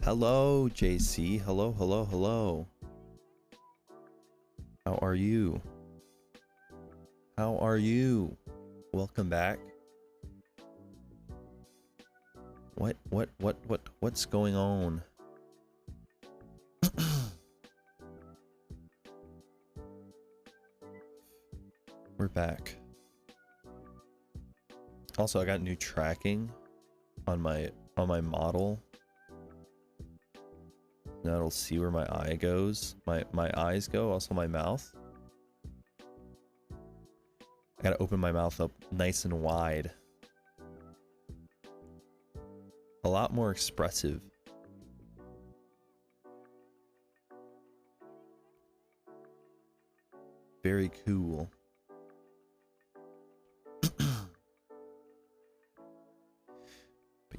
Hello, JC. Hello, hello, hello. How are you? How are you? Welcome back. What's going on? We're back. Also, I got new tracking on my model. Now it'll see where my eye goes. My eyes go, also my mouth. I gotta open my mouth up nice and wide. A lot more expressive. Very cool. But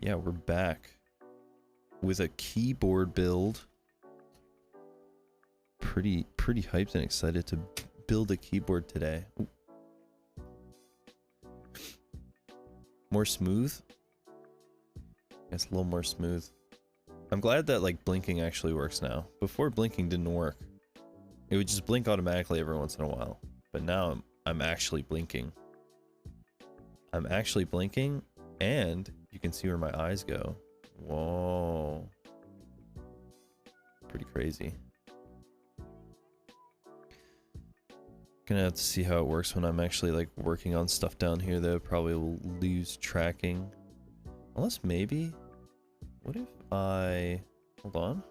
yeah, we're back with a keyboard build. Pretty hyped and excited to build a keyboard today. Ooh. More smooth? It's a little more smooth. I'm glad that like blinking actually works now. Before blinking didn't work. It would just blink automatically every once in a while. But now I'm actually blinking. I'm actually blinking and you can see where my eyes go. Whoa. Pretty crazy. Gonna have to see how it works when I'm actually like working on stuff down here though. Probably will lose tracking. Unless maybe, what if I, hold on,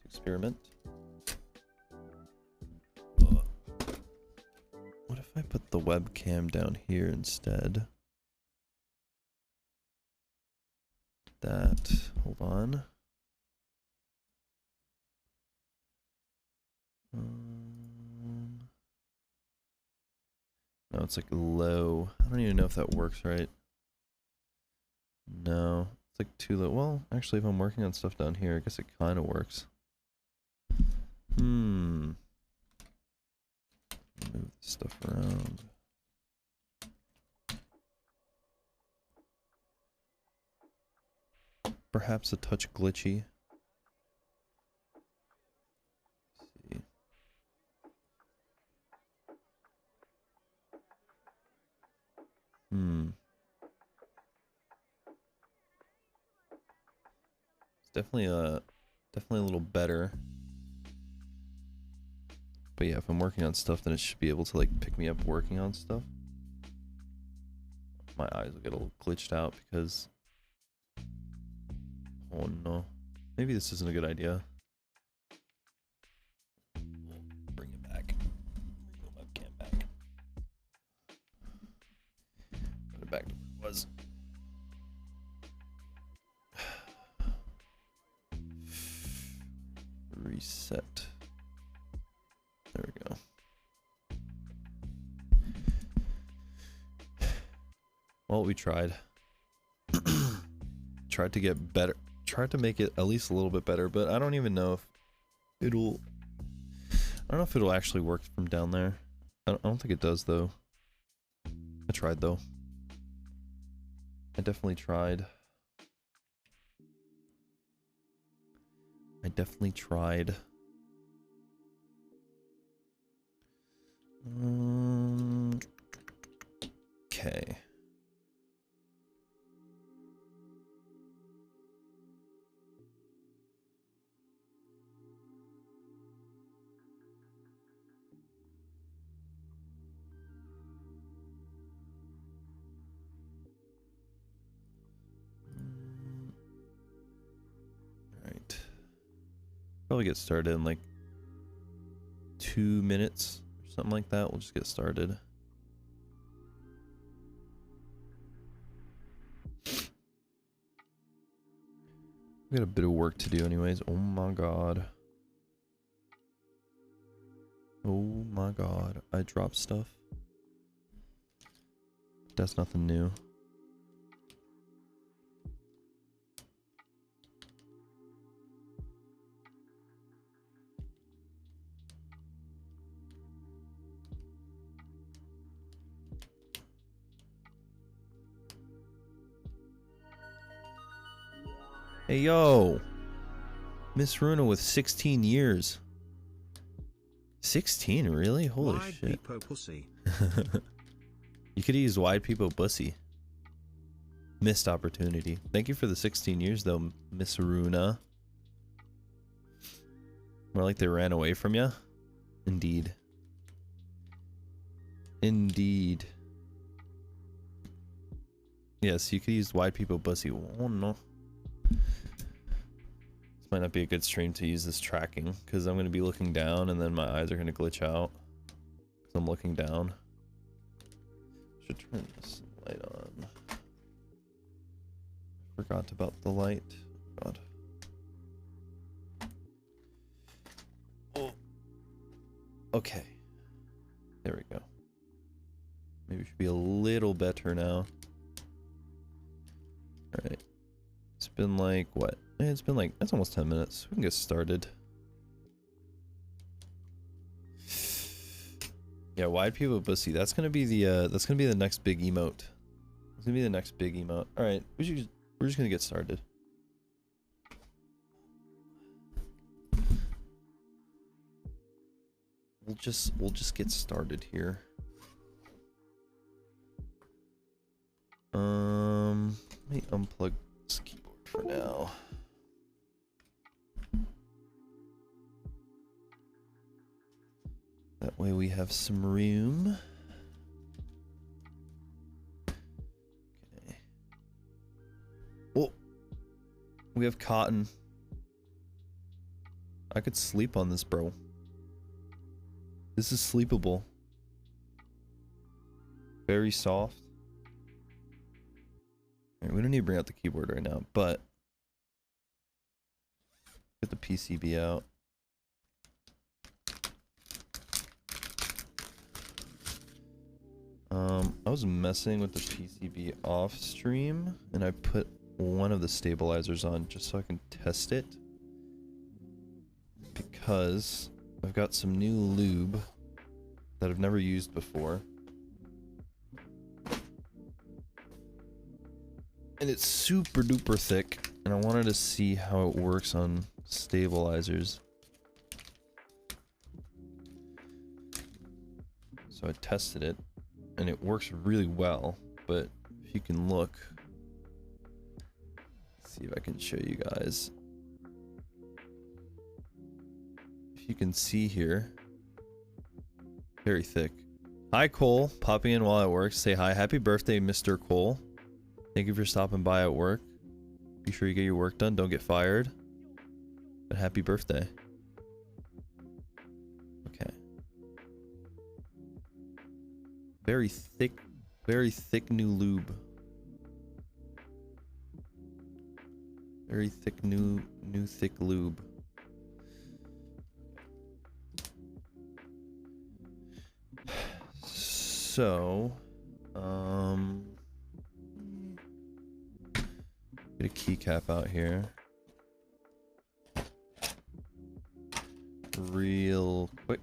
experiment. What if I put the webcam down here instead? That, hold on. No, it's like low. I don't even know if that works right. No, it's like too low. Well, actually, if I'm working on stuff down here, I guess it kind of works. Move stuff around. Perhaps a touch glitchy. Let's see. It's definitely a little better. But yeah, if I'm working on stuff, then it should be able to like pick me up working on stuff. My eyes will get a little glitched out because, oh no, maybe this isn't a good idea. Bring it back. Bring the webcam back. Put it back to where it was. Reset. There we go. Well, we tried. Tried to get better. Tried to make it at least a little bit better, but I don't even know if it'll... I don't know if it'll actually work from down there. I don't think it does, though. I tried, though. I definitely tried. I definitely tried. Okay. Alright. Probably get started in like 2 minutes or something like that. We'll just get started. We got a bit of work to do anyways. Oh my god. Oh my god. I dropped stuff. That's nothing new. Hey yo! Miss Runa with 16 years. 16, really? Holy Wide shit. peepo pussy. You could use wide peepo pussy. Missed opportunity. Thank you for the 16 years though, Miss Runa. More like they ran away from you. Indeed. Indeed. Yes, you could use wide peepo pussy. Oh no. This might not be a good stream to use this tracking because I'm going to be looking down and then my eyes are going to glitch out because I'm looking down. Should turn this light on. Forgot about the light. God. Oh. Okay. There we go. Maybe it should be a little better now. Alright. It's been like, what? It's been like, that's almost 10 minutes. We can get started. Yeah, wide peepo pussy. That's gonna be the next big emote. It's gonna be the next big emote. Alright, we're just gonna get started. We'll just get started here. Let me unplug this keyboard for now. That way we have some room. Okay. Oh, we have cotton. I could sleep on this, bro. This is sleepable. Very soft. Alright, we don't need to bring out the keyboard right now, but get the PCB out. I was messing with the PCB off stream and I put one of the stabilizers on just so I can test it because I've got some new lube that I've never used before. And it's super duper thick, and I wanted to see how it works on stabilizers. So I tested it, and it works really well, but if you can look, see if I can show you guys. If you can see here, very thick. Hi Cole, popping in while at work. Say hi. Happy birthday, Mr. Cole. Thank you for stopping by at work. Be sure you get your work done. Don't get fired. But happy birthday. Okay. Very thick new lube. Very thick new thick lube. So, get a keycap out here. Real quick.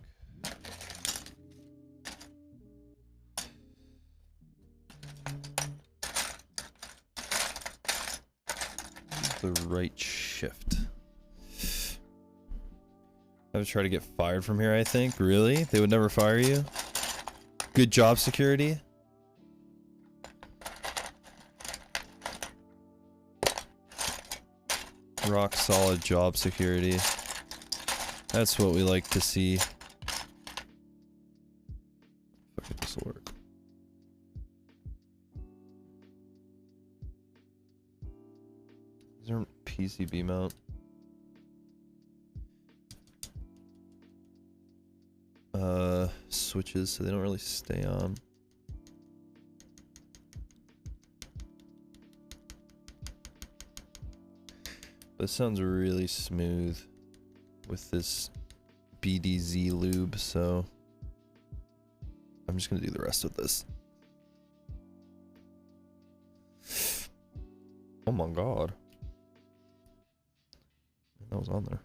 The right shift. I would try to get fired from here, I think. Really? They would never fire you? Good job security? Rock solid job security. That's what we like to see. Fuck it, this will work. Is there a PCB mount? Switches so they don't really stay on. This sounds really smooth with this BDZ lube, so I'm just gonna do the rest of this. Oh my god. That was on there.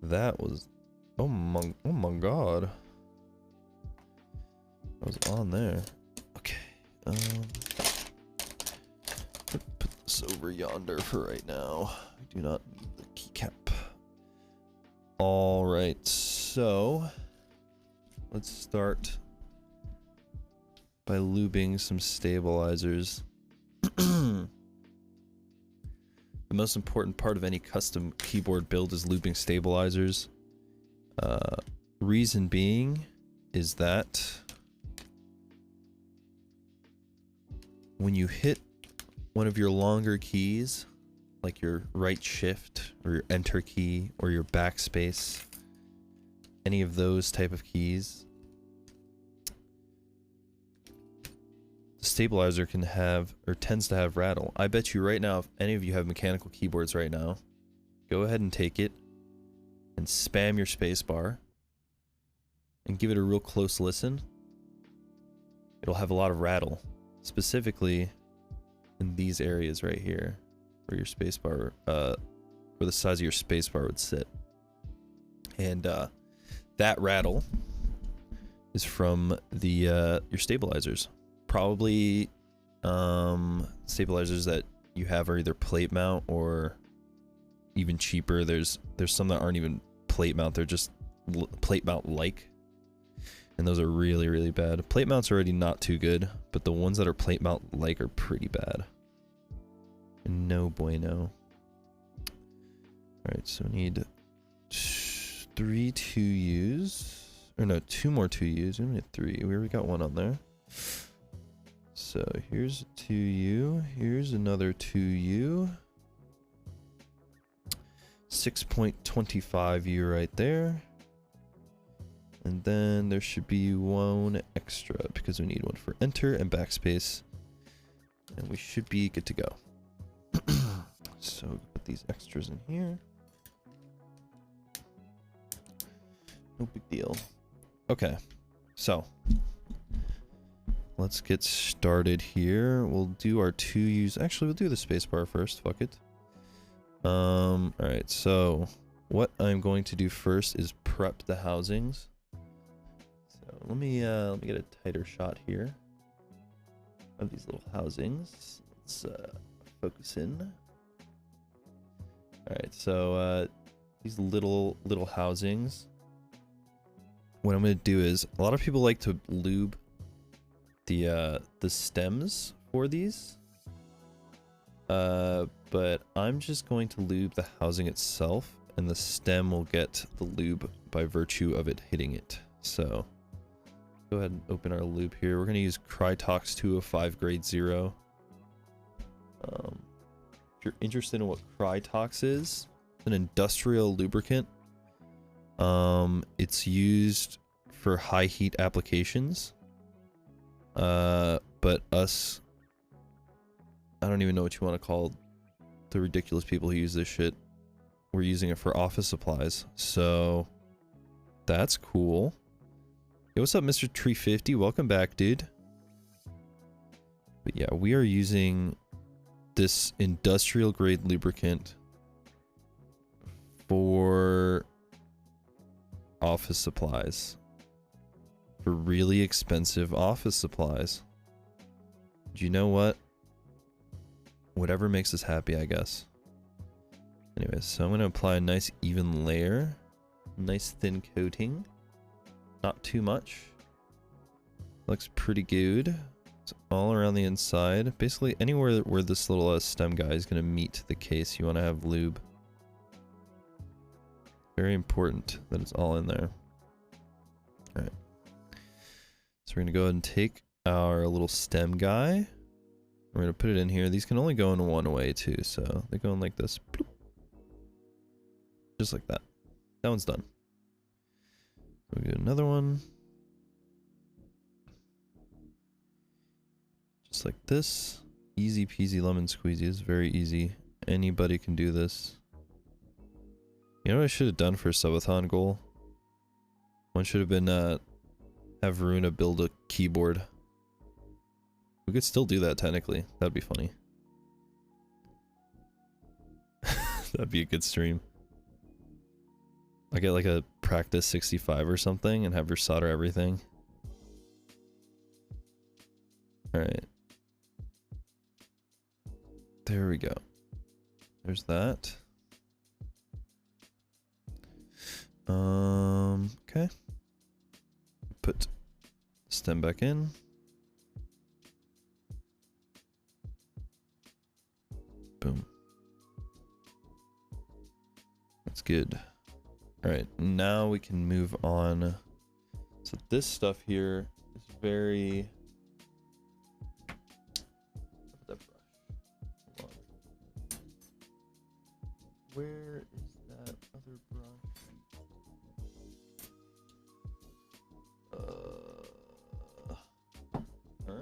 That was oh my god. That was on there. Okay. Put this over yonder for right now. I do not need the keycap. All right, so let's start by lubing some stabilizers. The most important part of any custom keyboard build is lubing stabilizers. Reason being is that when you hit one of your longer keys, like your right shift or your enter key or your backspace, any of those type of keys, the stabilizer can have, or tends to have, rattle. I bet you right now, if any of you have mechanical keyboards right now, go ahead and take it and spam your spacebar and give it a real close listen. It'll have a lot of rattle, specifically in these areas right here, where your spacebar, where the size of your spacebar would sit. And that rattle is from the your stabilizers. Probably stabilizers that you have are either plate mount or even cheaper. There's some that aren't even plate mount, they're just plate mount like, and those are really, really bad. Plate mounts are already not too good, but the ones that are plate mount like are pretty bad. No bueno. Alright, so we need 3 2Us. Or no, 2 more 2Us. We need 3. We already got one on there. So here's a 2U. Here's another 2U. 6.25U right there. And then there should be one extra because we need one for enter and backspace. And we should be good to go. So put these extras in here. No big deal. Okay, so let's get started here. We'll do our 2Us. Actually, we'll do the spacebar first. Fuck it. All right. So what I'm going to do first is prep the housings. So let me get a tighter shot here of these little housings. Let's focus in. All right. So these little housings. What I'm going to do is, a lot of people like to lube the stems for these, but I'm just going to lube the housing itself, and the stem will get the lube by virtue of it hitting it. So go ahead and open our lube here. We're going to use Krytox XHT-BDZ grade 0. If you're interested in what Krytox is, it's an industrial lubricant. It's used for high heat applications. But us, I don't even know what you want to call the ridiculous people who use this shit. We're using it for office supplies. So that's cool. Hey, what's up, Mr. Tree 50? Welcome back, dude. But yeah, we are using this industrial grade lubricant for office supplies, for really expensive office supplies. Do you know what? Whatever makes us happy, I guess. Anyways, so I'm going to apply a nice even layer, nice thin coating, not too much. Looks pretty good. It's all around the inside. Basically anywhere where this little stem guy is going to meet the case, you want to have lube. Very important that it's all in there. Alright. So we're going to go ahead and take our little stem guy. We're going to put it in here. These can only go in one way too, so they go in like this. Bloop. Just like that. That one's done. We'll get another one. Just like this. Easy peasy lemon squeezy. It's very easy. Anybody can do this. You know what I should have done for a subathon goal? One should have been have Runa build a keyboard. We could still do that technically. That'd be funny. That'd be a good stream. I get like a practice 65 or something and have her solder everything. Alright. There we go. There's that. Okay. Put stem back in. Boom. That's good. All right, now we can move on. So this stuff here is very... That brush. Hold on. Where is that other brush? Huh?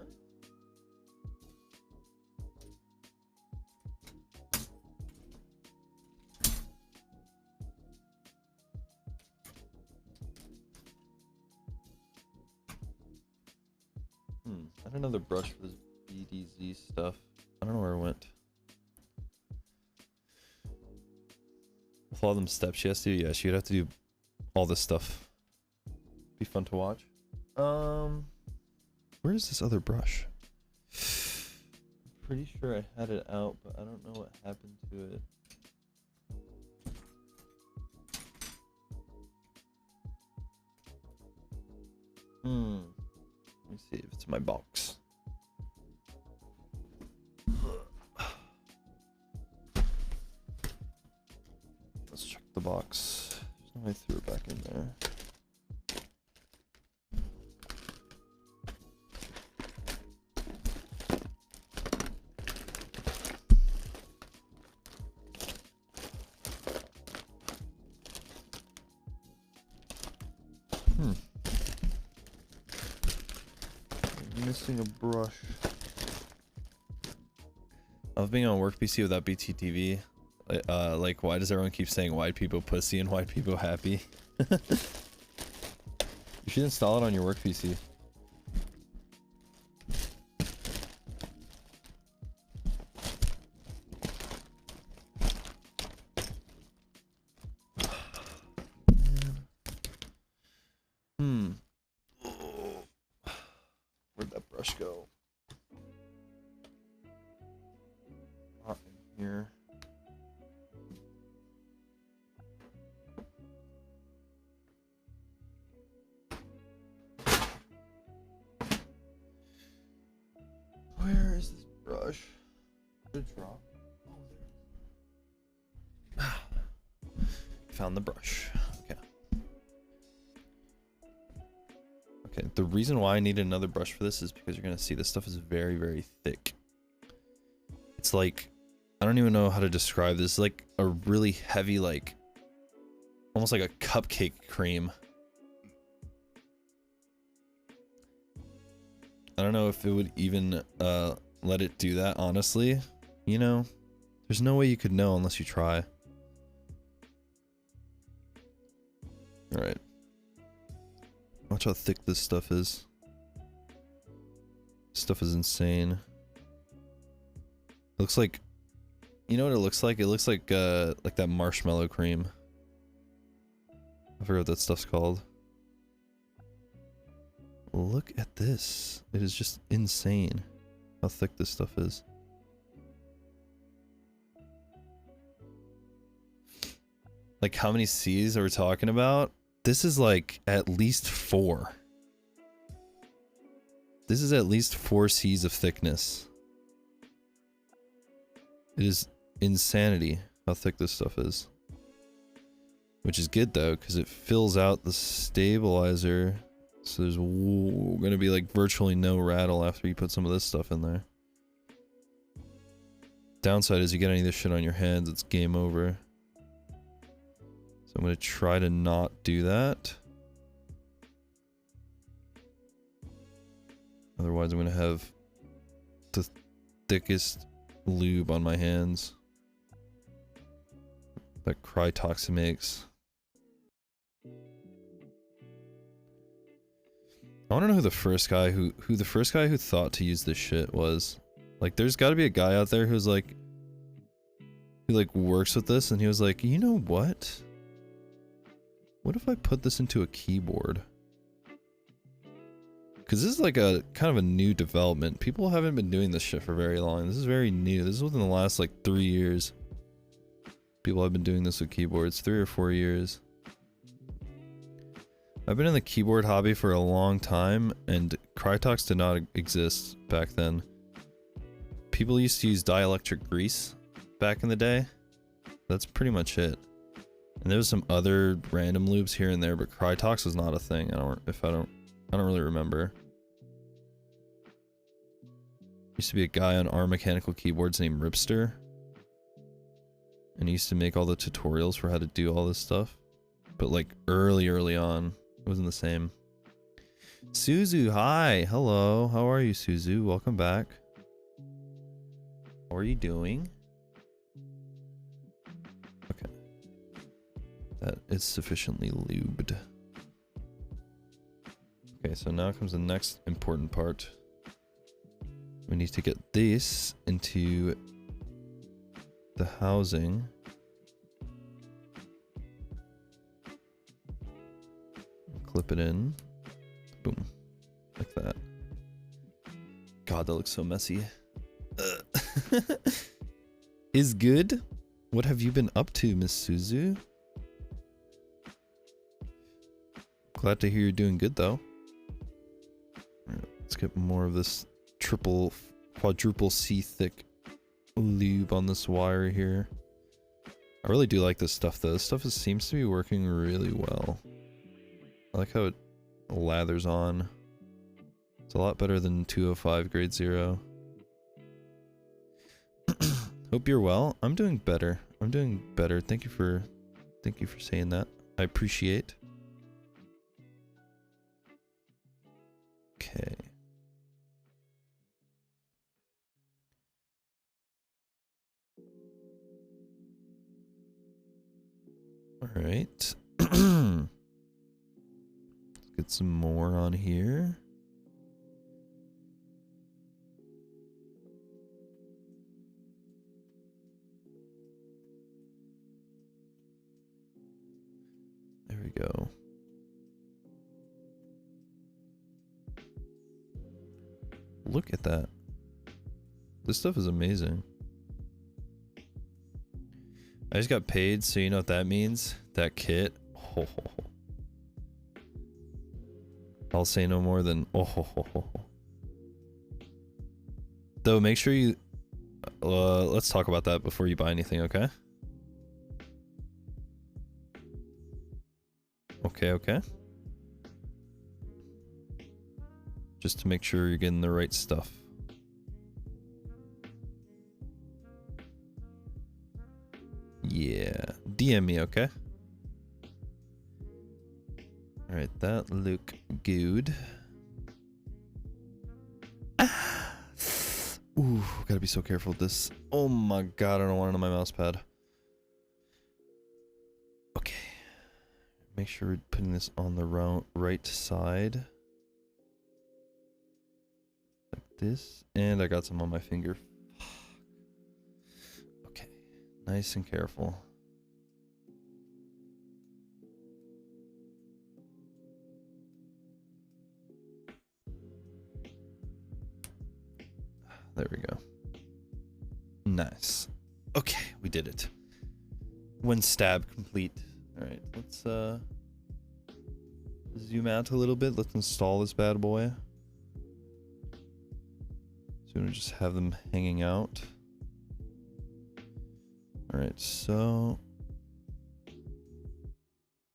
I had another brush for this BDZ stuff. I don't know where it went. With all them steps she has to do, yeah, she'd have to do all this stuff. Be fun to watch. Where is this other brush? I'm pretty sure I had it out, but I don't know what happened to it. Let me see if it's in my box. Let's check the box. I threw it back in there. Missing a brush. Of being on work PC without BTTV, like, why does everyone keep saying white people pussy and white people happy? You should install it on your work PC. Where'd that brush go? Not in here. Where is this brush? Did it drop? Oh, there. Found the brush. Okay. Okay, the reason why I need another brush for this is because you're gonna see this stuff is very, very thick. It's like, I don't even know how to describe this. It's like a really heavy, like, almost like a cupcake cream. I don't know if it would even let it do that, honestly. You know, there's no way you could know unless you try. All right. Watch how thick this stuff is. This stuff is insane. Looks like, you know what it looks like? It looks like that marshmallow cream. I forgot what that stuff's called. Look at this. It is just insane how thick this stuff is. Like, how many C's are we talking about? This is like at least 4. This is at least 4 C's of thickness. It is insanity how thick this stuff is. Which is good though, because it fills out the stabilizer. So there's going to be like virtually no rattle after you put some of this stuff in there. Downside is you get any of this shit on your hands, it's game over. So I'm going to try to not do that. Otherwise I'm going to have the thickest lube on my hands that Krytox makes. I want to know who the first guy who thought to use this shit was. Like, there's got to be a guy out there who's like, who like works with this, and he was like, you know what? What if I put this into a keyboard? Because this is like a kind of a new development. People haven't been doing this shit for very long. This is very new. This is within the last like 3 years. People have been doing this with keyboards, 3 or 4 years. I've been in the keyboard hobby for a long time, and Krytox did not exist back then. People used to use dielectric grease back in the day. That's pretty much it. And there was some other random lubes here and there, but Krytox was not a thing. I don't really remember. Used to be a guy on our mechanical keyboards named Ripster. And he used to make all the tutorials for how to do all this stuff. But like early on. It wasn't the same. Suzu, hi. Hello. How are you, Suzu? Welcome back. How are you doing? Okay. That is sufficiently lubed. Okay, so now comes the next important part. We need to get this into the housing. Clip it in. Boom. Like that. God, that looks so messy. Is good? What have you been up to, Miss Suzu? Glad to hear you're doing good, though. Alright, let's get more of this quadruple C thick lube on this wire here. I really do like this stuff, though. This stuff seems to be working really well. I like how it lathers on. It's a lot better than 205 grade 0. Hope you're well. I'm doing better. I'm doing better. Thank you for saying that. I appreciate. Okay. All right. Get some more on here. There we go. Look at that. This stuff is amazing. I just got paid, so you know what that means? That kit. Oh. I'll say no more than Though make sure you let's talk about that before you buy anything, okay? Okay. Just to make sure you're getting the right stuff. Yeah, DM me, okay? Alright, that look good. Ooh, gotta be so careful with this. Oh my god, I don't want it on my mouse pad. Okay. Make sure we're putting this on the right side. Like this. And I got some on my finger. Okay. Nice and careful. There we go. Nice. Okay, we did it. One stab complete. Alright, let's zoom out a little bit. Let's install this bad boy. So we're gonna just have them hanging out. Alright, so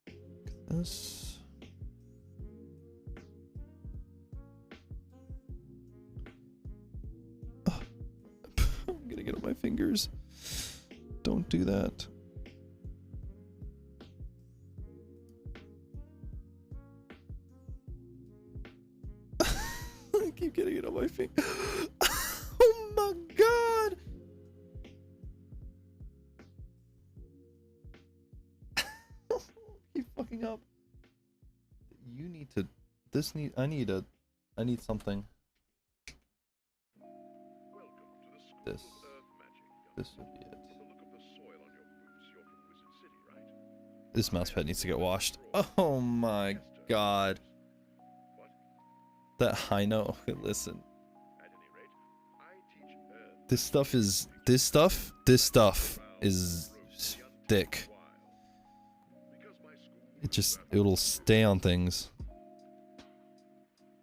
look at this. I'm gonna get on my fingers. Don't do that. I keep getting it on my finger. Oh my god! Keep fucking up. You need to. I need something. This would be it. This mousepad needs to get washed. Oh my god. That high note. Listen. This stuff is thick. it'll stay on things.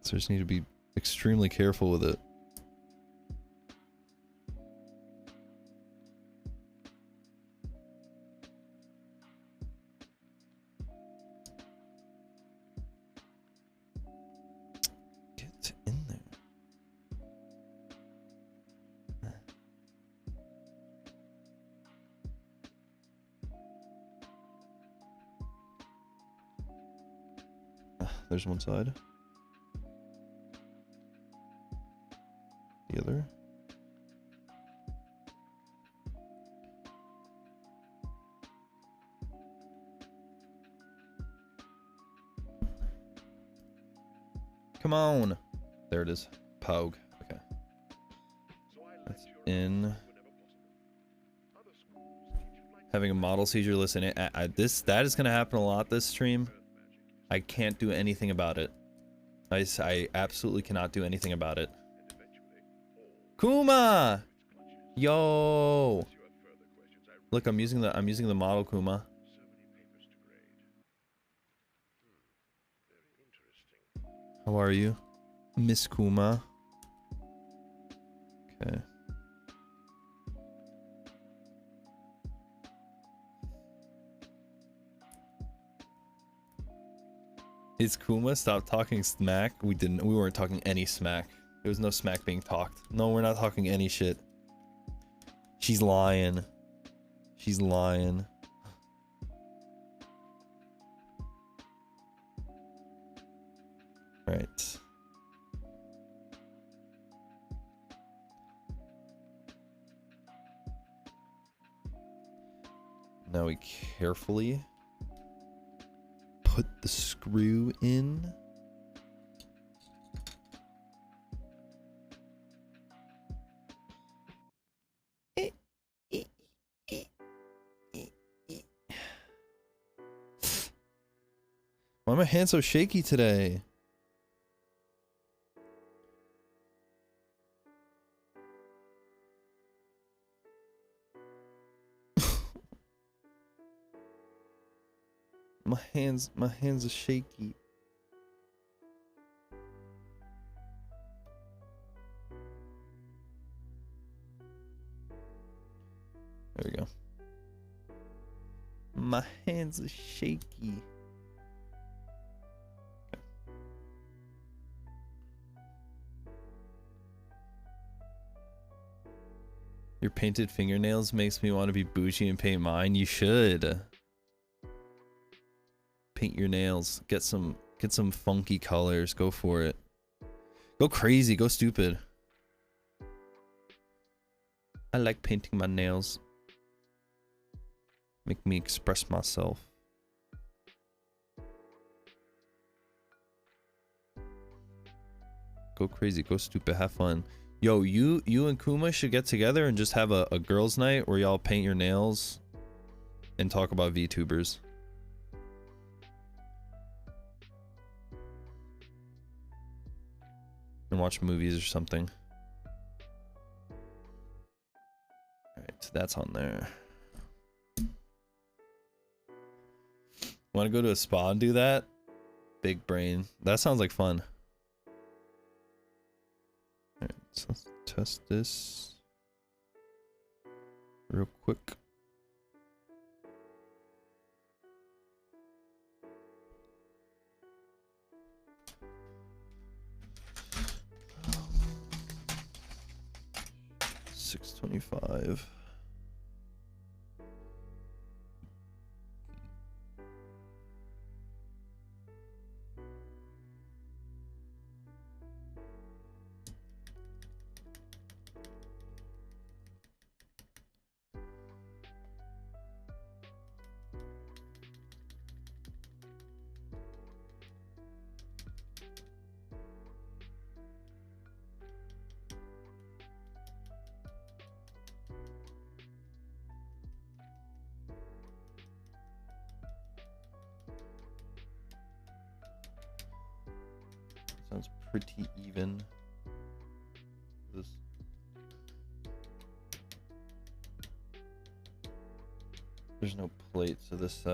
So I just need to be extremely careful with it. Get in there. There's one side. The other. Come on. There it is. Pogue. Okay. That's in. Having a model seizure. Listen, that is gonna happen a lot this stream. I can't do anything about it. I absolutely cannot do anything about it. Kuma! Yo! Look, I'm using the model Kuma. How are you, Miss Kuma? Okay. Is Kuma? Stop talking smack. We weren't talking any smack. There was no smack being talked. No, we're not talking any shit. She's lying. She's lying. Right. Now we carefully put the screw in. Why are my hands so shaky today? My hands are shaky. There we go. My hands are shaky. Okay. Your painted fingernails makes me want to be bougie and paint mine. You should. Paint your nails. Get some funky colors. Go for it. Go crazy. Go stupid. I like painting my nails. Make me express myself. Go crazy. Go stupid. Have fun. Yo, you and Kuma should get together and just have a girls' night where y'all paint your nails and talk about VTubers. And watch movies or something. Alright, so that's on there. Want to go to a spa and do that? Big brain. That sounds like fun. Alright, so let's test this real quick. $625. Sounds pretty even. This. There's no plate, so this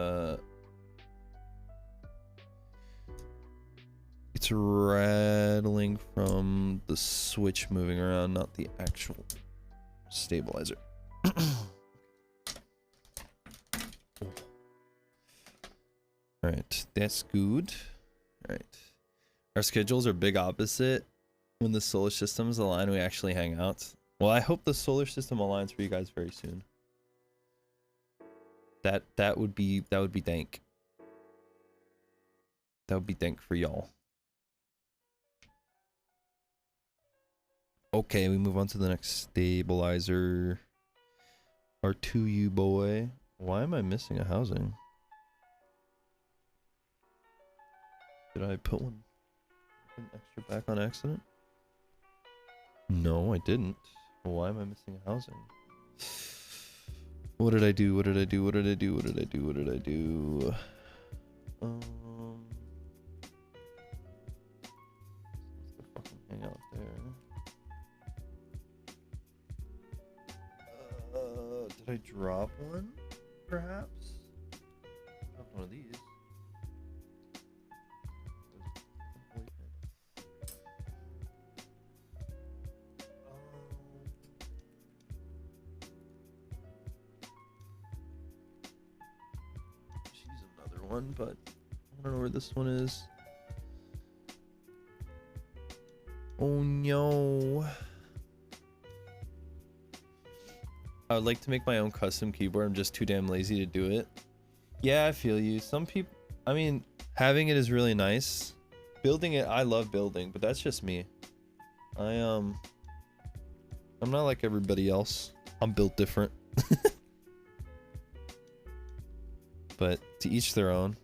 It's rattling from the switch moving around, not the actual stabilizer. Alright, that's good. Alright. Our schedules are big opposite. When the solar systems align, we actually hang out. Well, I hope the solar system aligns for you guys very soon. That would be dank. That would be dank for y'all. Okay, we move on to the next stabilizer. Our 2U boy. Why am I missing a housing? Did I put an extra back on accident? No, I didn't. Why am I missing a housing? What did I do? What did I do? What did I do? What did I do? What did I do? Let's fucking hang out there. Did I drop one? Perhaps? Dropped one of these. One, but I don't know where this one is. Oh no. I would like to make my own custom keyboard. I'm just too damn lazy to do it. Yeah, I feel you. Some people, I mean, having it is really nice. Building it, I love building, but that's just me. I'm not like everybody else. I'm built different. But to each their own.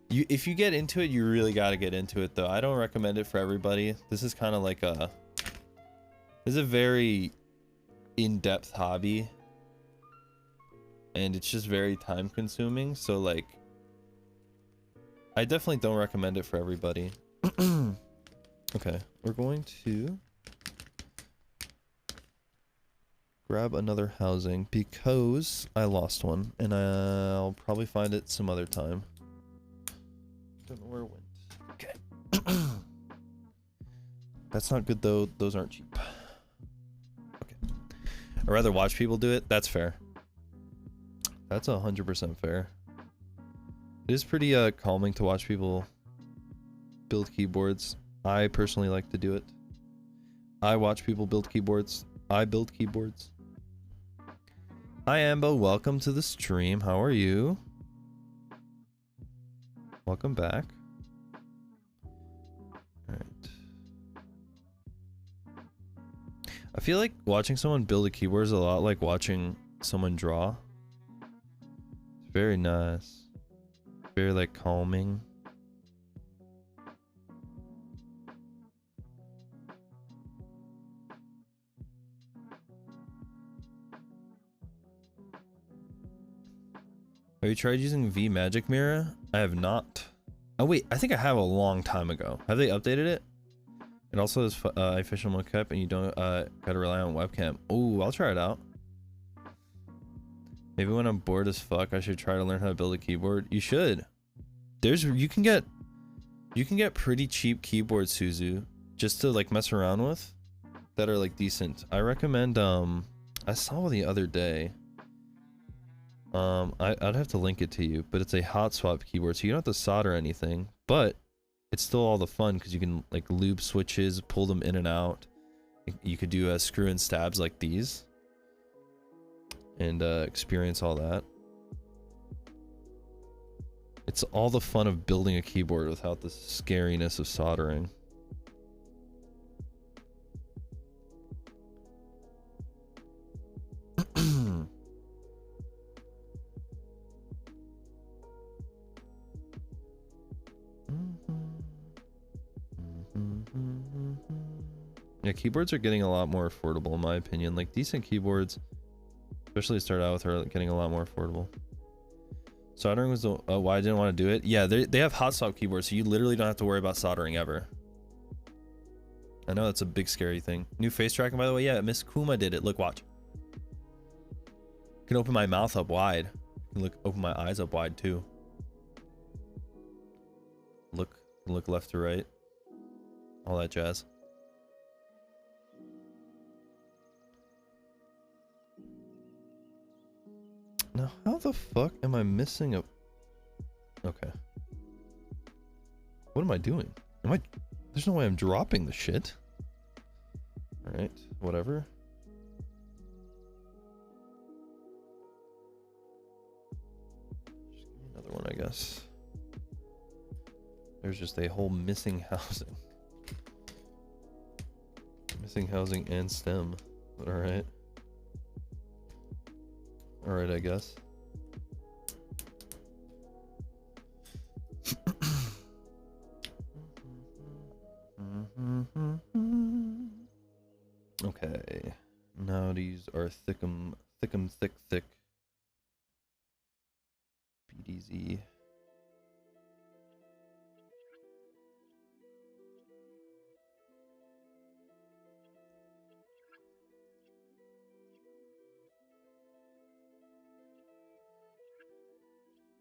If you get into it, you really got to get into it though. I don't recommend it for everybody. This is kind of like this is a very in-depth hobby. And it's just very time consuming. So like, I definitely don't recommend it for everybody. Okay, we're going to grab another housing because I lost one and I'll probably find it some other time. Don't know where it went. Okay. That's not good though. Those aren't cheap. Okay. I'd rather watch people do it. That's fair. That's 100% fair. It is pretty calming to watch people build keyboards. I personally like to do it. I watch people build keyboards. I build keyboards. Hi Ambo, welcome to the stream. How are you? Welcome back. Alright. I feel like watching someone build a keyboard is a lot like watching someone draw. It's very nice. Very like calming. Have you tried using V Magic Mirror? I have not. Oh wait, I think I have a long time ago. Have they updated it? It also has official mocap and you don't gotta rely on webcam. Oh, I'll try it out. Maybe when I'm bored as fuck, I should try to learn how to build a keyboard. You should. You can get pretty cheap keyboards, Suzu, just to like mess around with, that are like decent. I recommend I saw one the other day. I'd have to link it to you, but it's a hot swap keyboard, so you don't have to solder anything, but it's still all the fun because you can like lube switches, pull them in and out. You could do screw and stabs like these and experience all that. It's all the fun of building a keyboard without the scariness of soldering. Yeah, keyboards are getting a lot more affordable in my opinion. Like decent keyboards, especially to start out with, are getting a lot more affordable. Soldering was the why I didn't want to do it. Yeah, they have hot swap keyboards, so you literally don't have to worry about soldering ever. I know that's a big scary thing. New face tracking, by the way. Yeah, Miss Kuma did it. Look, watch. I can open my mouth up wide. I can open my eyes up wide too. Look Look left to right. All that jazz. Now, how the fuck am I missing a... Okay. What am I doing? There's no way I'm dropping the shit. Alright, whatever. Just give me another one, I guess. There's just a whole missing housing. Missing housing and stem. Alright. Alright, I guess. Okay. Now these are thick BDZ.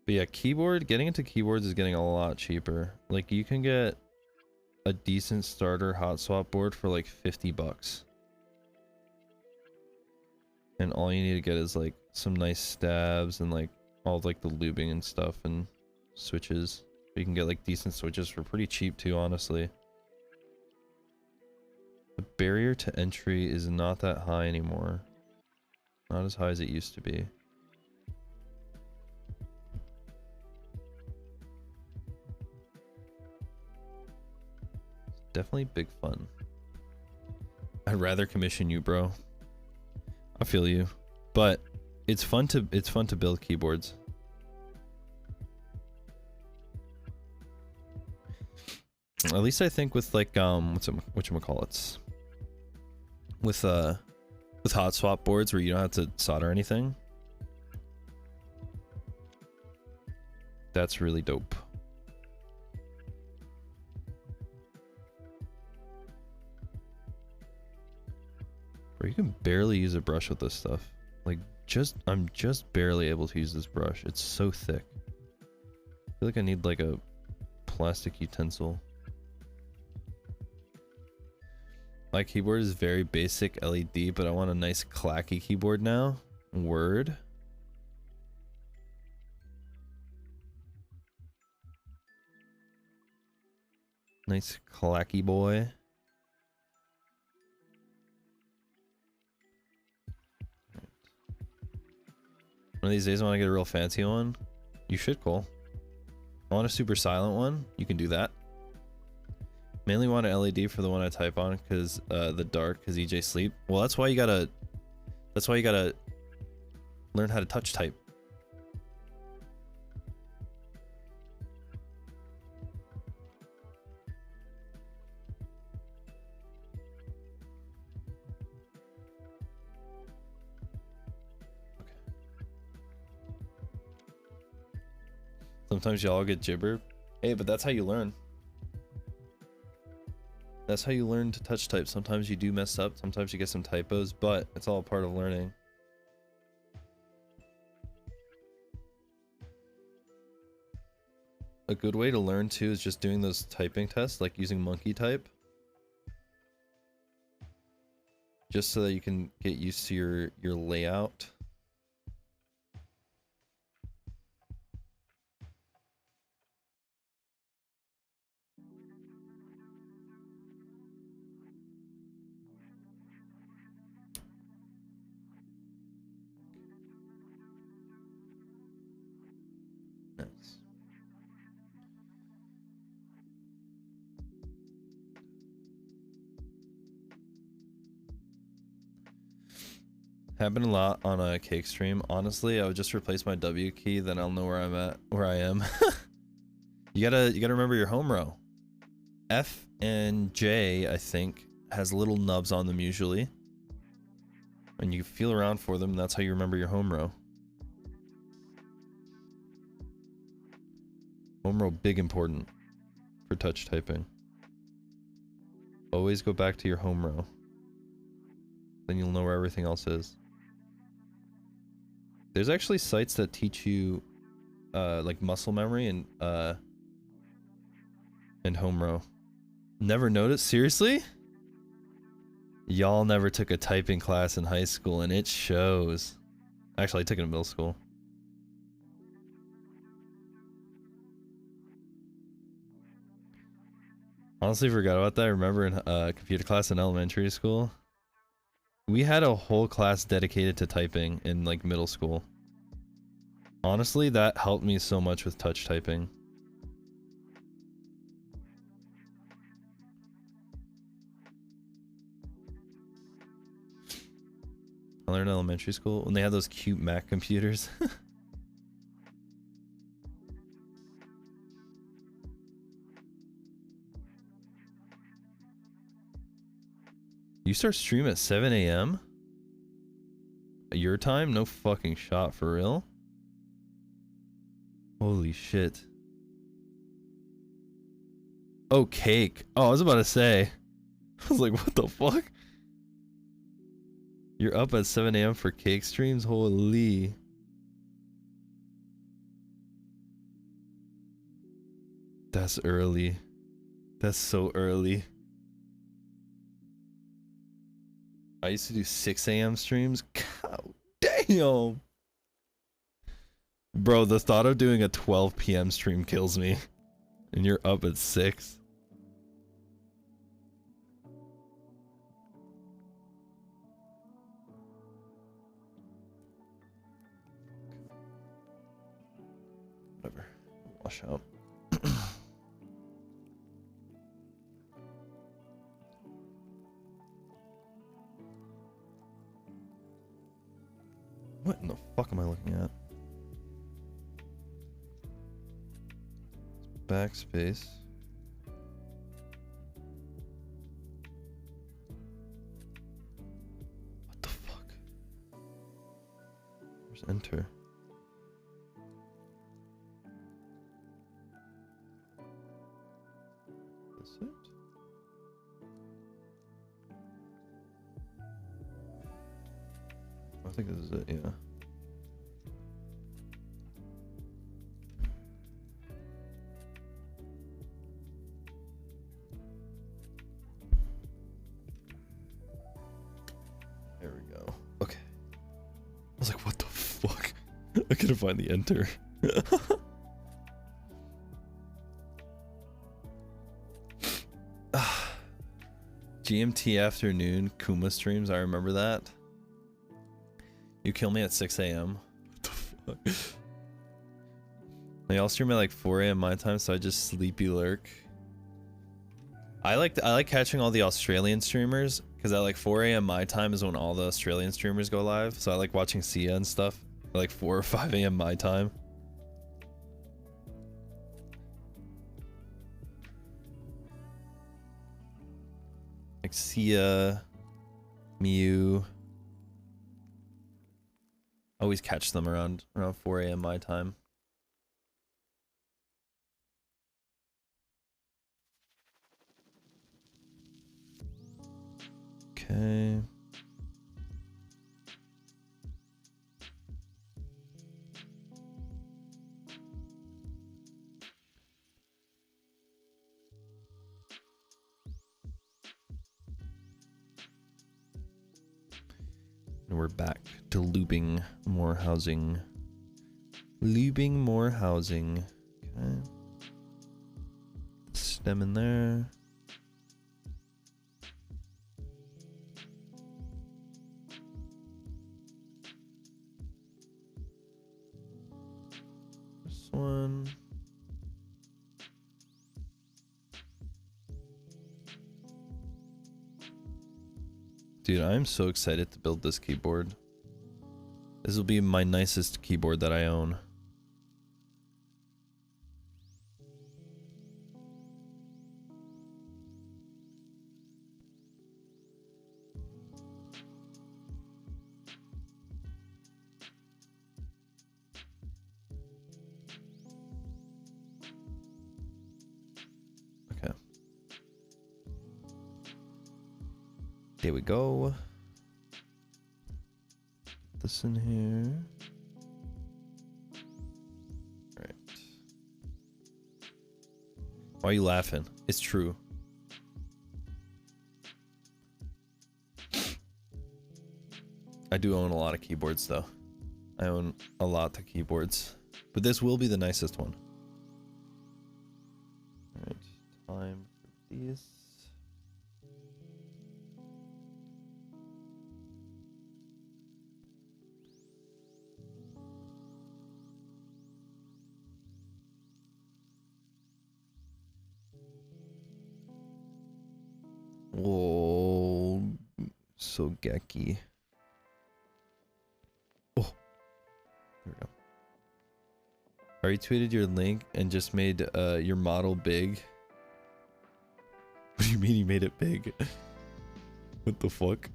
But yeah, getting into keyboards is getting a lot cheaper. Like, you can get a decent starter hot swap board for like 50 bucks. And all you need to get is like some nice stabs and like all of, like the lubing and stuff and switches. You can get like decent switches for pretty cheap too, honestly. The barrier to entry is not that high anymore. Not as high as it used to be. Definitely big fun. I'd rather commission you, bro. I feel you, but it's fun to build keyboards. At least I think with like whatchamacallits, with hot swap boards where you don't have to solder anything. That's really dope. Or you can barely use a brush with this stuff. Like, I'm just barely able to use this brush. It's so thick. I feel like I need like a plastic utensil. My keyboard is very basic LED, but I want a nice clacky keyboard now. Word. Nice clacky boy. One of these days I want to get a real fancy one. You should, Cole. I want a super silent one. You can do that. Mainly want an LED for the one I type on because the dark, because EJ sleep. Well, that's why you gotta learn how to touch type. Sometimes y'all get gibber. Hey, but that's how you learn. That's how you learn to touch type. Sometimes you do mess up, sometimes you get some typos, but it's all part of learning. A good way to learn too is just doing those typing tests, like using monkey type. Just so that you can get used to your layout. Nice. Happened a lot on a cake stream. Honestly, I would just replace my W key, then I'll know where I am. You gotta remember your home row. F and J, I think, has little nubs on them usually. And you feel around for them, and that's how you remember your home row. Home row, big important for touch typing. Always go back to your home row. Then you'll know where everything else is. There's actually sites that teach you like muscle memory and and home row. Never noticed? Seriously? Y'all never took a typing class in high school, and it shows. Actually, I took it in middle school. Honestly, forgot about that. I remember in computer class in elementary school, we had a whole class dedicated to typing in like middle school. Honestly, that helped me so much with touch typing. I learned in elementary school when they had those cute Mac computers. You start stream at 7 a.m.? Your time? No fucking shot, for real? Holy shit. Oh, cake. Oh, I was about to say. I was like, what the fuck? You're up at 7 a.m. for cake streams? Holy. That's early. That's so early. I used to do 6 a.m. streams. God damn. Bro, the thought of doing a 12 p.m. stream kills me. And you're up at 6. Whatever. Wash out. What in the fuck am I looking at? Backspace. What the fuck? Where's enter? Is it? I think this is it, yeah. There we go. Okay. I was like, what the fuck? I couldn't find the enter. GMT afternoon Kuma streams, I remember that. You kill me at 6 a.m. What the fuck? They all stream at like 4 a.m. my time, so I just sleepy lurk. I like catching all the Australian streamers because at like 4 a.m. my time is when all the Australian streamers go live. So I like watching Sia and stuff at like 4 or 5 a.m. my time. Like Sia, Mew. Always catch them around 4 a.m. my time. Okay. And we're back to lubing more housing. Lubing more housing. Okay. Stem in there. This one. Dude, I'm so excited to build this keyboard. This will be my nicest keyboard that I own. Okay. There we go. Put this in here. All right. Why are you laughing? It's true. I do own a lot of keyboards though. I own a lot of keyboards. But this will be the nicest one. Alright, time for these. Whoa, so gecky. Oh, there we go. I retweeted your link and just made your model big. What do you mean you made it big? What the fuck?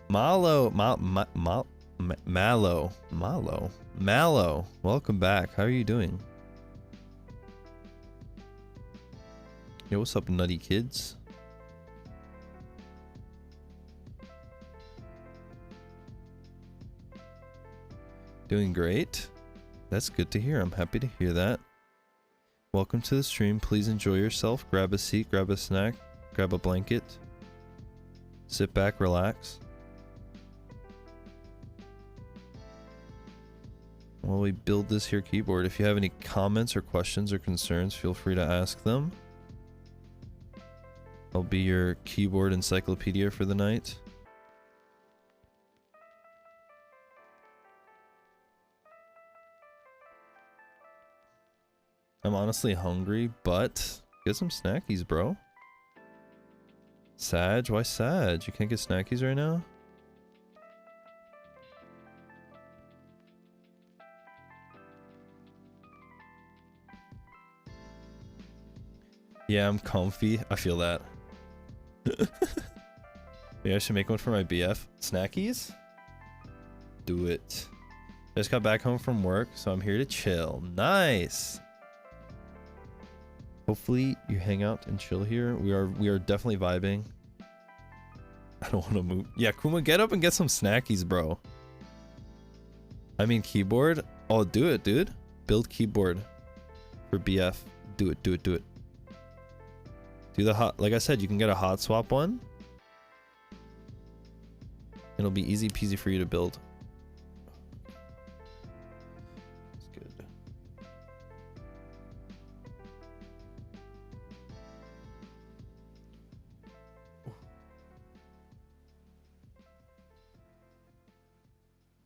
Malo, Malo, welcome back. How are you doing? Yo, what's up, nutty kids? Doing great. That's good to hear. I'm happy to hear that. Welcome to the stream. Please enjoy yourself. Grab a seat, grab a snack, grab a blanket. Sit back, relax. While we build this here keyboard, if you have any comments or questions or concerns, feel free to ask them. I'll be your keyboard encyclopedia for the night. I'm honestly hungry, but get some snackies, bro. Sag? Why Sag? You can't get snackies right now? Yeah, I'm comfy. I feel that. Maybe I should make one for my BF. Snackies? Do it. I just got back home from work, so I'm here to chill. Nice! Hopefully you hang out and chill here. We are definitely vibing. I don't want to move. Yeah, Kuma, get up and get some snackies, bro. I mean keyboard. Oh, do it, dude. Build keyboard for BF. Do it, do it, do it. Do the hot, like I said, you can get a hot swap one. It'll be easy peasy for you to build. That's good.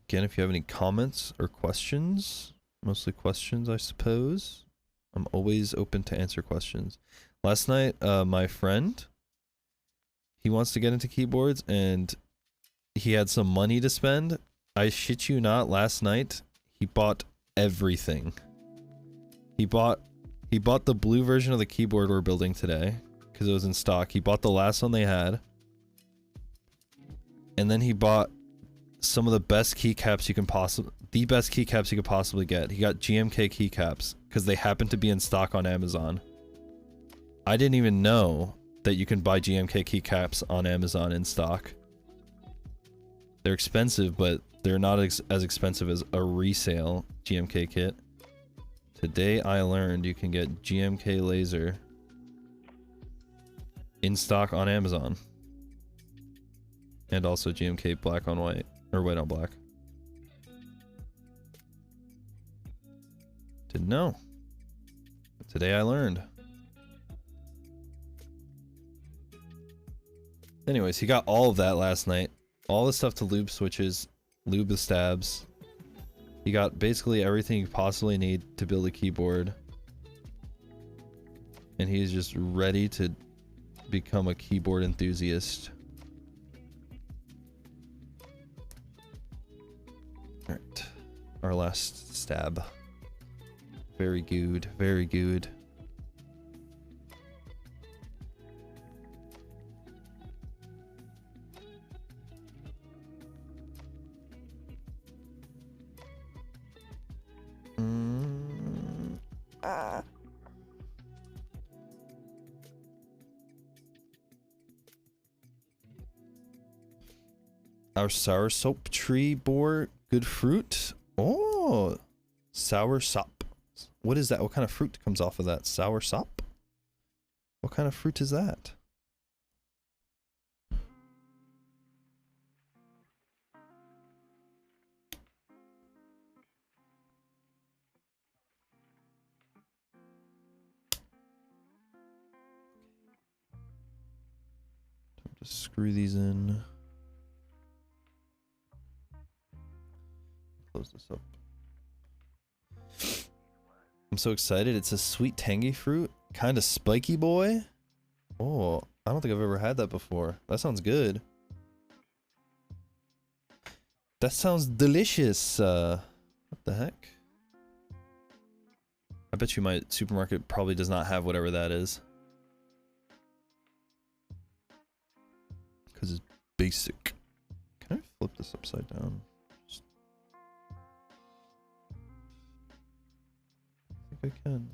Again, if you have any comments or questions, mostly questions, I suppose. I'm always open to answer questions. Last night, my friend, he wants to get into keyboards and he had some money to spend. I shit you not, last night, he bought everything. He bought the blue version of the keyboard we're building today because it was in stock. He bought the last one they had. And then he bought some of the best keycaps you can possibly, the best keycaps you could possibly get. He got GMK keycaps because they happen to be in stock on Amazon. I didn't even know that you can buy GMK keycaps on Amazon in stock. They're expensive, but they're not as expensive as a resale GMK kit. Today I learned you can get GMK laser in stock on Amazon. And also GMK black on white, or white on black. Didn't know. But today I learned. Anyways, he got all of that last night. All the stuff to lube switches, lube the stabs. He got basically everything you possibly need to build a keyboard. And he's just ready to become a keyboard enthusiast. Alright. Our last stab. Very good, very good. Our sour soap tree bore good fruit. Oh, sour sop. What is that? What kind of fruit comes off of that? Sour sop? What kind of fruit is that? Just screw these in. Close this up. I'm so excited. It's a sweet tangy fruit. Kind of spiky, boy. Oh, I don't think I've ever had that before. That sounds good. That sounds delicious. What the heck? I bet you my supermarket probably does not have whatever that is. Because it's basic. Can I flip this upside down? I think I can.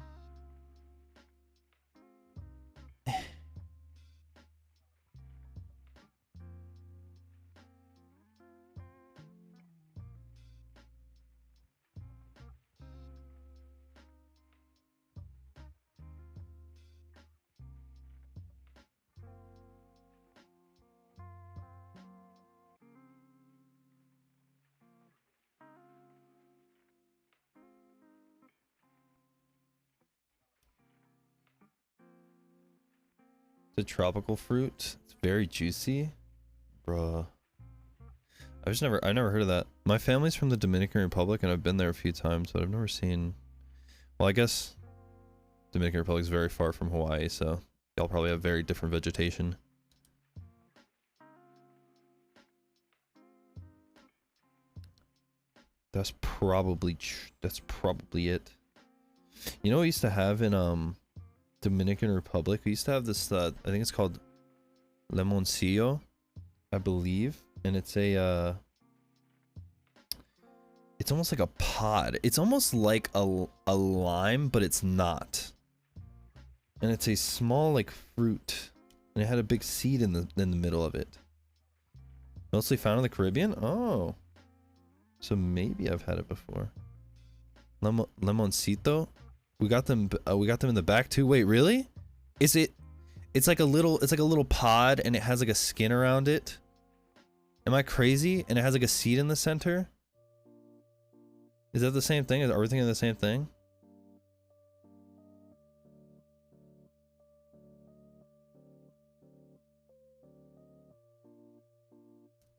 The tropical fruit. It's very juicy. Bruh. I never heard of that. My family's from the Dominican Republic and I've been there a few times, but I've never seen... Well, I guess Dominican Republic's very far from Hawaii, so y'all probably have very different vegetation. That's probably it. You know what we used to have in Dominican Republic? We used to have this I think it's called limoncillo, I believe, and it's a it's almost like a pod. It's almost like a lime, but it's not. And it's a small like fruit, and it had a big seed in the middle of it. Mostly found in the Caribbean? Oh. So maybe I've had it before. Limoncito? We got them in the back too. Wait, really? Is it? It's like a little pod, and it has like a skin around it. Am I crazy? And it has like a seed in the center. Is that the same thing? Are we thinking of the same thing?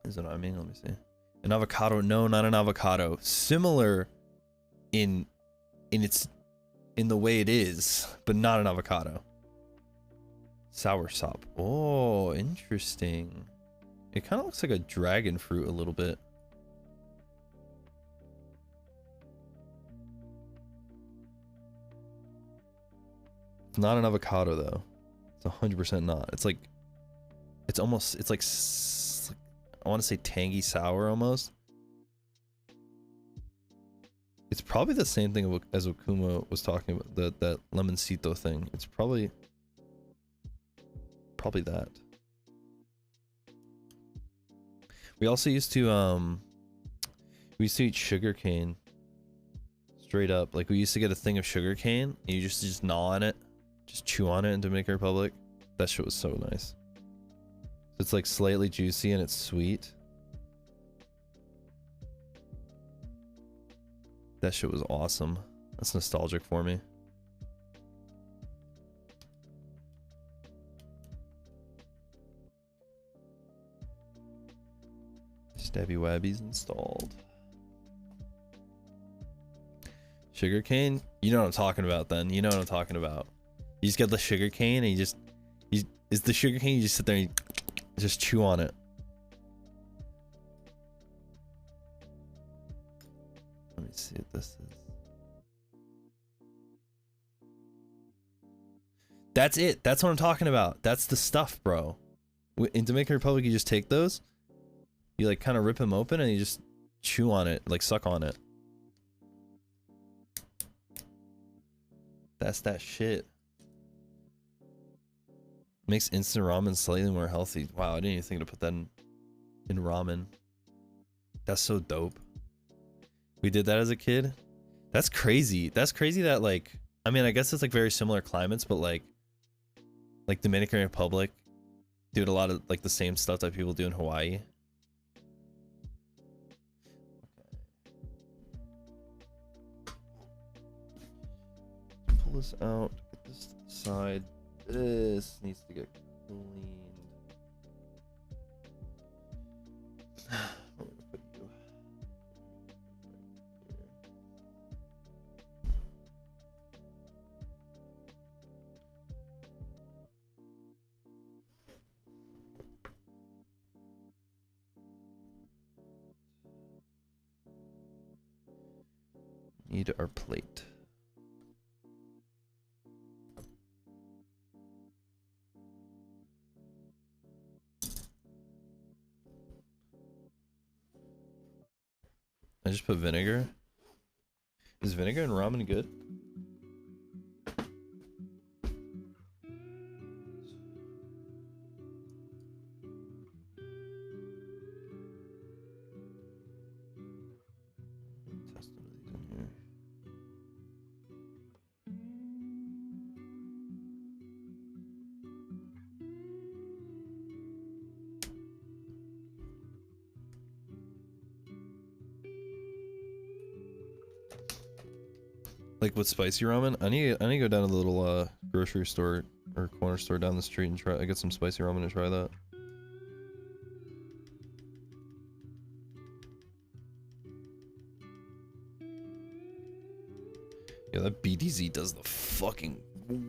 Is that what I mean? Let me see. An avocado? No, not an avocado. Similar in the way it is, but not an avocado. Soursop. Oh, interesting. It kind of looks like a dragon fruit a little bit. It's not an avocado though. It's 100% not. It's like I want to say tangy sour almost. It's probably the same thing as Okuma was talking about, that lemoncito thing. It's probably that. We also used to eat sugar cane. Straight up. Like we used to get a thing of sugar cane and you just gnaw on it. Just chew on it in Dominican Republic. That shit was so nice. So it's like slightly juicy and it's sweet. That shit was awesome. That's nostalgic for me. Stabby Wabby's installed. Sugarcane? You know what I'm talking about then. You know what I'm talking about. You just get the sugarcane and it's the sugarcane, you just sit there and just chew on it. Let me see what this is. That's it. That's what I'm talking about. That's the stuff, bro. In Dominican Republic, you just take those. You like kind of rip them open and you just chew on it, like suck on it. That's that shit. Makes instant ramen slightly more healthy. Wow, I didn't even think to put that in ramen. That's so dope. We did that as a kid. That's crazy. That's crazy that like, I mean, I guess it's like very similar climates, but like Like Dominican Republic, doing a lot of like the same stuff that people do in Hawaii. Pull this out, get this to the side. This needs to get cleaned. Where would I put you? Need our plate. I just put vinegar. Is vinegar in ramen good? Test one of these in here. Like with spicy ramen, I need to go down to the little grocery store or corner store down the street and try. I get some spicy ramen and try that. Yeah, that BDZ does the fucking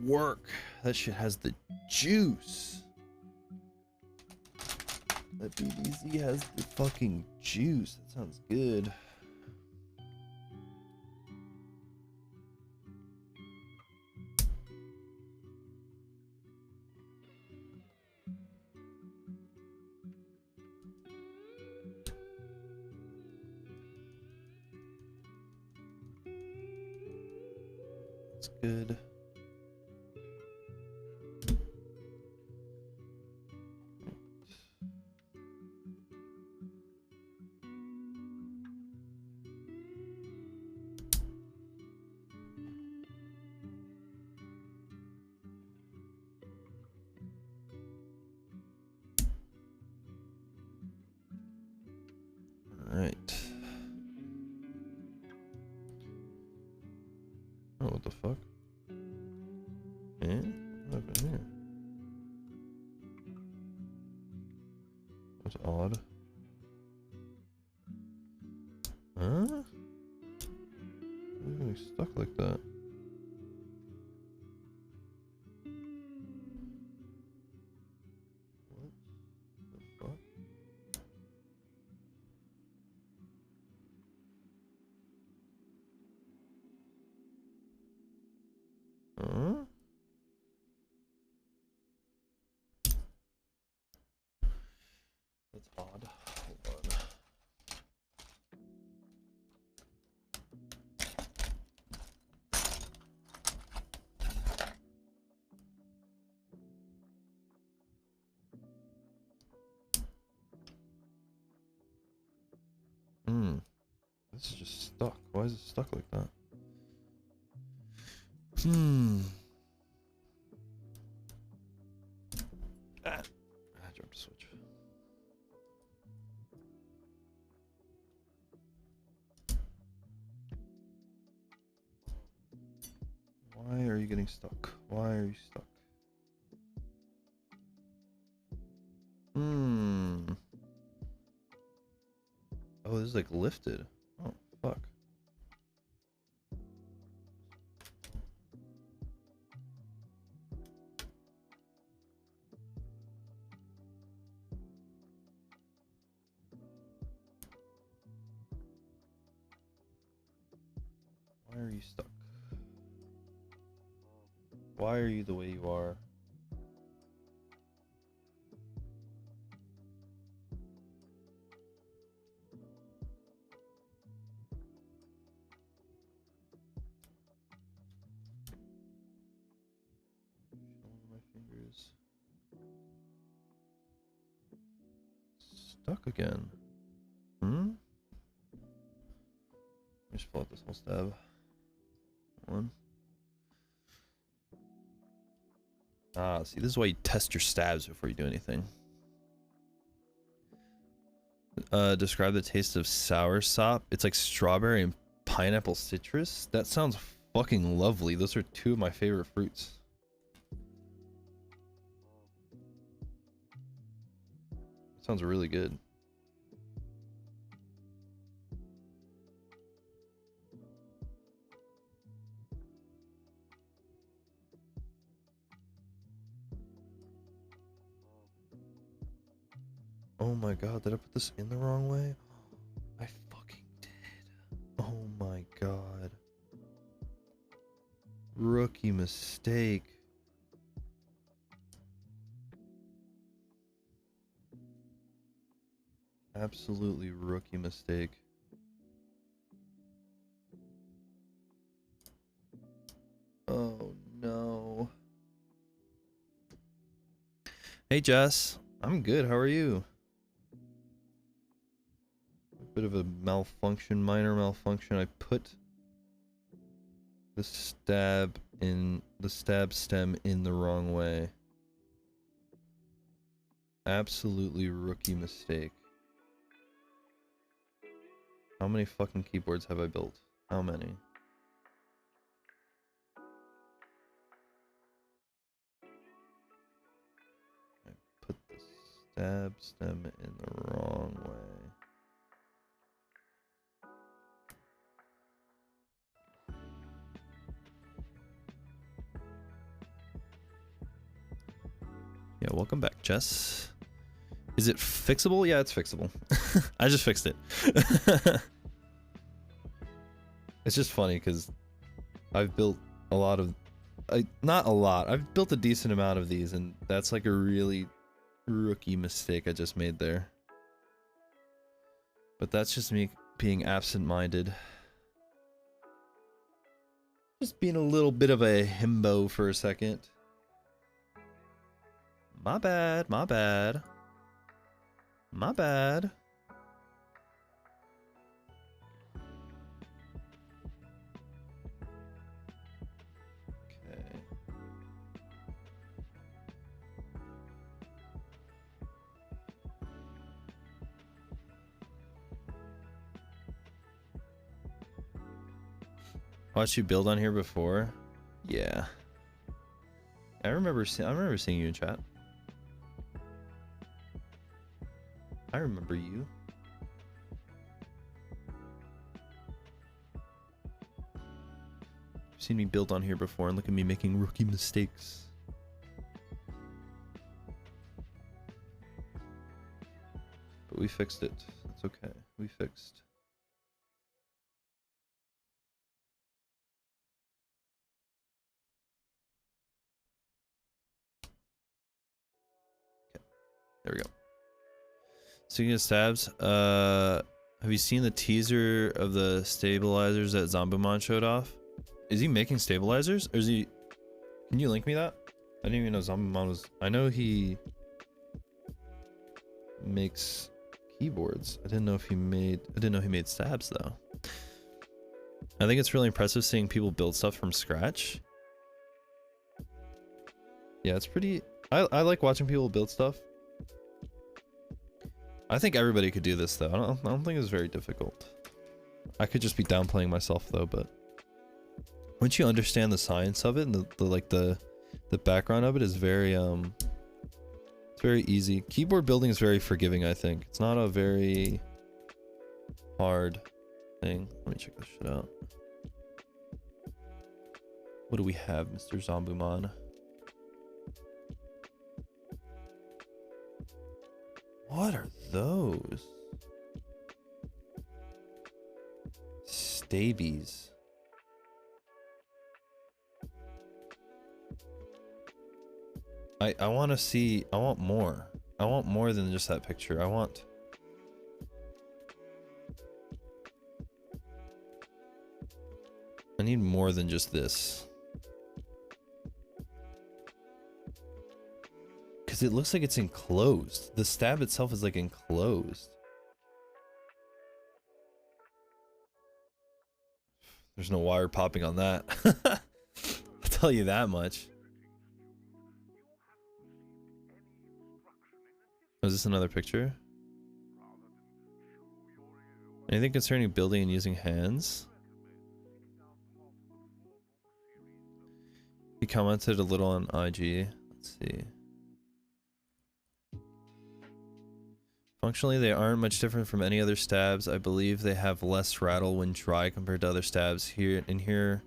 work. That shit has the juice. That BDZ has the fucking juice. That sounds good. It's good. All right. Oh, what the fuck? Eh? What happened here? That's odd. Huh? Why is it getting stuck like that? What the fuck? Huh? That's odd. Hold on. This is just stuck. Why is it stuck like that? I dropped a switch. Why are you getting stuck? Why are you stuck? Oh, this is like lifted. Oh, fuck. Why are you stuck? Why are you the way you are? Showing my fingers. Stuck again. Just pull out this whole stab. One. Ah, see, this is why you test your stabs before you do anything. Describe the taste of soursop. It's like strawberry and pineapple citrus. That sounds fucking lovely. Those are two of my favorite fruits. Sounds really good. Oh my god, did I put this in the wrong way? I fucking did. Oh my god. Rookie mistake. Absolutely rookie mistake. Oh no. Hey Jess, I'm good, how are you? Bit of a malfunction, minor malfunction. I put the stab stem in the wrong way. Absolutely rookie mistake. How many fucking keyboards have I built? How many? I put the stab stem in the wrong way. Yeah, welcome back, Jess. Is it fixable? Yeah, it's fixable. I just fixed it. It's just funny because I've built a lot of... not a lot. I've built a decent amount of these, and that's like a really rookie mistake I just made there. But that's just me being absent-minded. Just being a little bit of a himbo for a second. My bad, my bad. My bad. Okay. Watched you build on here before? Yeah. I remember seeing you in chat. I remember you. You've seen me build on here before, and look at me making rookie mistakes. But we fixed it. It's okay. We fixed. Okay. There we go. Speaking of stabs, have you seen the teaser of the stabilizers that Zombumon showed off? Is he making stabilizers? Or is he... Can you link me that? I didn't even know Zombumon was... I know he... makes keyboards. I didn't know he made stabs, though. I think it's really impressive seeing people build stuff from scratch. Yeah, it's pretty... I like watching people build stuff. I think everybody could do this, though. I don't think it's very difficult. I could just be downplaying myself, though, but once you understand the science of it and the background of it is very it's very easy. Keyboard building is very forgiving, I think. It's not a very hard thing. Let me check this shit out. What do we have, Mr. Zombumon? What are those? Stabies. I want to see, I want more. I want more than just that picture. I need more than just this. Because it looks like it's enclosed. The stab itself is like enclosed. There's no wire popping on that. I'll tell you that much. Oh, is this another picture? Anything concerning building and using hands? He commented a little on IG. Let's see. Functionally, they aren't much different from any other stabs. I believe they have less rattle when dry compared to other stabs. I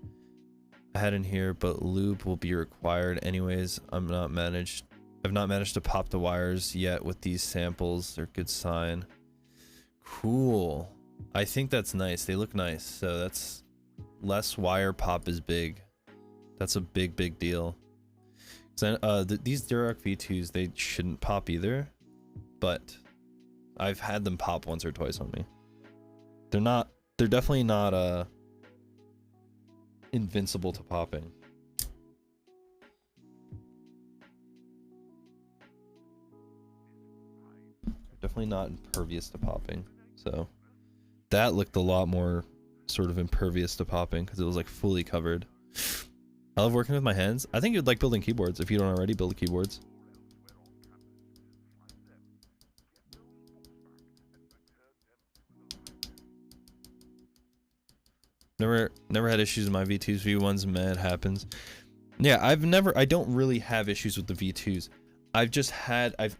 had in here, but lube will be required anyways. I've not managed to pop the wires yet with these samples. They're a good sign. Cool. I think that's nice. They look nice. So that's less wire pop is big. That's a big deal. These Durock V2s, they shouldn't pop either, but I've had them pop once or twice on me. They're definitely not invincible to popping. Definitely not impervious to popping. So that looked a lot more sort of impervious to popping because it was like fully covered. I love working with my hands. I think you'd like building keyboards if you don't already build keyboards. Never had issues with my V2s. V1s, man, it happens. Yeah, I don't really have issues with the V2s.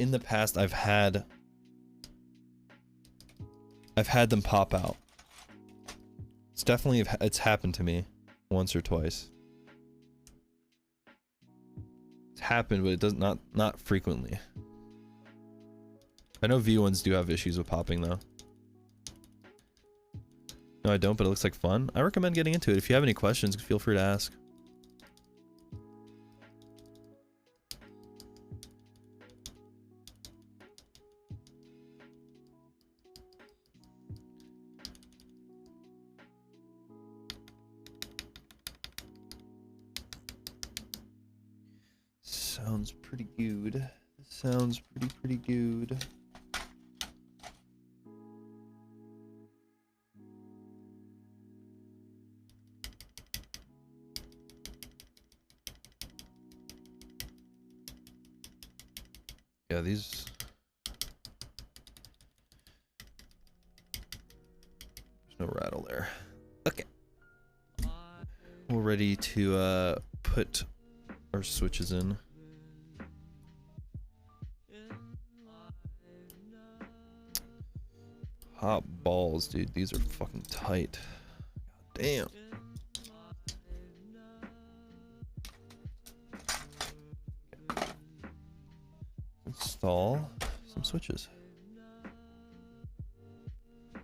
In the past, I've had them pop out. It's happened to me once or twice. It's happened, but it does not frequently. I know V1s do have issues with popping though. No, I don't, but it looks like fun. I recommend getting into it. If you have any questions, feel free to ask. Sounds pretty good. Sounds pretty good. Yeah, these... There's no rattle there. Okay. We're ready to put our switches in. Hot balls, dude. These are fucking tight. God damn. Install some switches. I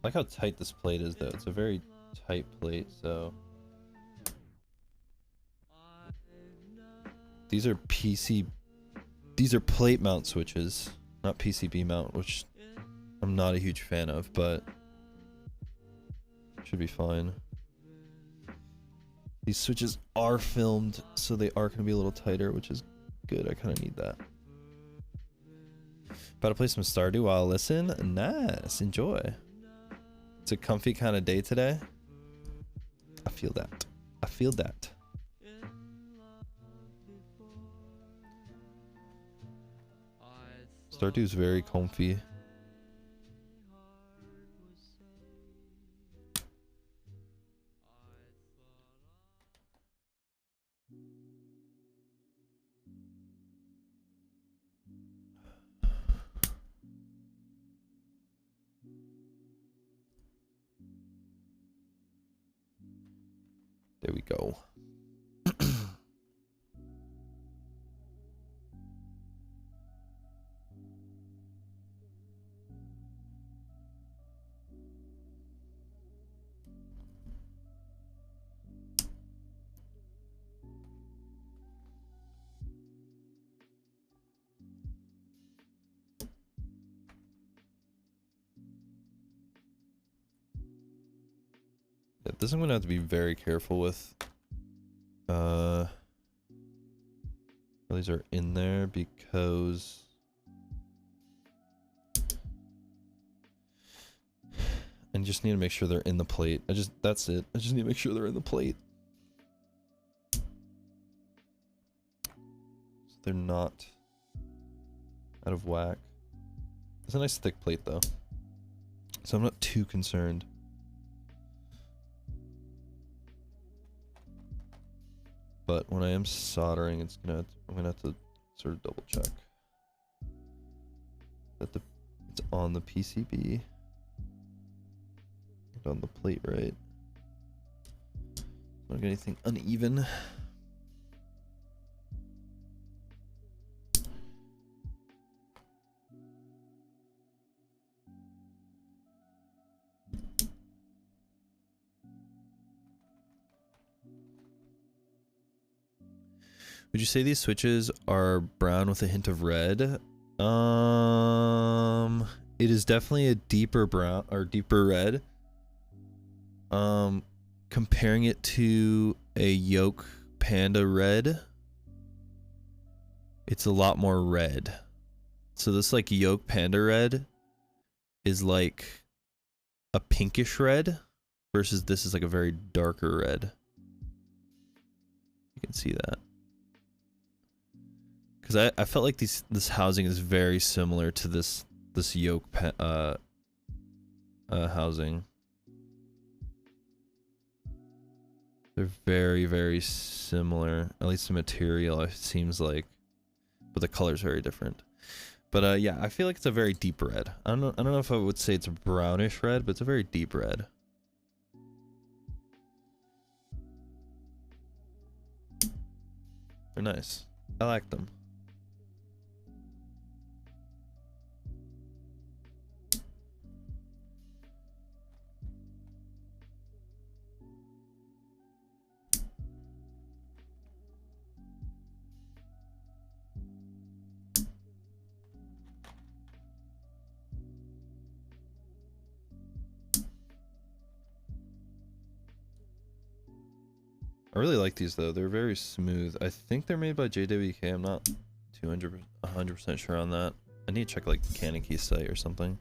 like how tight this plate is though. It's a very tight plate, so these are plate mount switches, not PCB mount, which I'm not a huge fan of, but should be fine. These switches are filmed, so they are going to be a little tighter, which is good. I kind of need that. About to play some Stardew while I listen. Nice. Enjoy. It's a comfy kind of day today. I feel that. I feel that. Stardew is very comfy. There we go. Yeah, this I'm gonna have to be very careful with. These are in there because I just need to make sure they're in the plate. That's it. I just need to make sure they're in the plate. So they're not out of whack. It's a nice thick plate though, so I'm not too concerned. But when I am soldering, I'm gonna have to sort of double check that it's on the PCB and on the plate right. Don't get anything uneven. Would you say these switches are brown with a hint of red? It is definitely a deeper brown or deeper red. Comparing it to a Yoke Panda red, it's a lot more red. So this like Yoke Panda red is like a pinkish red versus this is like a very darker red. You can see that. Because I felt like this housing is very similar to this Yoke housing. They're very, very similar. At least the material, it seems like, but the color's very different. But yeah, I feel like it's a very deep red. I don't know if I would say it's a brownish red, but it's a very deep red. They're nice. I like them. I really like these though. They're very smooth. I think they're made by JWK. I'm not 100% sure on that. I need to check like the Canon Key site or something.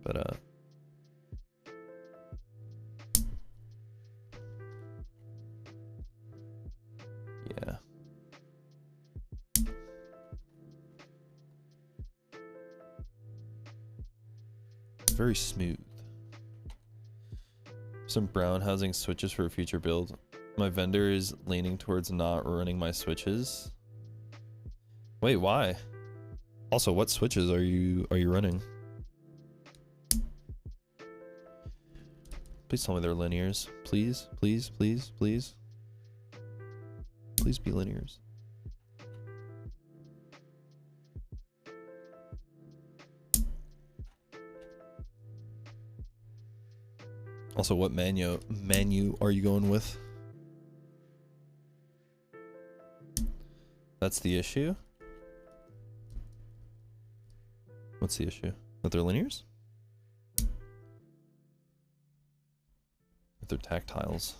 But yeah. Very smooth. Some brown housing switches for a future build. My vendor is leaning towards not running my switches. Wait, why? Also, what switches are you running? Please tell me they're linears. Please, please, please, please. Please be linears. Also, what menu are you going with? That's the issue? What's the issue? That they're linears? That they're tactiles.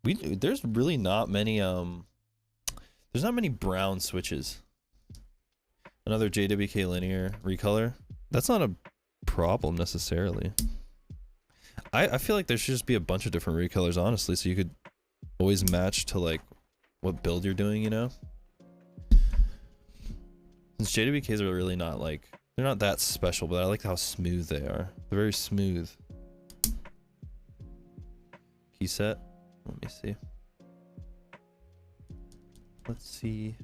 There's really not many there's not many brown switches. Another JWK linear recolor. That's not a problem necessarily. I feel like there should just be a bunch of different recolors, honestly, so you could always match to like what build you're doing, you know? Since JWKs are really not like, they're not that special, but I like how smooth they are. They're very smooth. Key set. Let me see. Let's see.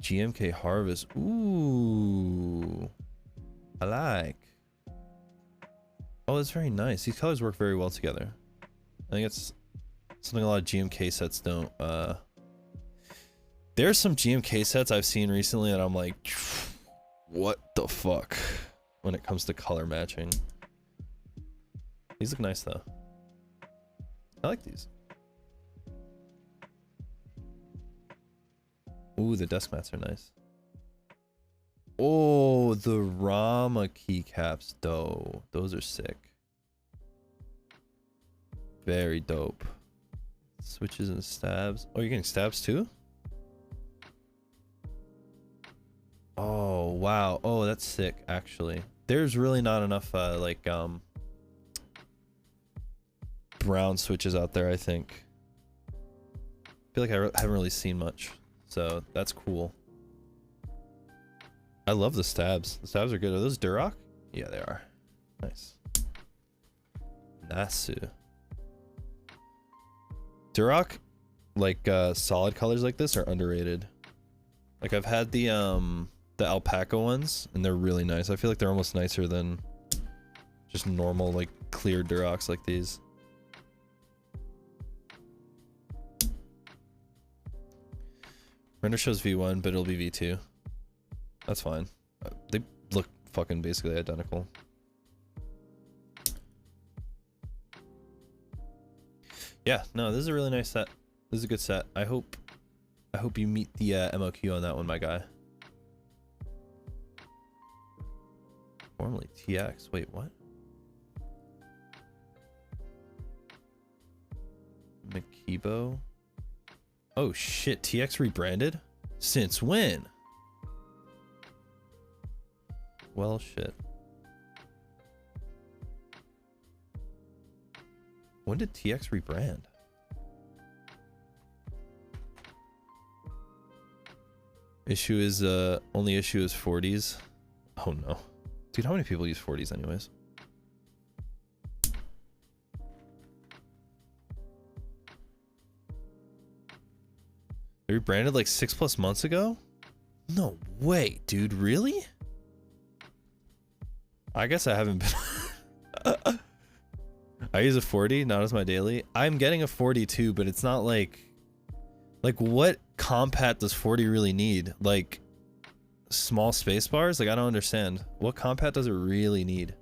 GMK Harvest. Ooh. I like. Oh, that's very nice. These colors work very well together. I think it's something a lot of GMK sets don't. There's some GMK sets I've seen recently that I'm like, what the fuck? When it comes to color matching. These look nice though. I like these. Ooh, the desk mats are nice. Oh, the Rama keycaps though. Those are sick. Very dope. Switches and stabs. Oh, you're getting stabs too? Oh, wow. Oh, that's sick, actually. There's really not enough, like, brown switches out there, I think. feel like I haven't really seen much, so that's cool. I love the stabs. The stabs are good. Are those Durock? Yeah, they are. Nice. Nasu. Durock, like solid colors like this are underrated. Like I've had the alpaca ones, and they're really nice. I feel like they're almost nicer than just normal like clear Durocks like these. Render shows V1, but it'll be V2. That's fine. They look fucking basically identical. Yeah, no, this is a really nice set. This is a good set. I hope you meet the MOQ on that one, my guy. Formerly TX. Wait, what? Makibo? Oh shit, TX rebranded? Since when? Well, shit. When did TX rebrand? Issue is, only issue is 40s. Oh no. Dude, how many people use 40s anyways? They rebranded like 6+ months ago? No way, dude, really? I guess I haven't been... I use a 40, not as my daily. I'm getting a 42, but it's not like... Like, what compat does 40 really need? Like, small space bars? Like, I don't understand. What compat does it really need?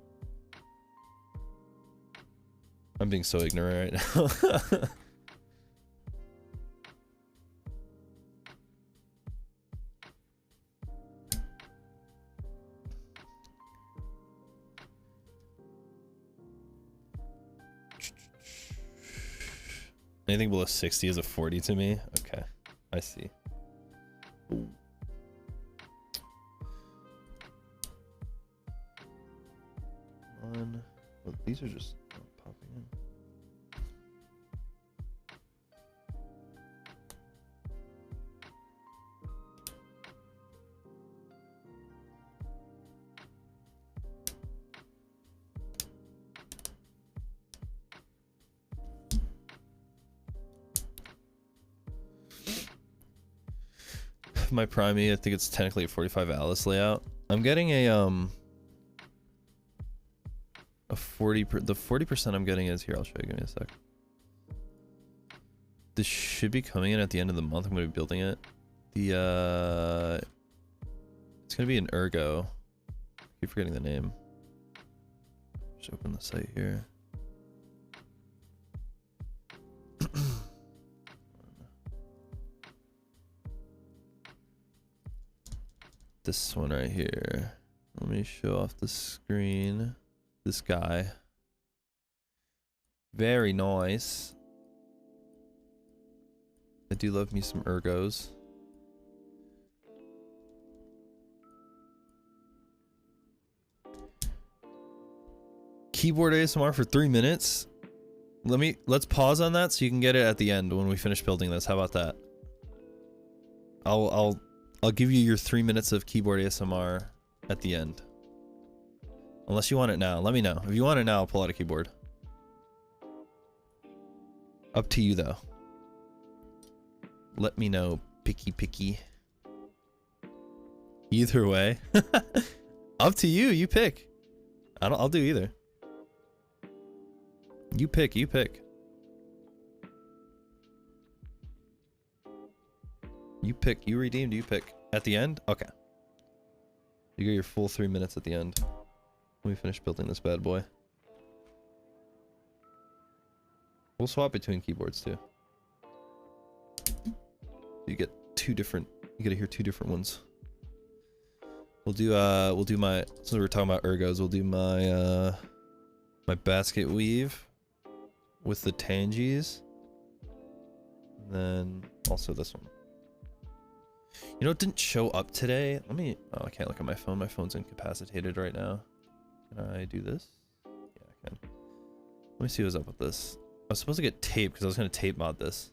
I'm being so ignorant right now. Anything below 60 is a 40 to me. Okay, I see. Ooh. Well, these are just popping in. My Primey, I think it's technically a 45 Alice layout. I'm getting a 40 the 40% I'm getting is here. I'll show you. Give me a sec. This should be coming in at the end of the month. I'm going to be building it. The it's going to be an Ergo. I keep forgetting the name. Just open the site here. This one right here. Let me show off the screen. This guy. Very nice. I do love me some Ergos. Keyboard ASMR for 3 minutes. Let's pause on that so you can get it at the end when we finish building this. How about that? I'll give you your 3 minutes of keyboard ASMR at the end. Unless you want it now. Let me know. If you want it now, I'll pull out a keyboard. Up to you, though. Let me know. Picky. Either way. Up to you. You pick. I'll do either. You pick. You pick. You pick. You redeemed. You pick. At the end? Okay. You get your full 3 minutes at the end. Let me finish building this bad boy. We'll swap between keyboards too. You get two different. You get to hear two different ones. We'll do my. Since we're talking about Ergos, we'll do my my basket weave with the Tangies. And then also this one. You know, it didn't show up today. Let me. Oh, I can't look at my phone. My phone's incapacitated right now. Can I do this? Yeah, I can. Let me see what's up with this. I was supposed to get tape because I was going to tape mod this.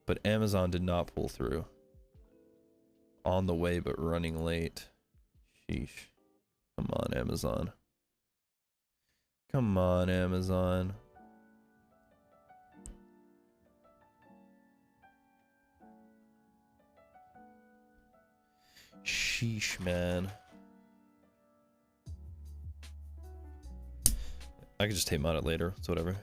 but Amazon did not pull through. On the way, but running late. Sheesh. Come on, Amazon. Come on, Amazon. Sheesh, man. I could just tape mount it later. It's whatever.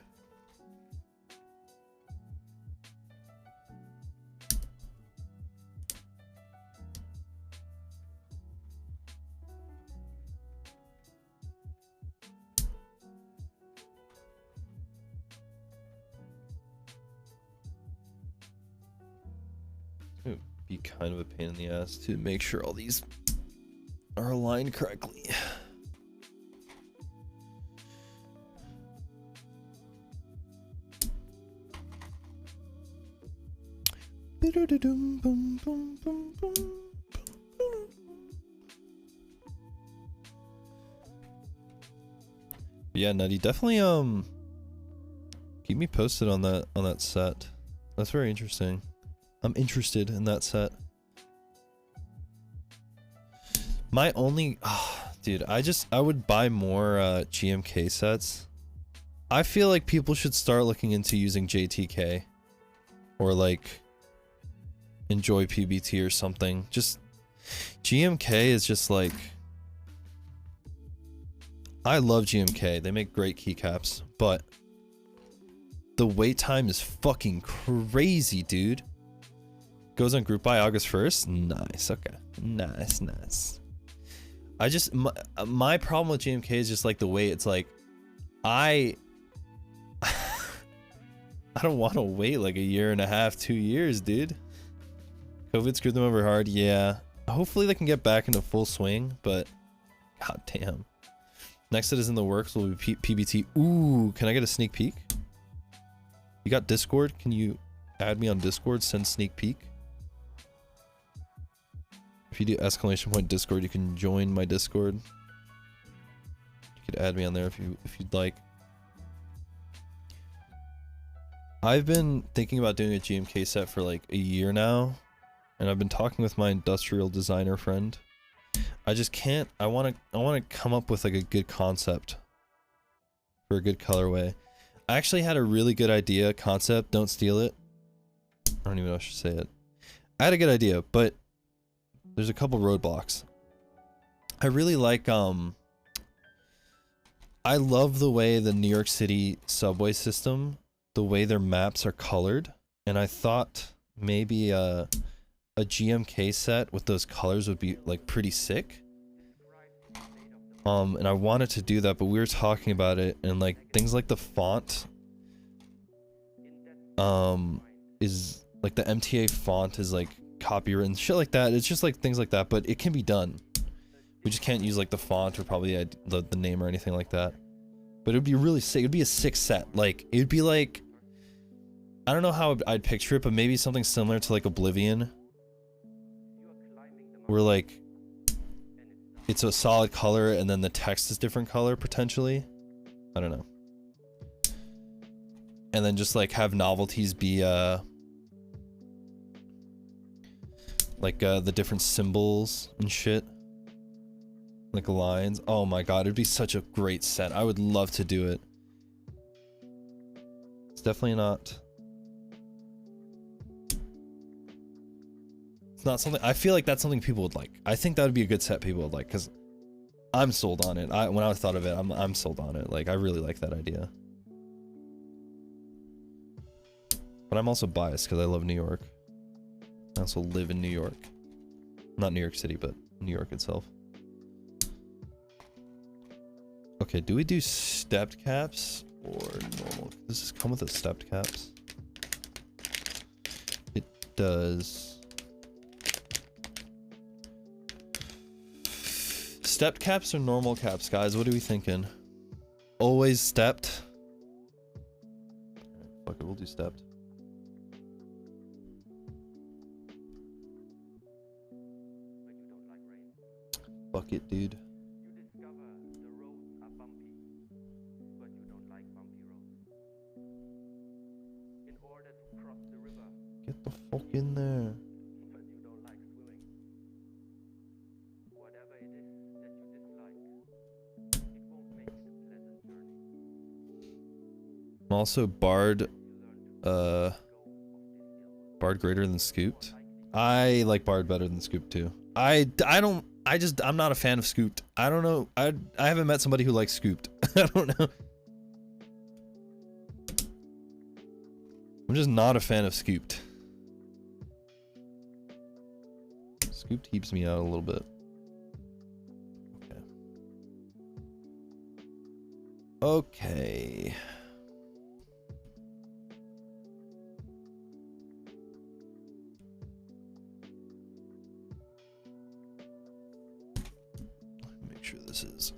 It would be kind of a pain in the ass to make sure all these are aligned correctly. Yeah, Nutty, definitely keep me posted on that set. That's very interesting. I'm interested in that set. My only dude, I would buy more GMK sets. I feel like people should start looking into using JTK or like Enjoy PBT or something. Just GMK is just like, I love GMK. They make great keycaps, but the wait time is fucking crazy, dude. Goes on group buy August 1st. Nice. Okay. Nice, nice. I just my problem with GMK is just like the way it's like I don't want to wait like a year and a half, 2 years, dude. COVID screwed them over hard. Yeah. Hopefully they can get back into full swing, but god damn. Next set is in the works will be PBT. Ooh, can I get a sneak peek? You got Discord? Can you add me on Discord? Send sneak peek. If you do exclamation point Discord, you can join my Discord. You could add me on there if you'd like. I've been thinking about doing a GMK set for like a year now, and I've been talking with my industrial designer friend. I just can't. I want to come up with like a good concept for a good colorway. I actually had a really good idea, concept. Don't steal it. I don't even know if I should say it. I had a good idea, but there's a couple roadblocks. I really like I love the way the New York City subway system, the way their maps are colored, and I thought maybe a GMK set with those colors would be like pretty sick. And I wanted to do that, but we were talking about it, and like things like the font is like the MTA font is like copywritten, shit like that. It's just like things like that, but it can be done. We just can't use like the font or probably the name or anything like that. But it would be really sick. It would be a sick set. Like it would be like, I don't know how I'd picture it, but maybe something similar to like Oblivion, where like it's a solid color and then the text is different color potentially. I don't know. And then just like have novelties be like the different symbols and shit, like lines. Oh my god, it'd be such a great set. I would love to do it. It's definitely not. It's not something. I feel like that's something people would like. I think that would be a good set people would like, because I'm sold on it. When I thought of it, I'm sold on it. Like I really like that idea. But I'm also biased because I love New York. I also live in New York. Not New York City, but New York itself. Okay, do we do stepped caps or normal? Does this come with the stepped caps? It does. Stepped caps or normal caps, guys? What are we thinking? Always stepped? Fuck it, we'll do stepped. Fuck it, dude. You discover the roads are bumpy, but you don't like bumpy roads. In order to cross the river, Get the I'm also barred, barred greater than scooped. I like barred better than scooped too. I'm not a fan of scooped. I don't know. I haven't met somebody who likes scooped. I don't know. I'm just not a fan of scooped. Scooped keeps me out a little bit. Okay. Make sure this is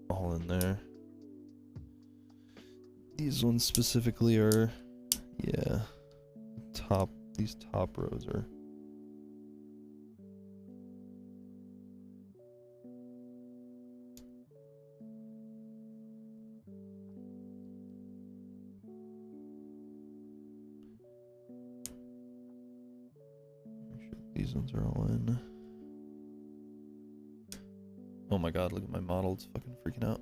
all in there. These ones specifically are, yeah, these top rows are. Make sure these ones are all in. Oh my god, look at my model, it's fucking freaking out.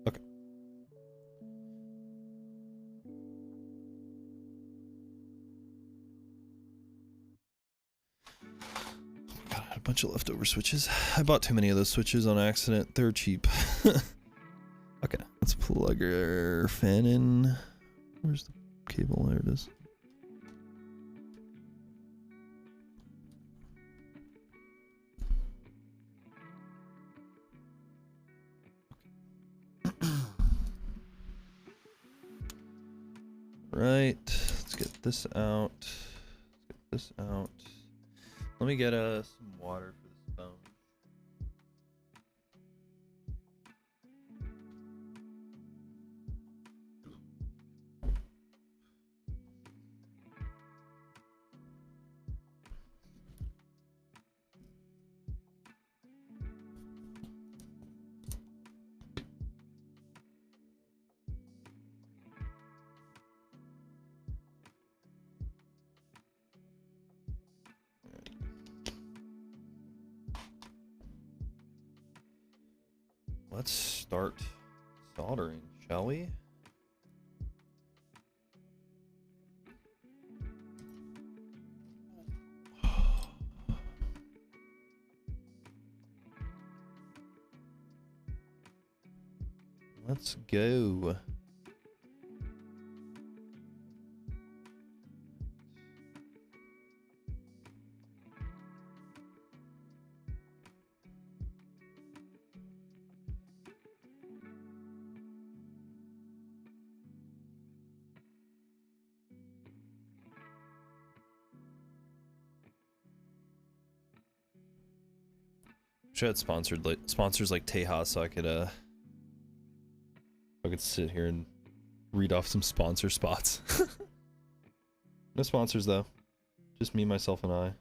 Okay. Oh god, I had a bunch of leftover switches. I bought too many of those switches on accident. They're cheap. Okay, let's plug our fan in. Where's the cable? There it is. Right, let's get this out. Let's get this out. Let me get some water for this phone. Let's start soldering, shall we? Let's go. Should have sponsors like Tejas, so I could sit here and read off some sponsor spots. No sponsors though, just me, myself, and I.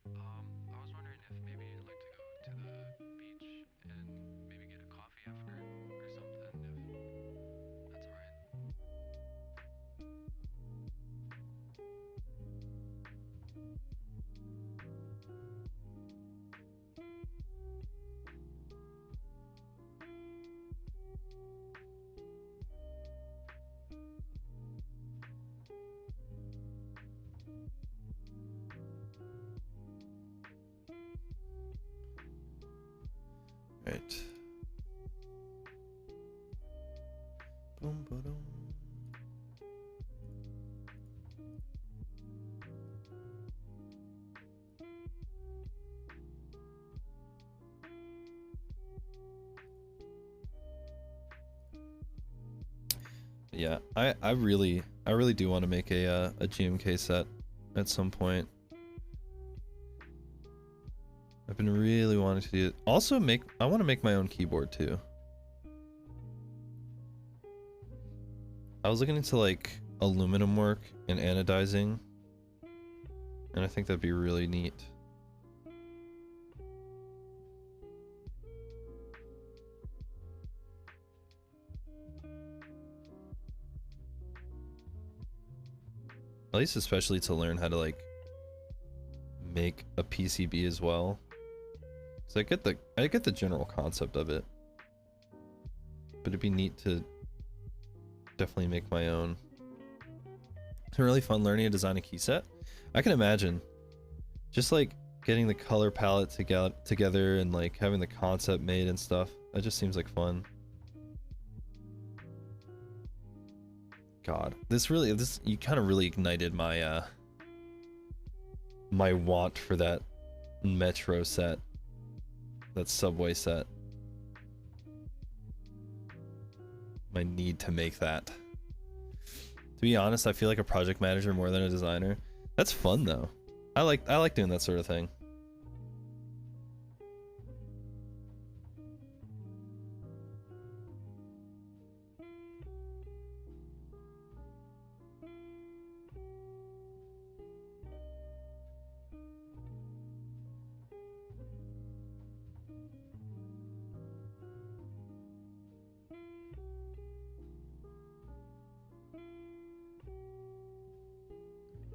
I was wondering if maybe you'd like to go to the beach and maybe get a coffee after or something, if that's alright. Right. Boom, ba-dum. Yeah, I really do want to make a GMK set at some point. I've been really wanting to do it. Also I want to make my own keyboard too. I was looking into like aluminum work and anodizing, and I think that'd be really neat. At least especially to learn how to like make a PCB as well. So I get the general concept of it. But it'd be neat to definitely make my own. It's been really fun learning to design a key set. I can imagine just like getting the color palette together and like having the concept made and stuff. That just seems like fun. God, this you kind of really ignited my my want for that Metro set, that Subway set. My need to make that. To be honest, I feel like a project manager more than a designer. That's fun though. I like doing that sort of thing.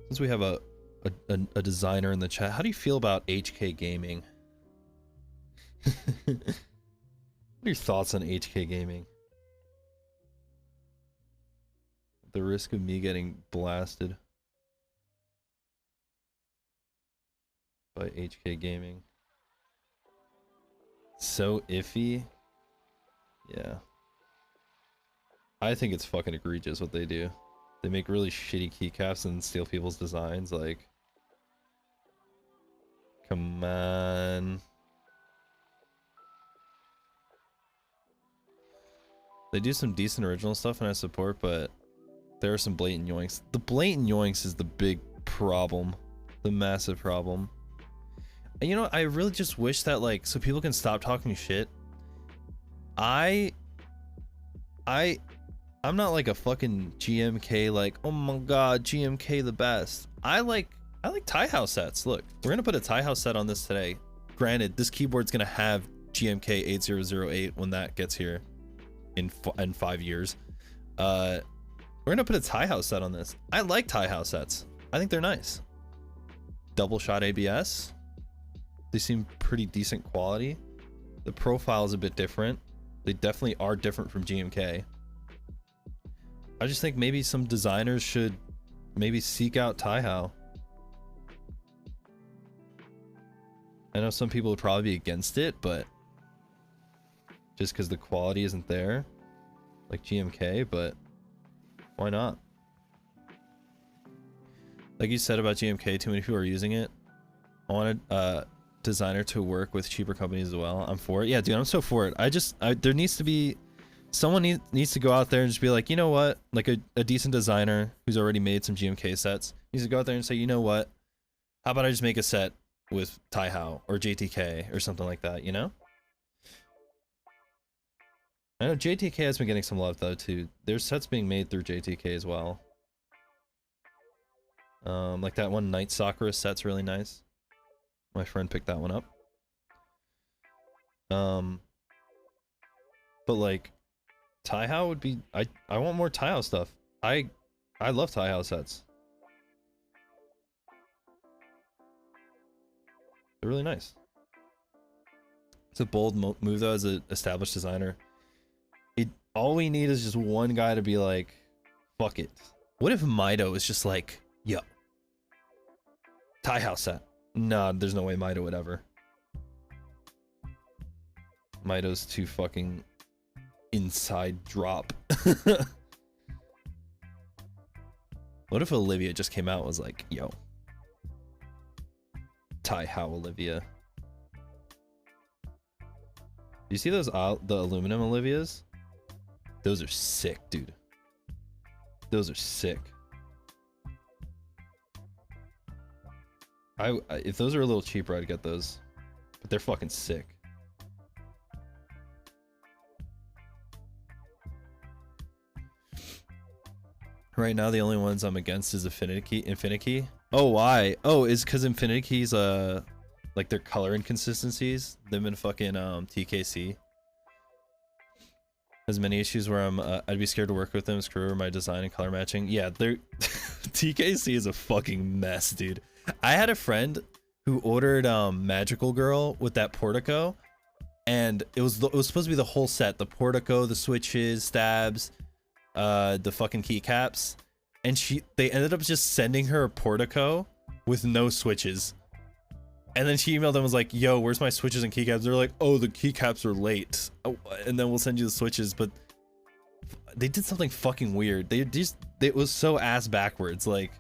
Since we have a designer in the chat, how do you feel about HK gaming? What are your thoughts on HK gaming? The risk of me getting blasted by HK gaming. So iffy. Yeah. I think it's fucking egregious what they do. They make really shitty keycaps and steal people's designs, like... Come on. They do some decent original stuff and I support, but there are some blatant yoinks. The blatant yoinks is the big problem. The massive problem. And you know, I really just wish that, like, so people can stop talking shit. I'm not like a fucking GMK, like, oh my god, GMK the best. I like tie house sets. Look, we're gonna put a tie house set on this today. Granted, this keyboard's gonna have GMK 8008 when that gets here in 5 years. We're gonna put a tie house set on this. I like tie house sets. I think they're nice. Double shot ABS. They seem pretty decent quality. The profile is a bit different. They definitely are different from GMK. I just think maybe some designers should maybe seek out Taihao. I know some people would probably be against it, but just because the quality isn't there, like GMK, but why not? Like you said about GMK, too many people are using it. I want a designer to work with cheaper companies as well. I'm for it. Yeah, dude, I'm so for it. There needs to be someone needs to go out there and just be like, you know what? Like a decent designer who's already made some GMK sets needs to go out there and say, you know what? How about I just make a set with Taihao or JTK or something like that, you know? I know JTK has been getting some love though too. There's sets being made through JTK as well. Like that one Night Sakura set's really nice. My friend picked that one up. But like Taihao would be, I want more Taihao stuff. I love Taihao sets. They're really nice. It's a bold move though as an established designer. All we need is just one guy to be like, fuck it. What if Mido is just like, yo, Taihao set? Nah, there's no way Mido would ever. Mido's too fucking inside drop. What if Olivia just came out and was like, yo, Taihao Olivia? You see those the aluminum Olivias? Those are sick, dude. Those are sick. If those are a little cheaper, I'd get those. But they're fucking sick. Right now, the only ones I'm against is Infinity. Oh, why? Oh, is because Infinity Keys, like their color inconsistencies. Them in fucking TKC. Has many issues where I'd be scared to work with them. Screw my design and color matching. Yeah, they're TKC is a fucking mess, dude. I had a friend who ordered Magical Girl with that Portico, and it was supposed to be the whole set: the Portico, the switches, stabs, the fucking keycaps, and they ended up just sending her a Portico with no switches. And then she emailed them and was like, yo, where's my switches and keycaps? They're like, oh, the keycaps are late. Oh, and then we'll send you the switches. But they did something fucking weird. It was so ass backwards. Like,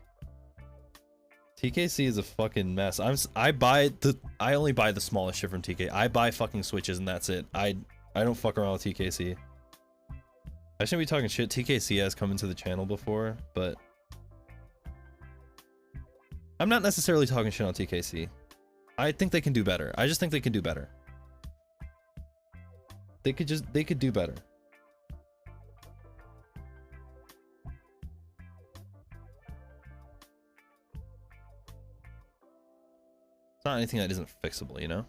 TKC is a fucking mess. I only buy the smallest shit from TK. I buy fucking switches and that's it. I don't fuck around with TKC. I shouldn't be talking shit. TKC has come into the channel before, but I'm not necessarily talking shit on TKC. I think they can do better. I just think they can do better. They could do better. It's not anything that isn't fixable, you know?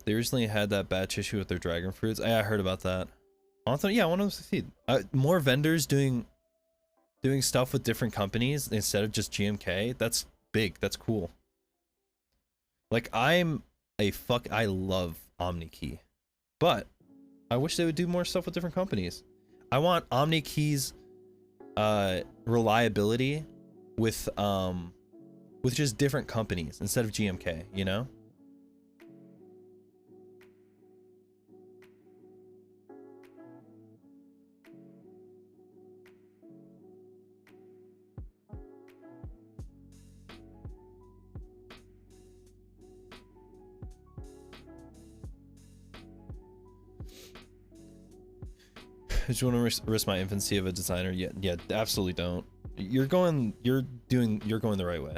They recently had that batch issue with their dragon fruits. I heard about that. I want them to succeed. More vendors doing stuff with different companies instead of just GMK. That's big. That's cool. Like, I love OmniKey, but I wish they would do more stuff with different companies. I want OmniKey's reliability with just different companies instead of GMK, you know? I just want to risk my infancy of a designer. Yeah, absolutely don't. You're going the right way.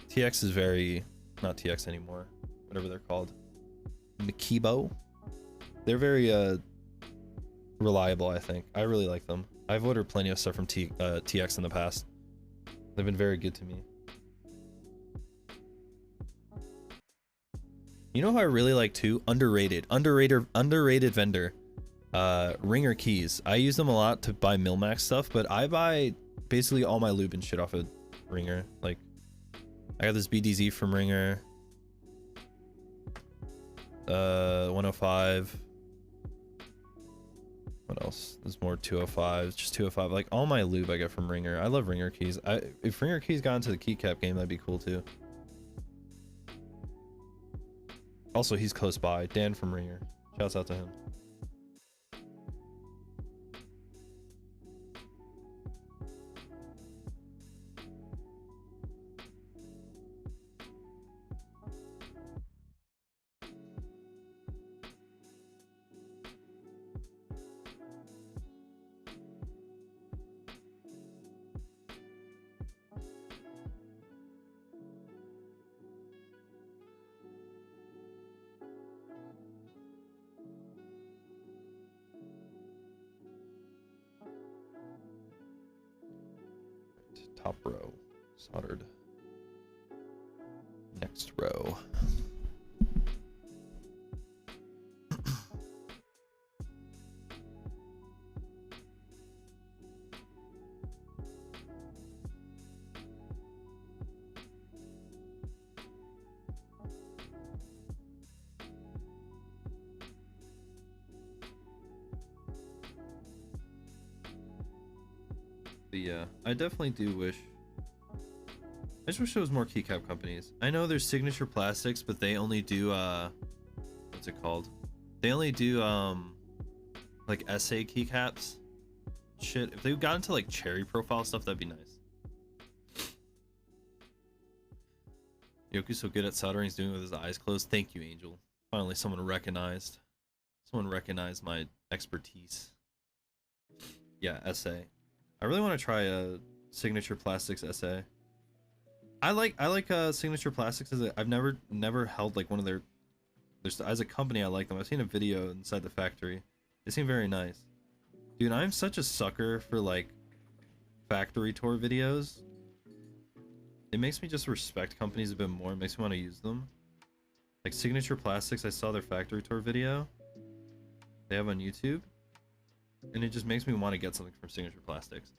TX is very, not TX anymore, whatever they're called, Makibo. They're very reliable. I think I really like them. I've ordered plenty of stuff from TX in the past. They've been very good to me. You know who I really like too? Underrated vendor. Ringer keys. I use them a lot to buy Milmax stuff, but I buy basically all my lube and shit off of Ringer. Like, I got this BDZ from Ringer. 105. What else? There's more 205s, just 205. Like, all my lube I get from Ringer. I love Ringer keys. If Ringer keys got into the keycap game, that'd be cool too. Also, he's close by. Dan from Ringer. Shouts out to him. Top row soldered. Next row. Yeah, I definitely do wish. I just wish there was more keycap companies. I know there's Signature Plastics, but they only do what's it called? They only do like essay keycaps. Shit, if they got into like cherry profile stuff, that'd be nice. Yoku's so good at soldering, he's doing it with his eyes closed. Thank you, Angel. Finally, someone recognized my expertise. Yeah, SA. I really want to try a Signature Plastics SA. I like Signature Plastics as I've never held like one of their as a company. I like them. I've seen a video inside the factory. They seem very nice. Dude, I'm such a sucker for like factory tour videos. It makes me just respect companies a bit more. It makes me want to use them. Like Signature Plastics, I saw their factory tour video they have on YouTube, and it just makes me want to get something from Signature Plastics.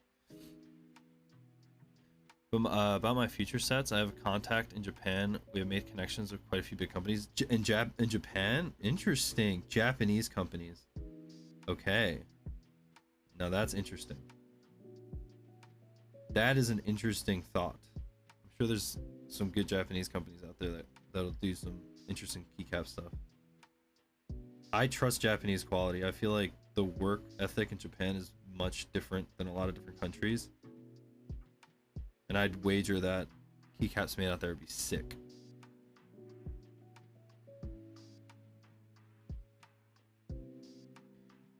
But, about my future sets, I have a contact in Japan. We have made connections with quite a few big companies in Japan. Interesting, Japanese companies. Okay, now that's interesting. That is an interesting thought. I'm sure there's some good Japanese companies out there that'll do some interesting keycap stuff. I trust Japanese quality. I feel like the work ethic in Japan is much different than a lot of different countries. And I'd wager that keycaps made out there would be sick.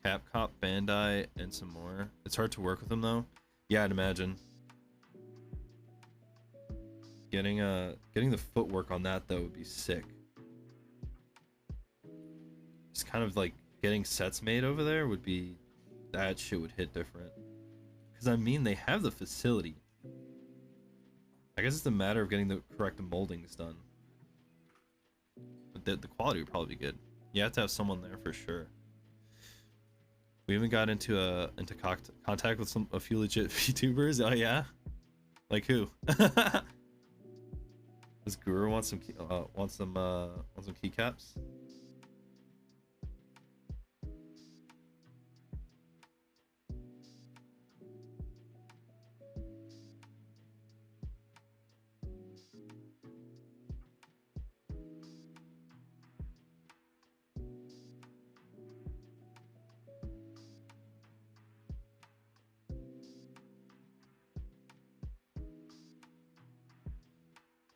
Capcom, Bandai, and some more. It's hard to work with them though. Yeah, I'd imagine. Getting the footwork on that though would be sick. Just kind of like getting sets made over there would be, that shit would hit different. Because I mean, they have the facility. I guess it's a matter of getting the correct moldings done. But the quality would probably be good. You have to have someone there for sure. We even got into contact with a few legit VTubers. Oh yeah, like who? Does Guru want some keycaps?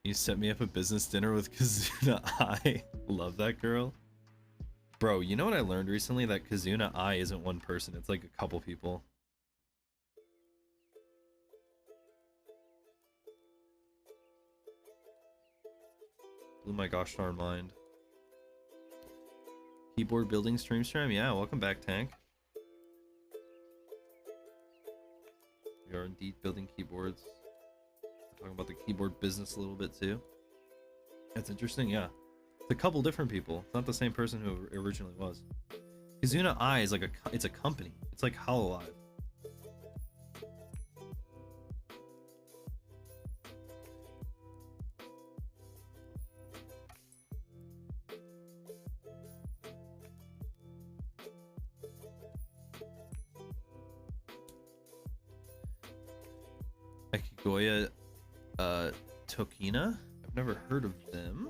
You set me up a business dinner with Kazuna I. Love that girl. Bro, you know what I learned recently? That Kazuna I isn't one person. It's like a couple people. Blew my gosh darn mind. Keyboard building stream. Yeah, welcome back, Tank. We are indeed building keyboards. Talking about the keyboard business a little bit too. That's interesting, yeah. It's a couple different people. It's not the same person who originally was. Kazuna I is like it's a company. It's like Hololive. Akigoya Tokina? I've never heard of them.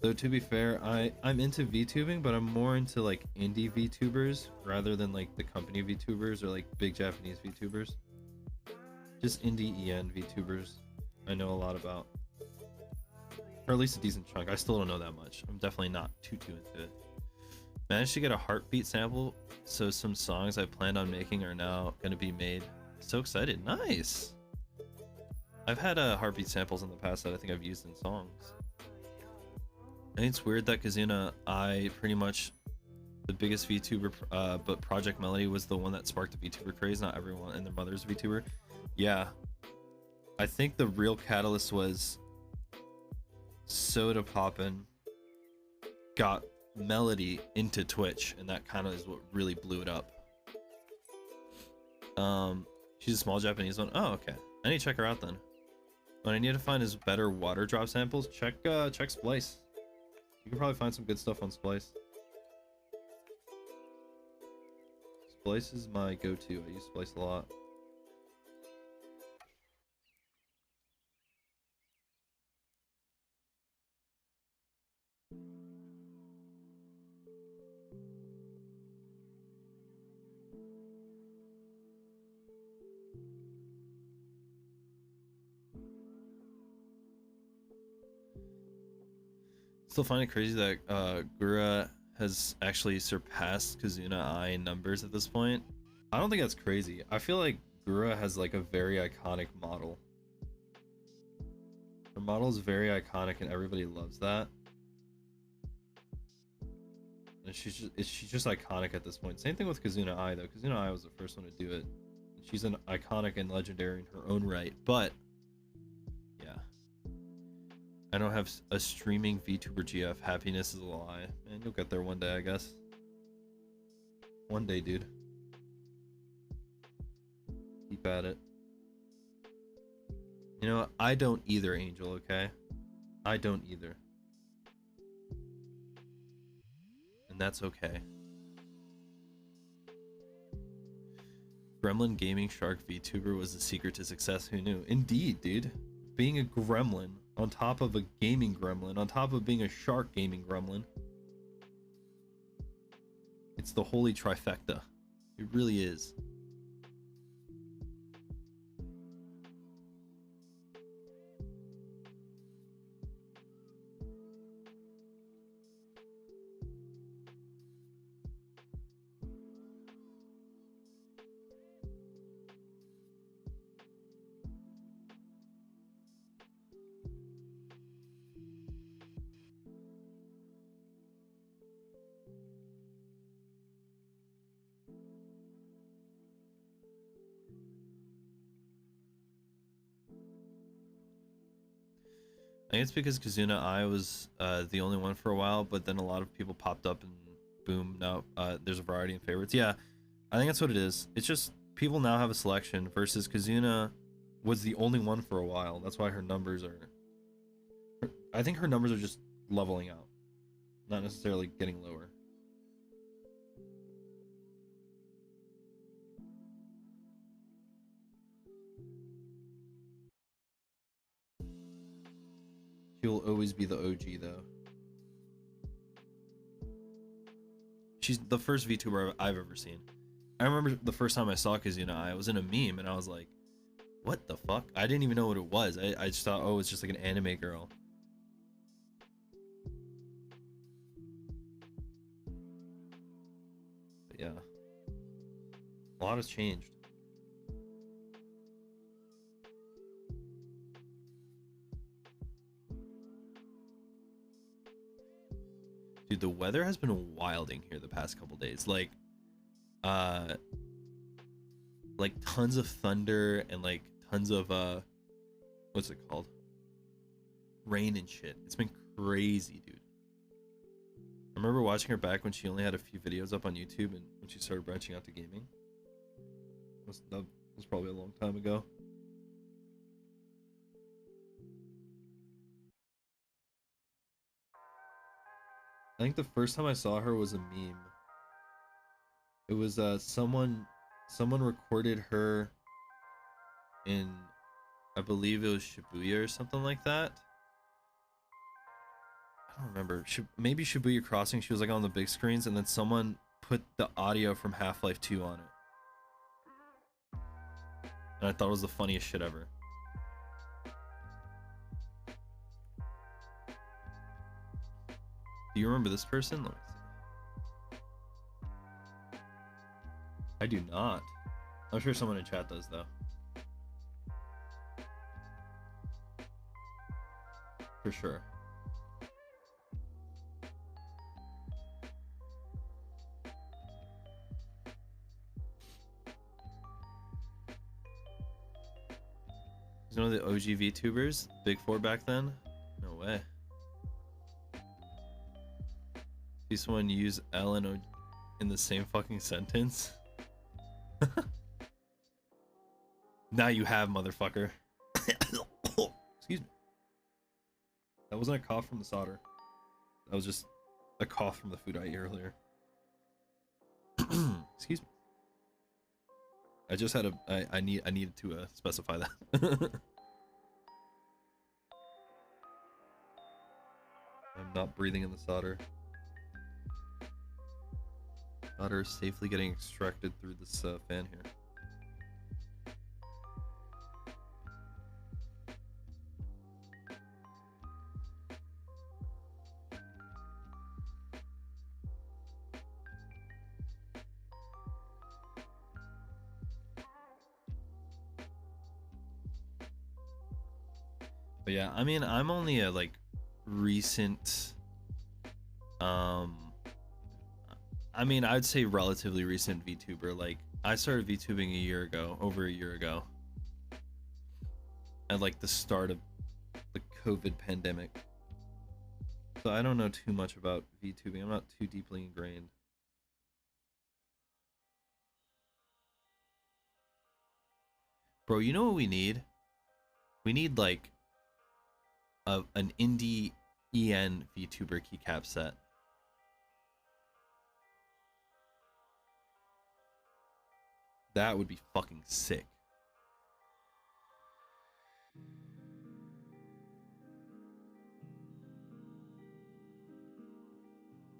Though to be fair, I'm into VTubing, but I'm more into like indie VTubers rather than like the company VTubers or like big Japanese VTubers. Just indie EN VTubers I know a lot about. Or at least a decent chunk. I still don't know that much. I'm definitely not too into it. Managed to get a heartbeat sample, so some songs I planned on making are now going to be made. So excited. Nice! I've had heartbeat samples in the past that I think I've used in songs. And it's weird that Kazuna I pretty much the biggest VTuber, but Project Melody was the one that sparked the VTuber craze. Not everyone and their mother's VTuber. Yeah. I think the real catalyst was Soda Poppin' got Melody into Twitch, and that kind of is what really blew it up. She's a small Japanese one. Oh, okay. I need to check her out then. What I need to find is better water drop samples. Check Splice. You can probably find some good stuff on Splice. Splice is my go-to. I use Splice a lot. Still find it crazy that Gura has actually surpassed Kazuna Eye in numbers at this point. I don't think that's crazy. I feel like Gura has like a very iconic model. Her model is very iconic and everybody loves that. And she's just iconic at this point. Same thing with Kazuna Eye though. Kazuna Eye was the first one to do it. She's an iconic and legendary in her own right, but yeah. I don't have a streaming VTuber GF. Happiness is a lie. Man, you'll get there one day, I guess. One day, dude. Keep at it. You know what? I don't either, Angel, okay? I don't either. And that's okay. Gremlin Gaming Shark VTuber was the secret to success. Who knew? Indeed, dude. Being a gremlin on top of a gaming gremlin, on top of being a shark gaming gremlin. It's the holy trifecta. It really is. I think it's because Kazuna Eye was the only one for a while, but then a lot of people popped up and boom, now there's a variety in favorites. Yeah, I think that's what it is. It's just people now have a selection versus Kazuna was the only one for a while. That's why her numbers are... I think her numbers are just leveling out, not necessarily getting lower. She'll always be the OG though. She's the first VTuber I've ever seen. I remember the first time I saw Kazuna Eye, I was in a meme and I was like, what the fuck? I didn't even know what it was. I just thought, oh, it's just like an anime girl. But yeah. A lot has changed. Dude, the weather has been wilding here the past couple days. Like tons of thunder and like tons of what's it called? Rain and shit. It's been crazy, dude. I remember watching her back when she only had a few videos up on YouTube and when she started branching out to gaming. That was probably a long time ago. I think the first time I saw her was a meme. It was someone recorded her in, I believe it was Shibuya or something like that. I don't remember. Maybe Shibuya Crossing. She was like on the big screens, and then someone put the audio from Half-Life 2 on it. And I thought it was the funniest shit ever. Do you remember this person? Let me see. I do not. I'm sure someone in chat does, though. For sure. He's one of the OG VTubers? Big Four back then? No way. See someone use L and O in the same fucking sentence? Now you have, motherfucker. Excuse me. That wasn't a cough from the solder. That was just a cough from the food I ate earlier. Excuse me. I just had I needed to specify that. I'm not breathing in the solder. Solder is safely getting extracted through this fan here. But yeah, I mean, I'm only a like recent, I mean, I'd say relatively recent VTuber. Like, I started VTubing a year ago, over a year ago, at like the start of the COVID pandemic. So I don't know too much about VTubing. I'm not too deeply ingrained. Bro, you know what we need? We need like an indie EN VTuber keycap set. That would be fucking sick.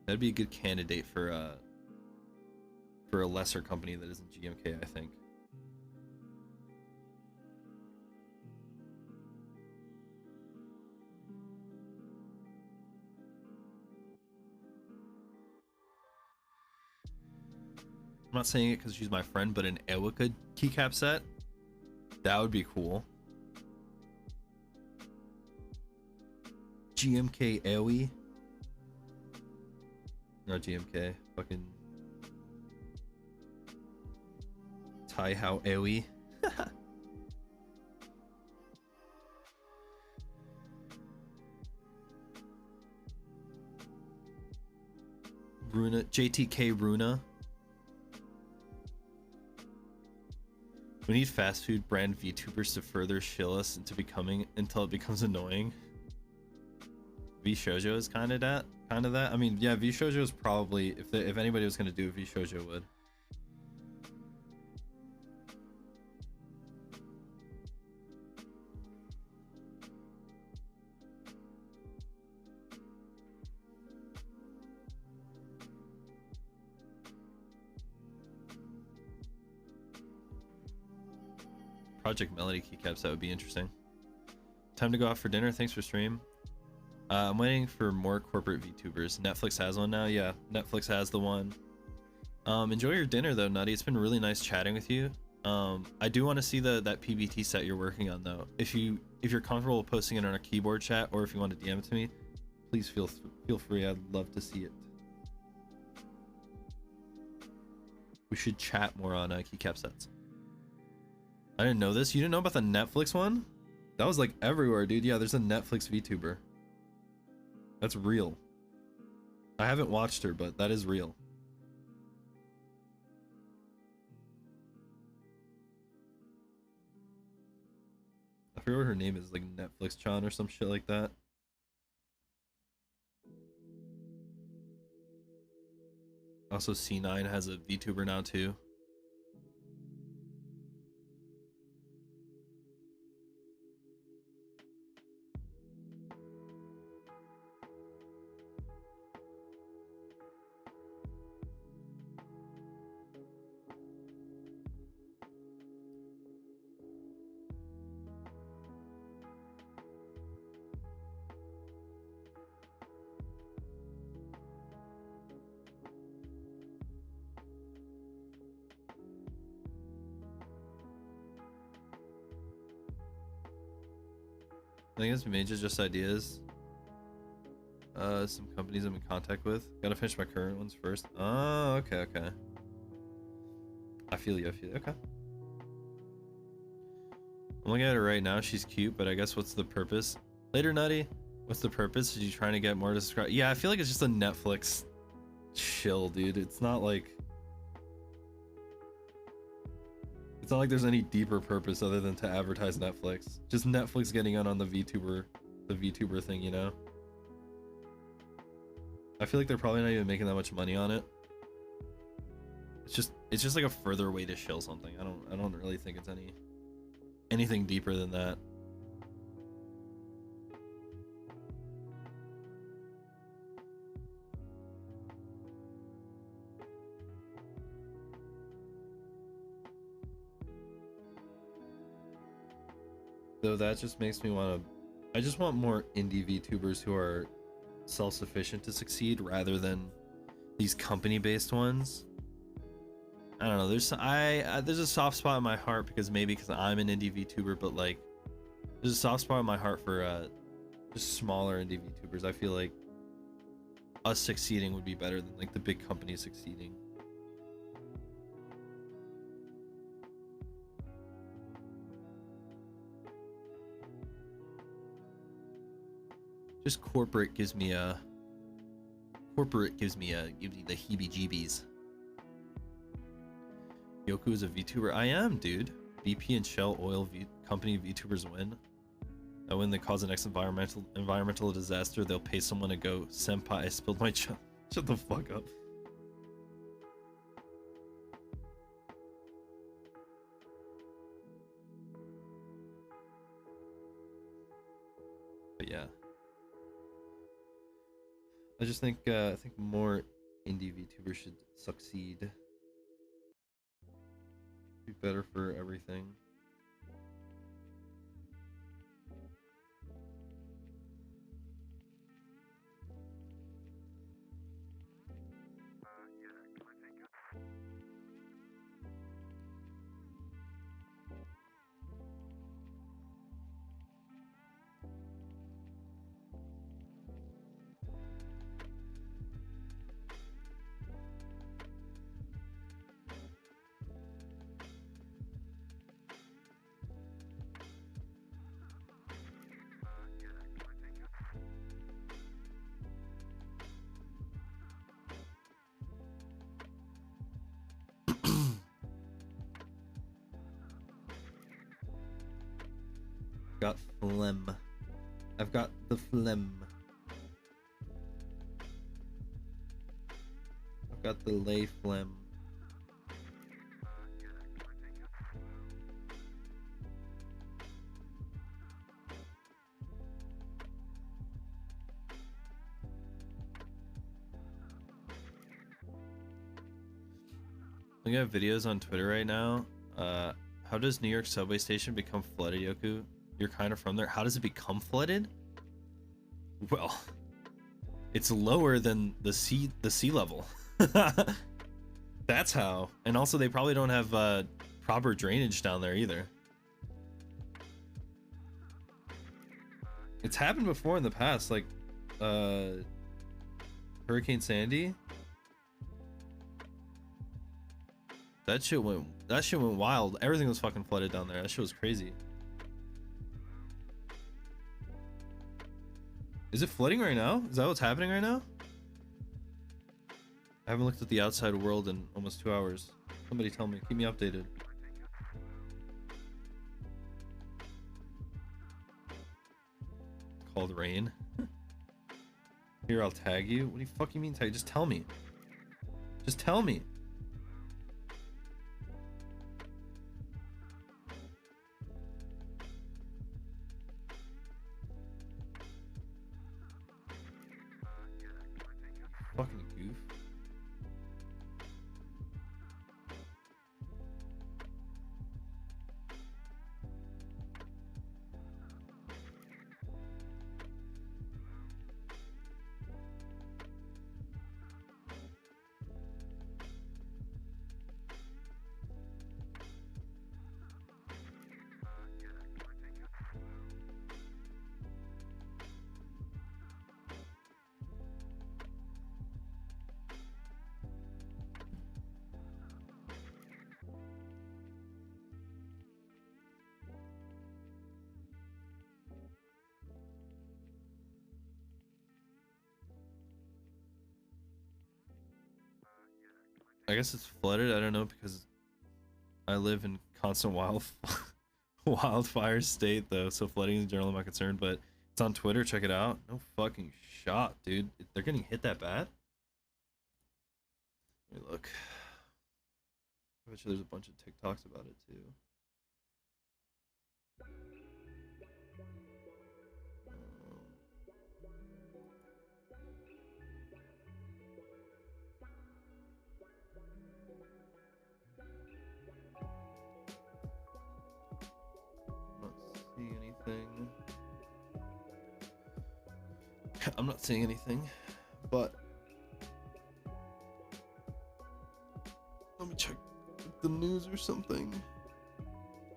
That'd be a good candidate for a lesser company that isn't GMK, I think. I'm not saying it because she's my friend, but an Ewika keycap set, that would be cool. GMK Ewi. Not GMK. Fucking Tai Hao Ewi. Runa, JTK Runa. We need fast food brand VTubers to further shill us into becoming until it becomes annoying. V Shoujo is kind of that. I mean, yeah, V Shoujo is probably, if anybody was gonna do it, V Shoujo would. Project Melody keycaps, that would be interesting. Time to go out for dinner. Thanks for stream. I'm waiting for more corporate VTubers. Netflix has one now. Yeah, Netflix has the one. Enjoy your dinner though, Nutty. It's been really nice chatting with you. I do want to see that PBT set you're working on though. If you're comfortable posting it on a keyboard chat, or if you want to DM it to me, please feel free. I'd love to see it. We should chat more on keycap sets. I didn't know this. You didn't know about the Netflix one? That was like everywhere, dude. Yeah, there's a Netflix VTuber. That's real. I haven't watched her, but that is real. I forget what her name is, like Netflix Chan or some shit like that. Also, C9 has a VTuber now too. I think it's major just ideas. Some companies I'm in contact with. Gotta finish my current ones first. Oh, okay. I feel you. Okay. I'm looking at her right now. She's cute, but I guess what's the purpose? Later, Nutty. What's the purpose? Are you trying to get more to subscribe? Yeah, I feel like it's just a Netflix chill, dude. It's not like there's any deeper purpose other than to advertise Netflix. Just Netflix getting on the VTuber thing, you know? I feel like they're probably not even making that much money on it. It's just like a further way to shill something. I don't really think it's anything deeper than that. Though that just makes me I just want more indie VTubers who are self-sufficient to succeed rather than these company-based ones. I don't know, there's a soft spot in my heart because I'm an indie VTuber, but like There's a soft spot in my heart for just smaller indie VTubers. I feel like us succeeding would be better than like the big companies succeeding. Just corporate gives me the heebie-jeebies. Yoku is a VTuber. I am, dude. BP and Shell Oil Company VTubers win. And when they cause an environmental disaster, they'll pay someone to go, "Senpai, I spilled my shut the fuck up." But yeah. I just think more indie VTubers should succeed. Be better for everything. Got phlegm. I've got the phlegm. I've got the lay phlegm. Looking at videos on Twitter right now. How does New York subway station become flooded, Yoku? You're kind of from there. How does it become flooded? Well, it's lower than the sea level. That's how. And also they probably don't have proper drainage down there either. It's happened before in the past, like Hurricane Sandy. That shit went wild. Everything was fucking flooded down there. That shit was crazy. Is it flooding right now? Is that what's happening right now? I haven't looked at the outside world in almost 2 hours. Somebody tell me. Keep me updated. Called rain. Here, I'll tag you. What do you fucking mean tag? Just tell me. Just tell me. Fucking goof. I guess it's flooded. I don't know because I live in constant wildfire state though, so flooding is generally my concern. But it's on Twitter. Check it out. No fucking shot, dude. They're getting hit that bad. Let me look. I bet you there's a bunch of TikToks about it too. I'm not seeing anything, but let me check the news or something.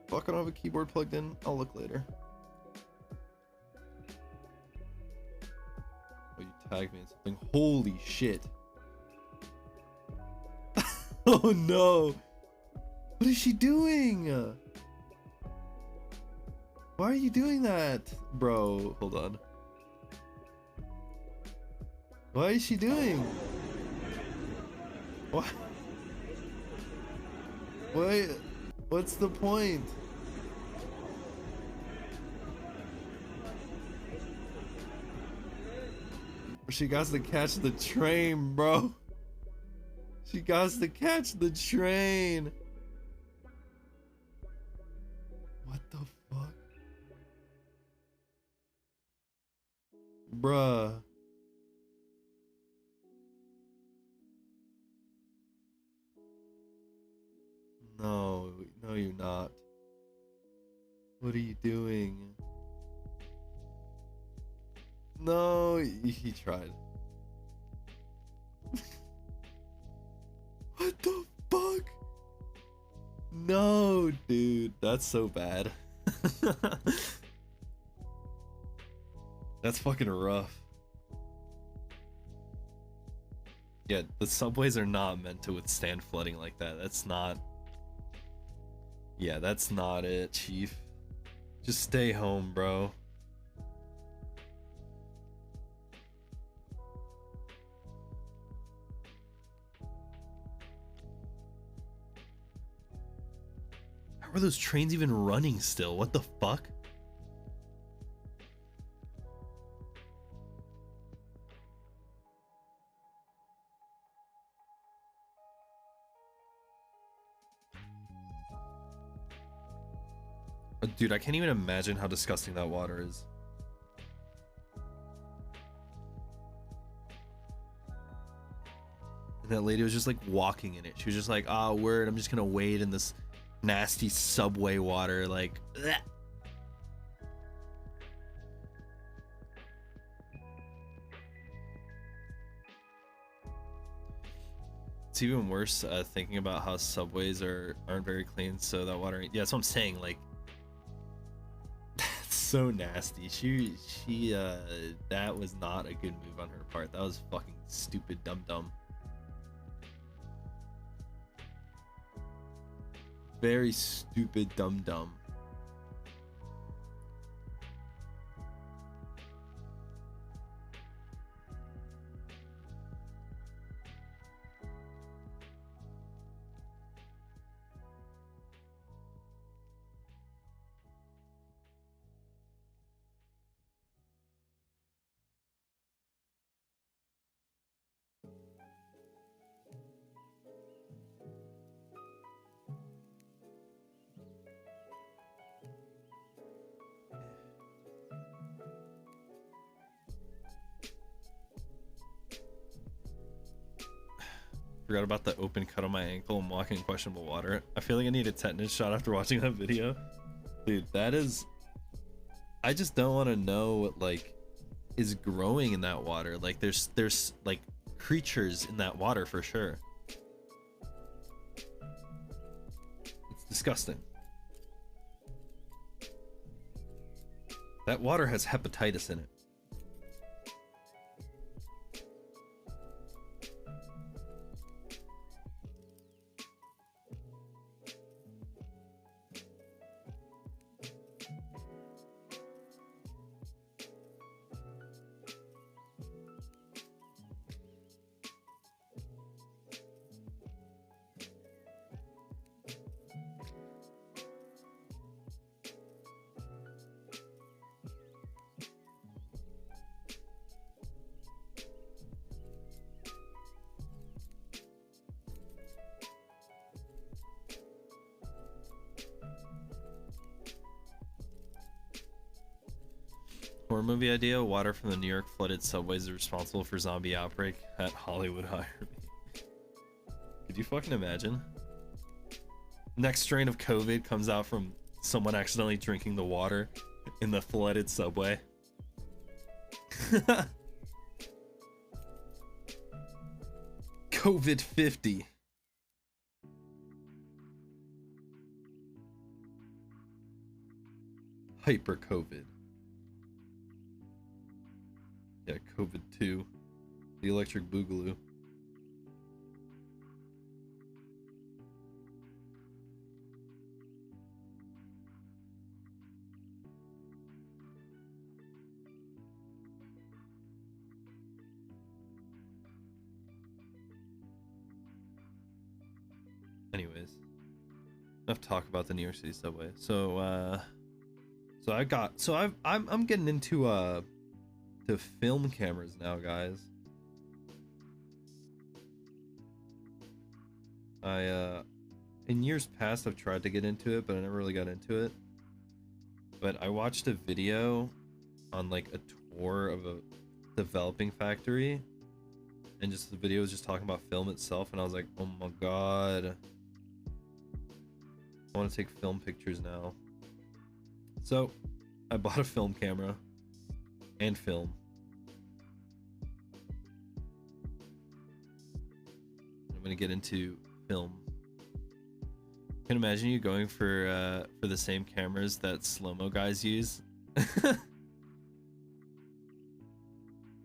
Fuck, I don't have a keyboard plugged in. I'll look later. tag me in something. Holy shit. Oh no. What is she doing? Why are you doing that? Bro, hold on. Why is she doing? What? Wait, what's the point? She got to catch the train, bro. She got to catch the train. What the fuck? Bruh. No, no you're not. What are you doing? No, he tried. What the fuck? No, dude, that's so bad. That's fucking rough. Yeah, the subways are not meant to withstand flooding like that. That's not... Yeah, that's not it, Chief. Just stay home, bro. How are those trains even running still? What the fuck? Dude, I can't even imagine how disgusting that water is. And that lady was just like walking in it. She was just like, ah, word, I'm just gonna wade in this nasty subway water, like, bleh. It's even worse thinking about how subways aren't very clean, so that water, yeah, that's what I'm saying, like, that's so nasty. She that was not a good move on her part. That was fucking stupid, dumb. Very stupid, dumb. Forgot about the open cut on my ankle. I'm walking in questionable water. I feel like I need a tetanus shot after watching that video. Dude, that is... I just don't want to know what, like, is growing in that water. Like, there's like, creatures in that water for sure. It's disgusting. That water has hepatitis in it. Horror movie idea: water from the New York flooded subways is responsible for zombie outbreak at Hollywood Hire Me. Could you fucking imagine? Next strain of COVID comes out from someone accidentally drinking the water in the flooded subway. COVID 50. Hyper COVID. Yeah, COVID 2. The electric boogaloo. Anyways, enough talk about the New York City subway. I'm getting into to film cameras now, guys. In years past I've tried to get into it, but I never really got into it. But I watched a video on like a tour of a developing factory, and just the video was just talking about film itself, and I was like, oh my god, I want to take film pictures now. So I bought a film camera and film. I'm gonna get into film. I can imagine you going for the same cameras that slow-mo guys use.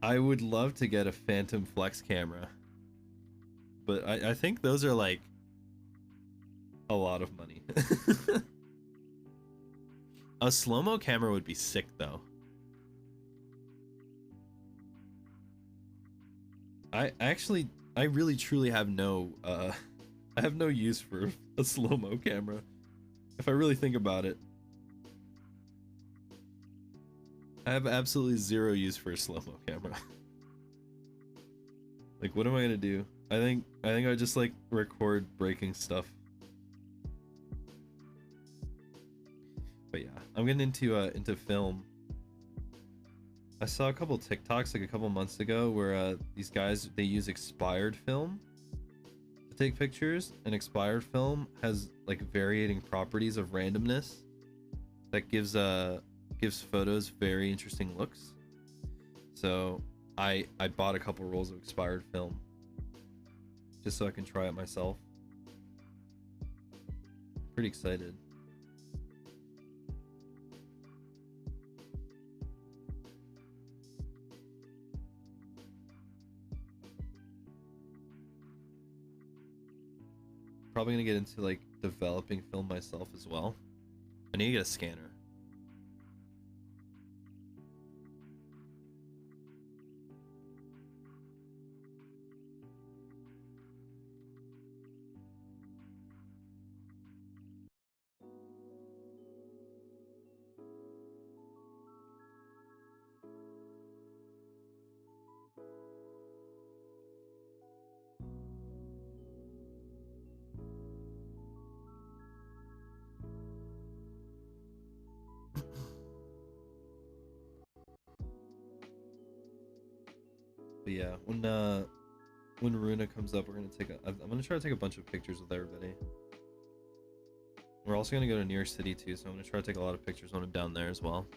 I would love to get a Phantom Flex camera, but I think those are like a lot of money. A slow-mo camera would be sick though. I really truly have no I have no use for a slow-mo camera, if I really think about it. I have absolutely zero use for a slow-mo camera. Like, what am I gonna do? I think I just like record breaking stuff. But yeah, I'm getting into film. I saw a couple TikToks like a couple months ago where these guys, they use expired film to take pictures, and expired film has like varying properties of randomness that gives photos very interesting looks. So I bought a couple rolls of expired film just so I can try it myself. Pretty excited. Probably gonna get into like developing film myself as well. I need to get a scanner. But yeah, when Runa comes up, we're gonna I'm gonna try to take a bunch of pictures with everybody. We're also gonna go to New York City too, so I'm gonna try to take a lot of pictures when I'm down there as well.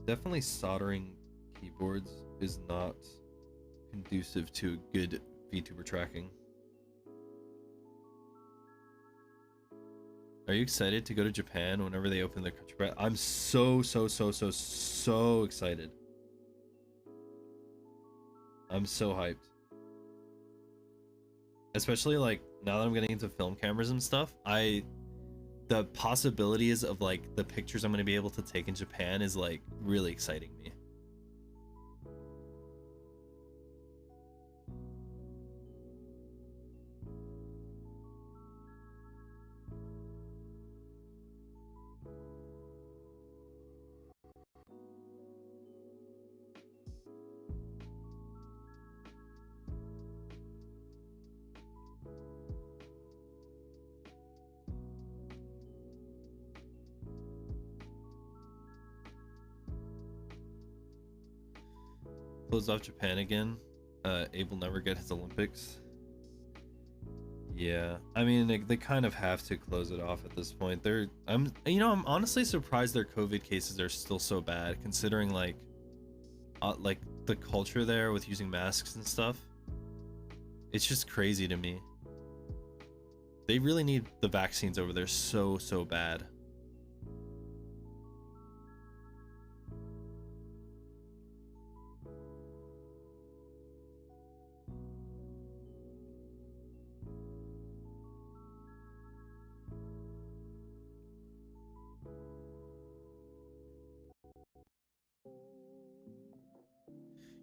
Definitely soldering keyboards is not conducive to good VTuber tracking. Are you excited to go to Japan whenever they open their country? I'm so excited. I'm so hyped. Especially like now that I'm getting into film cameras and stuff, the possibilities of like the pictures I'm going to be able to take in Japan is like really exciting me. Close off Japan again. Abe will never get his Olympics. Yeah, I mean they kind of have to close it off at this point. I'm honestly surprised their COVID cases are still so bad, considering like the culture there with using masks and stuff. It's just crazy to me. They really need the vaccines over there so bad.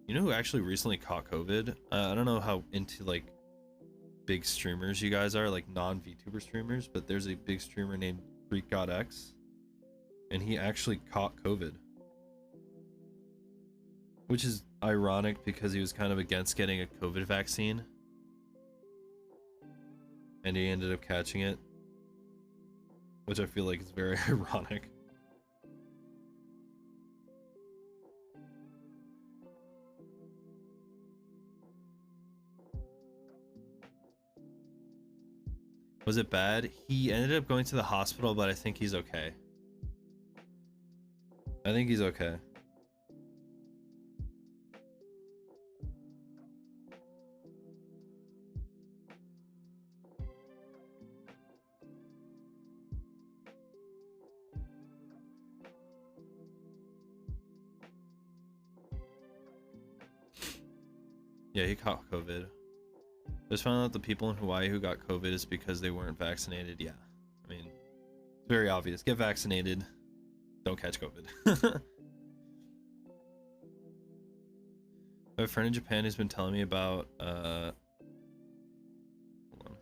You know who actually recently caught COVID? I don't know how into like big streamers you guys are, like non-VTuber streamers, but there's a big streamer named Krytox, and he actually caught COVID. Which is ironic because he was kind of against getting a COVID vaccine. And he ended up catching it. Which I feel like is very ironic. Was it bad? He ended up going to the hospital, but I think he's okay. I think he's okay. Yeah, he caught COVID. Just found out the people in Hawaii who got COVID is because they weren't vaccinated. Yeah, I mean, it's very obvious. Get vaccinated. Don't catch COVID. I have a friend in Japan who's been telling me about hold on.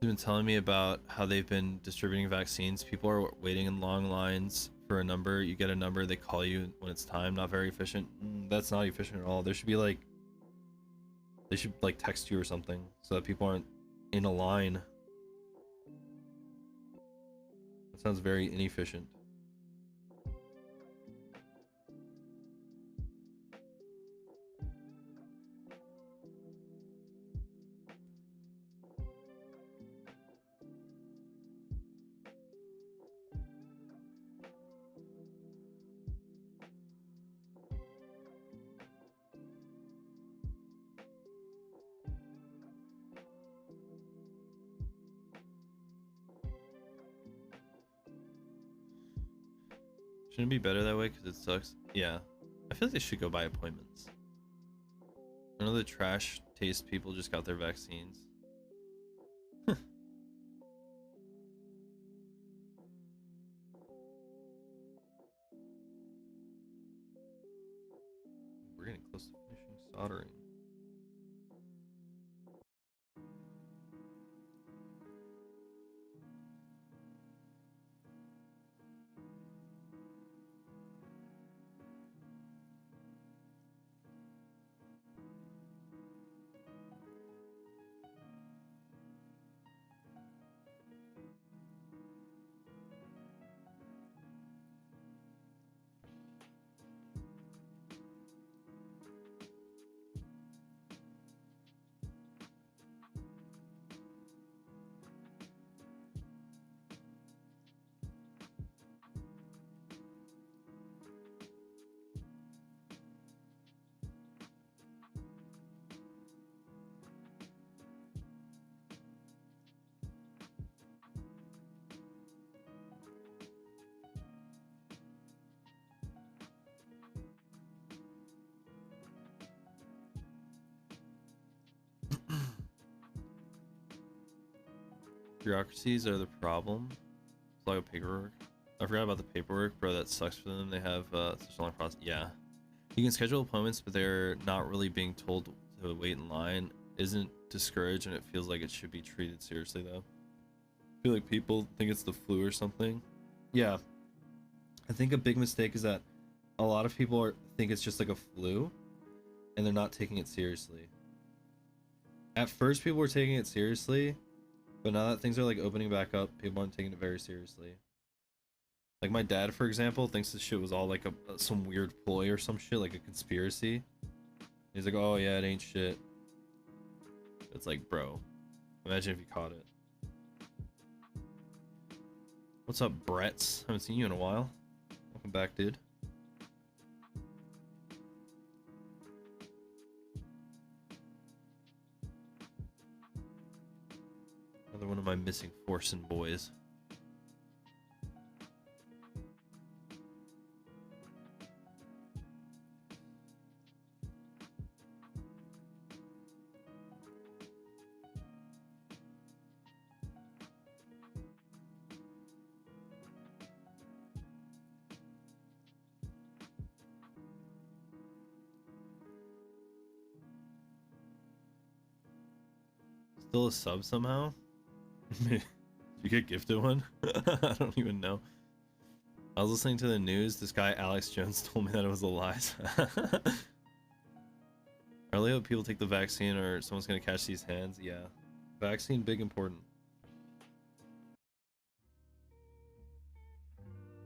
He's been telling me about how they've been distributing vaccines. People are waiting in long lines for a number. You get a number, they call you when it's time. Not very efficient. That's not efficient at all. There should be like, they should like text you or something so that people aren't in a line. That sounds very inefficient. Shouldn't it be better that way because it sucks? Yeah. I feel like they should go by appointments. I know the trash taste people just got their vaccines. We're getting close to finishing soldering. Bureaucracies are the problem. It's like a paperwork. I forgot about the paperwork, bro. That sucks for them. They have such a long process. Yeah, you can schedule appointments, but they're not really being told to wait in line. Isn't discouraged, and it feels like it should be treated seriously though. I feel like people think it's the flu or something. Yeah, I think a big mistake is that a lot of people think it's just like a flu, and they're not taking it seriously. At first, people were taking it seriously. But now that things are like opening back up, people aren't taking it very seriously. Like my dad, for example, thinks this shit was all like some weird ploy or some shit, like a conspiracy. He's like, oh yeah, it ain't shit. It's like, bro, imagine if you caught it. What's up, Bretts? Haven't seen you in a while. Welcome back, dude. Another one of my missing Forsen boys. Still a sub somehow? Did you get gifted one? I don't even know. I was listening to the news. This guy Alex Jones told me that it was a lie. I really hope people take the vaccine or someone's gonna catch these hands. Yeah, vaccine, big important.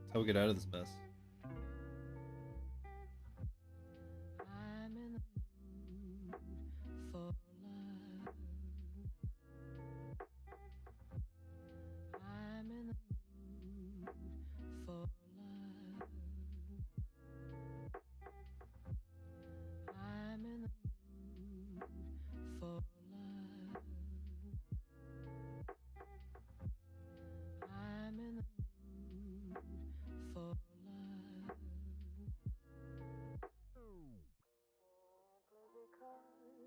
That's how we get out of this mess. I'm in the mood for love. I'm in the mood for love. I'm in the mood for love. I'm in the mood for love.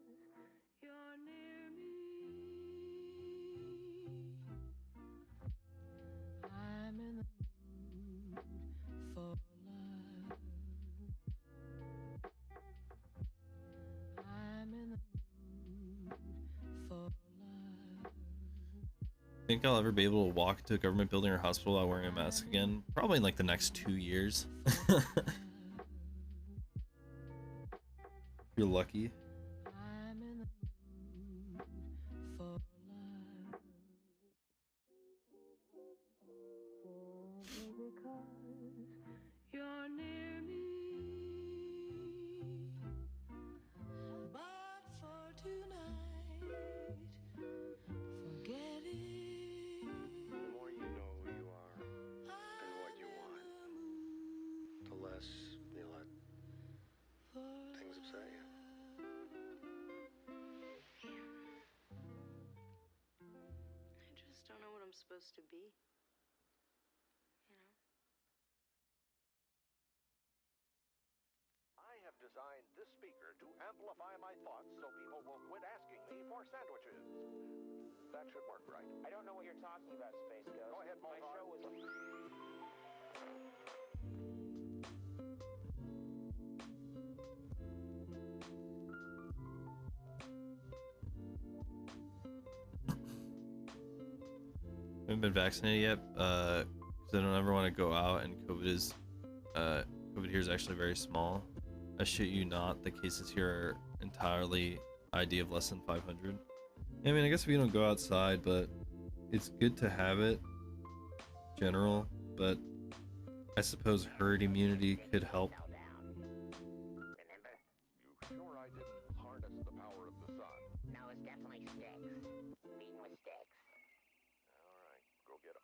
Because you're near me, I'm in the mood for love. I'm in the mood for love. Think I'll ever be able to walk to a government building or hospital without wearing a mask again? Probably in like the next 2 years. If you're lucky. I'm in the mood for love. Simply because you're near me. But for tonight, forget it. The more you know who you are and what you want, the less you let things upset you. I just don't know what I'm supposed to be. You know? I have designed this speaker to amplify my thoughts so people will quit asking me for sandwiches. That should work, right? I don't know what you're talking about, Space Ghost. Go ahead, My Moltar. show was... I haven't been vaccinated yet, because I don't ever want to go out, and COVID here is actually very small. I shit you not, the cases here are entirely ID of less than 500. I mean, I guess if you don't go outside, but it's good to have it, general, but I suppose herd immunity could help. Remember? You sure I didn't harness the power of the sun? No, it's definitely sticks. Beaten with sticks. All right, go get 'em.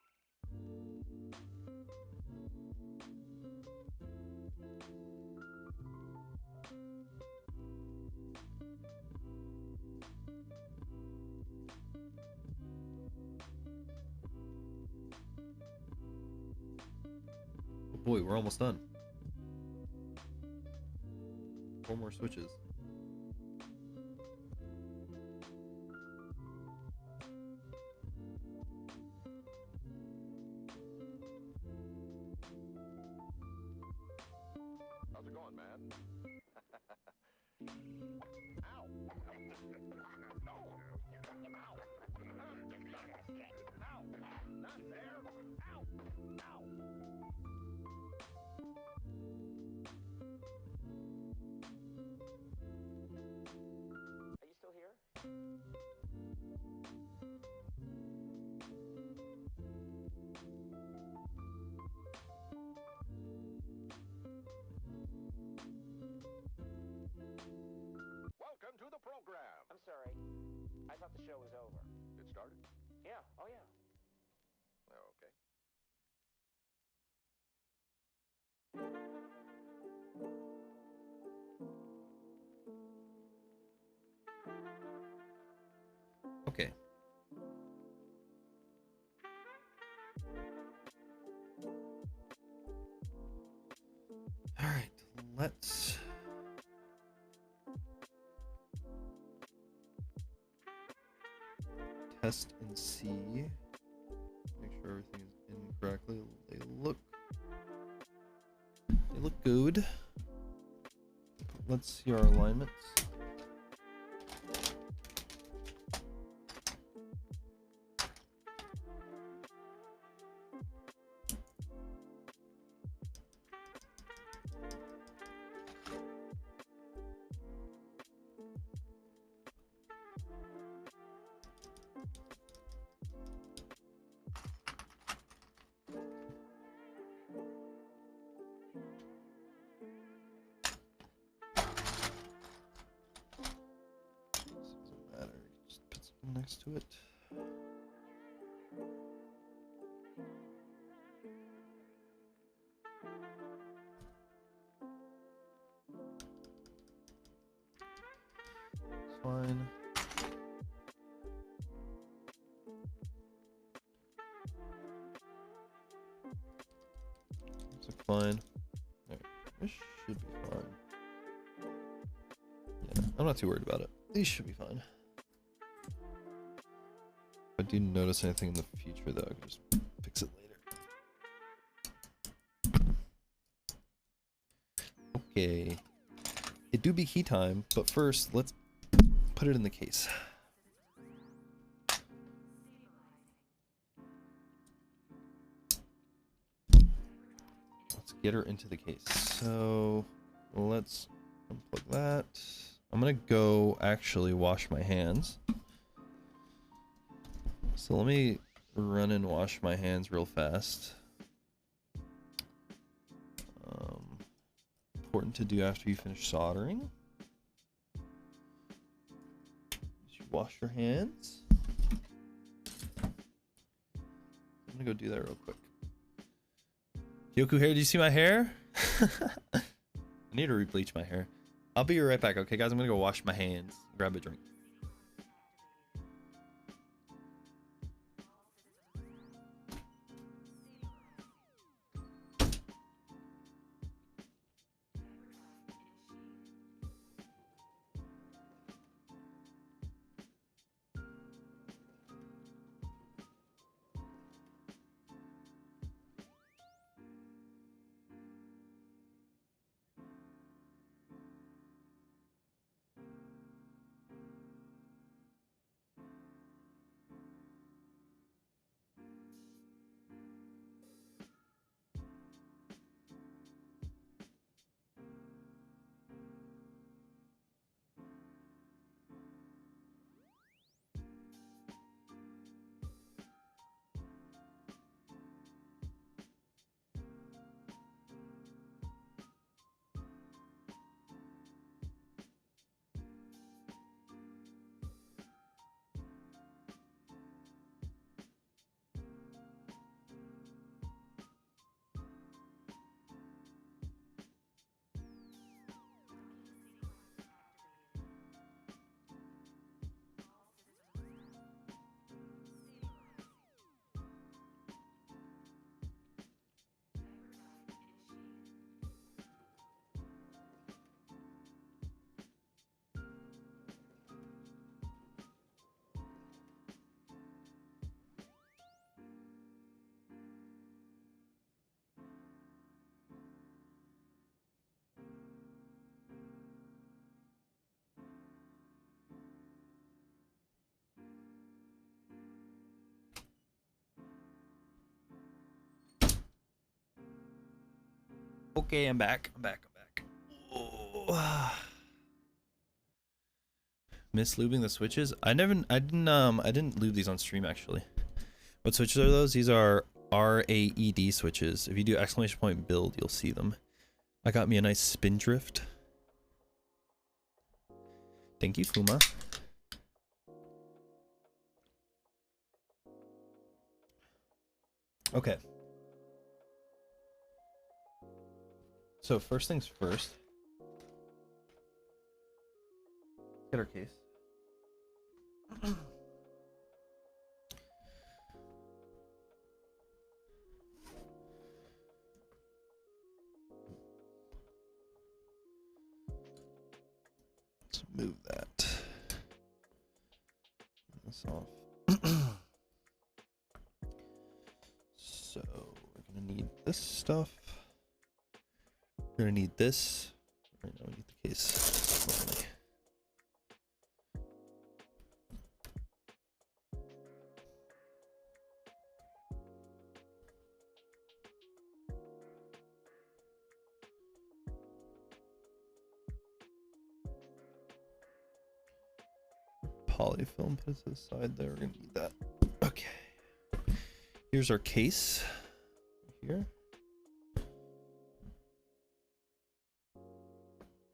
Oh boy, we're almost done. 4 more switches. How's it going, man? Ow! No! Ow! Ow! Not there! Ow! Ow! Are you still here? Welcome to the program. I'm sorry. I thought the show is over. It started? Yeah, oh yeah. Oh, okay. Okay. All right, let's test and see. Make sure everything is in correctly. They look good. Let's see our alignments. Doesn't matter. Just put something next to it. It's fine. It's fine. Alright, this should be fine. Yeah, I'm not too worried about it. These should be fine. If I do notice anything in the future, though, I can just fix it later. Okay. It do be key time, but first, let's put it in the case. Let's get her into the case. So, let's unplug that. I'm gonna go actually wash my hands. So let me run and wash my hands real fast. Important to do after you finish soldering. You should wash your hands. I'm gonna go do that real quick. Yoku hair, do you see my hair? I need to re-bleach my hair. I'll be right back, okay guys? I'm gonna go wash my hands, grab a drink. Okay, I'm back. Oh. Miss lubing the switches? I didn't lube these on stream actually. What switches are those? These are RAED switches. If you do !point build, you'll see them. I got me a nice spin drift. Thank you, Fuma. Okay. So first things first. Get our case. Let's move that. This off. So we're gonna need this stuff. We're gonna need this. Right now we need the case. Normally. Polyfilm, put it aside there. We're gonna need that. Okay. Here's our case. Here.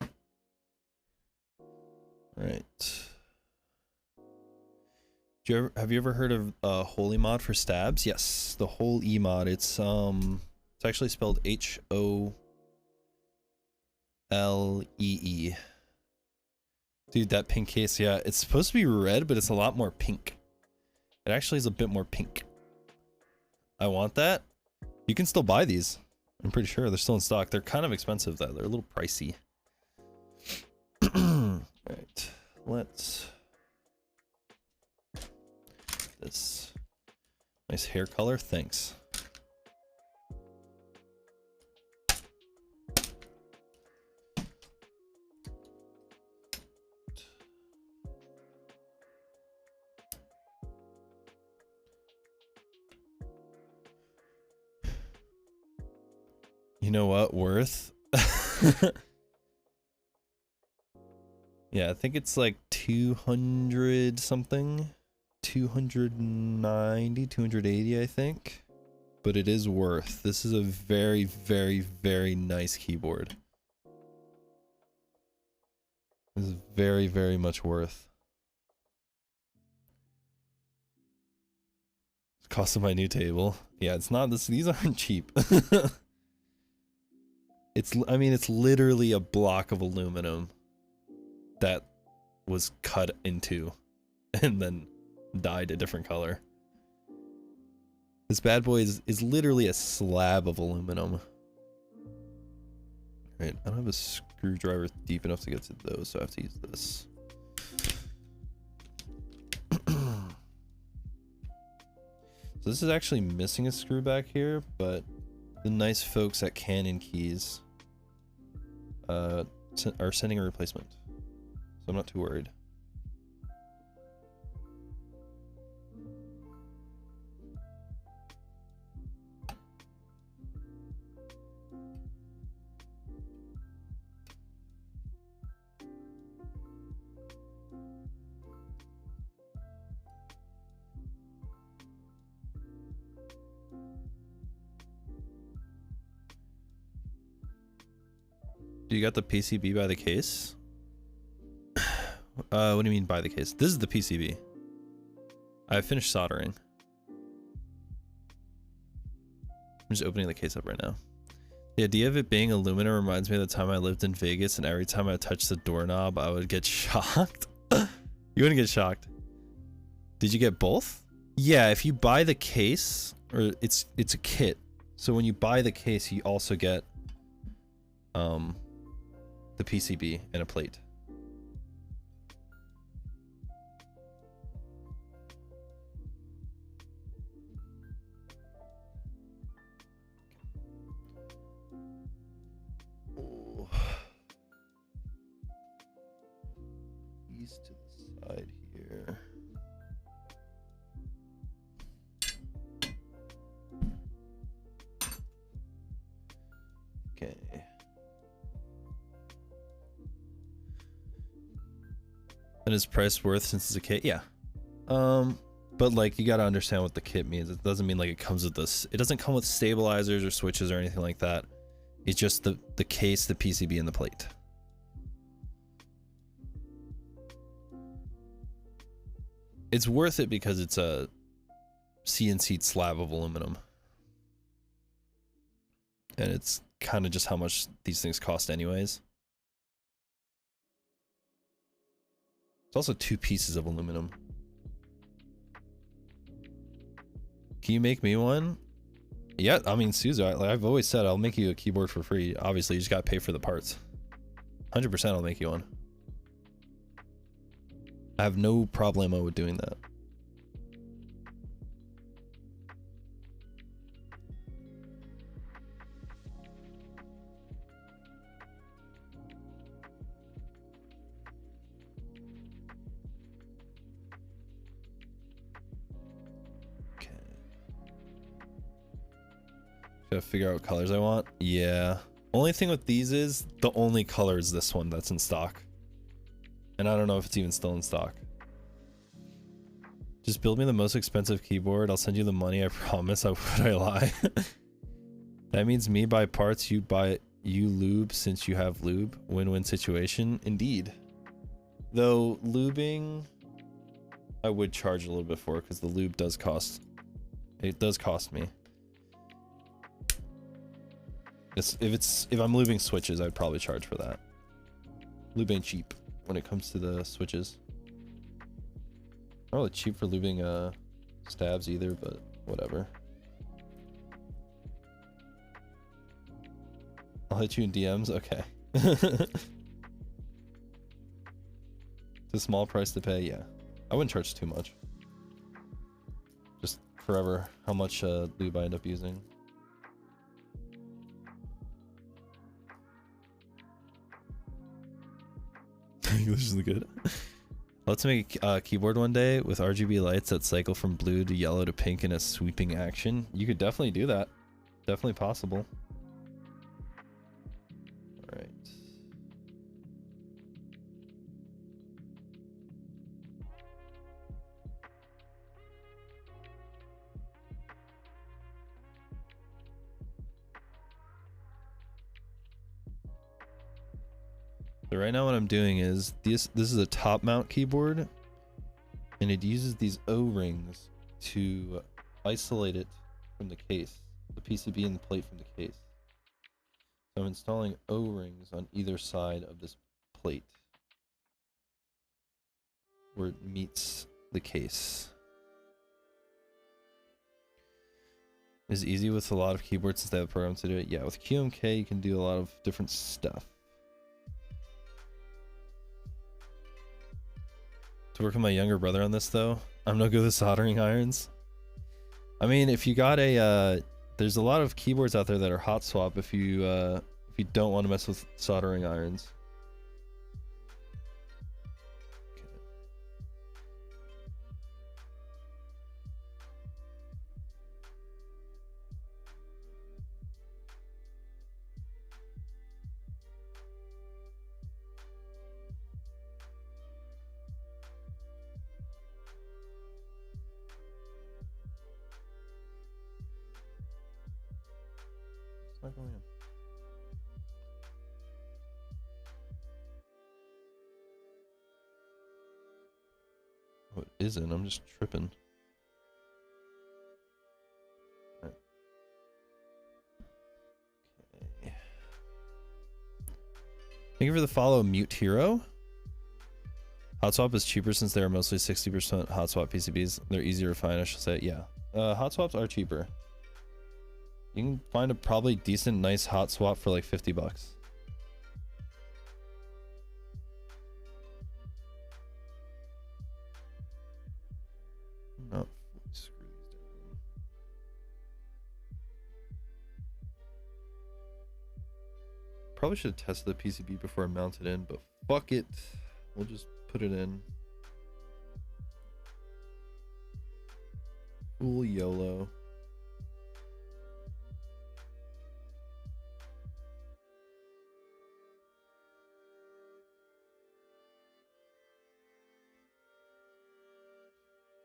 All right. Have you ever heard of Holy mod for stabs? Yes, the whole E mod. It's actually spelled HOLEE. Dude, that pink case, yeah, it's supposed to be red, but it's a lot more pink. It actually is a bit more pink. I want that. You can still buy these. I'm pretty sure they're still in stock. They're kind of expensive though. They're a little pricey. All right, let's. This nice hair color. Thanks. You know what? Worth? Yeah, I think it's like 200 something. 290, 280, I think. But it is worth. This is a very, very, very nice keyboard. This is very, very much worth. Cost of my new table. Yeah, it's not this. These aren't cheap. I mean, it's literally a block of aluminum that was cut into and then dyed a different color. This bad boy is literally a slab of aluminum. Right, I don't have a screwdriver deep enough to get to those, so I have to use this. So this is actually missing a screw back here, but the nice folks at Canon Keys are sending a replacement, so I'm not too worried. Do you got the PCB by the case? What do you mean by the case? This is the PCB. I finished soldering. I'm just opening the case up right now. The idea of it being aluminum reminds me of the time I lived in Vegas, and every time I touched the doorknob, I would get shocked. You wouldn't get shocked. Did you get both? Yeah, if you buy the case, or it's a kit. So when you buy the case, you also get the PCB and a plate. Oh. These to the side here. Okay. And is price worth since it's a kit? Yeah. But like you gotta understand what the kit means. It doesn't mean like it comes with this. It doesn't come with stabilizers or switches or anything like that. It's just the case, the PCB, and the plate. It's worth it because it's a CNC slab of aluminum. and it's kind of just how much these things cost anyways. It's also 2 pieces of aluminum. Can you make me one? Yeah, I mean, Suzu, like I've always said, I'll make you a keyboard for free. Obviously, you just gotta pay for the parts. 100% I'll make you one. I have no problemo with doing that. Gotta figure out what colors I want. Yeah. Only thing with these is the only color is this one that's in stock. And I don't know if it's even still in stock. Just build me the most expensive keyboard. I'll send you the money. I promise. Would I lie? That means me buy parts, you lube since you have lube. Win-win situation. Indeed. Though lubing, I would charge a little bit for because the lube does cost. It does cost me. If I'm lubing switches, I'd probably charge for that. Lube ain't cheap when it comes to the switches. Not really cheap for lubing stabs either, but whatever. I'll hit you in DMs. Okay. It's a small price to pay. Yeah, I wouldn't charge too much. Just forever how much lube I end up using. English is good. Let's make a keyboard one day with RGB lights that cycle from blue to yellow to pink in a sweeping action. You could definitely do that. Definitely possible. All right. So right now what I'm doing is this is a top mount keyboard and it uses these O-rings to isolate it from the case, the PCB and the plate from the case. So I'm installing O-rings on either side of this plate where it meets the case. Is it easy with a lot of keyboards since they have programs to do it? Yeah, with QMK you can do a lot of different stuff. To work with my younger brother on this though, I'm no good with soldering irons. I mean, if you got a there's a lot of keyboards out there that are hot swap if you don't want to mess with soldering irons. It's not going in. Oh, it isn't. I'm just tripping. Right. Okay. Thank you for the follow, Mute Hero. Hot swap is cheaper since they are mostly 60% hot swap PCBs. They're easier to find, I should say. Yeah. Hot swaps are cheaper. You can find a probably decent, nice hot swap for like 50 bucks. Oh, screw these down. Probably should have tested the PCB before I mounted in, but fuck it. We'll just put it in. Full YOLO.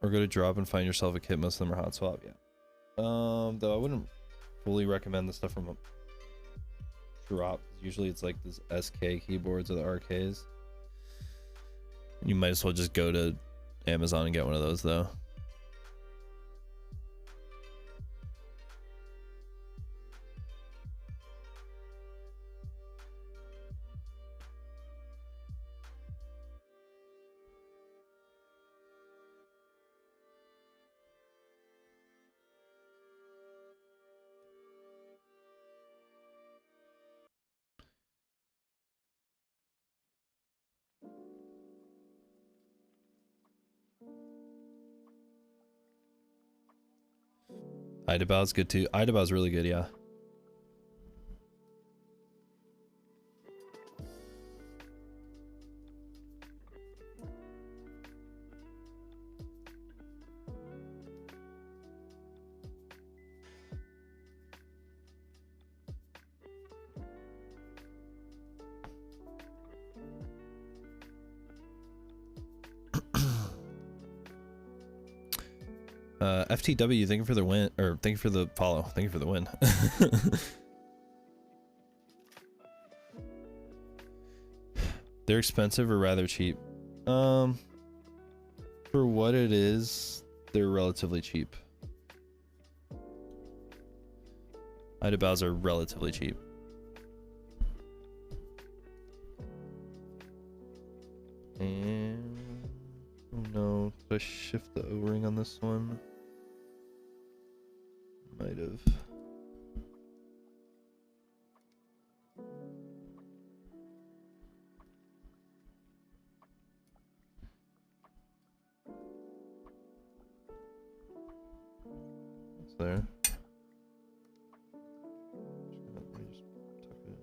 Or go to drop and find yourself a kit. Most of them are hot swap. Yeah. Though I wouldn't fully recommend the stuff from a drop. Usually it's like this SK keyboards or the RKs. You might as well just go to Amazon and get one of those though. Idabow's good too. Idabow's really good, yeah. FTW, thank you for the win, or thank you for the follow. Thank you for the win. They're expensive or rather cheap. For what it is, they're relatively cheap. Idabows are relatively cheap. And oh no, did I shift the O-ring on this one? Might have. It's there. Let me just tuck it in.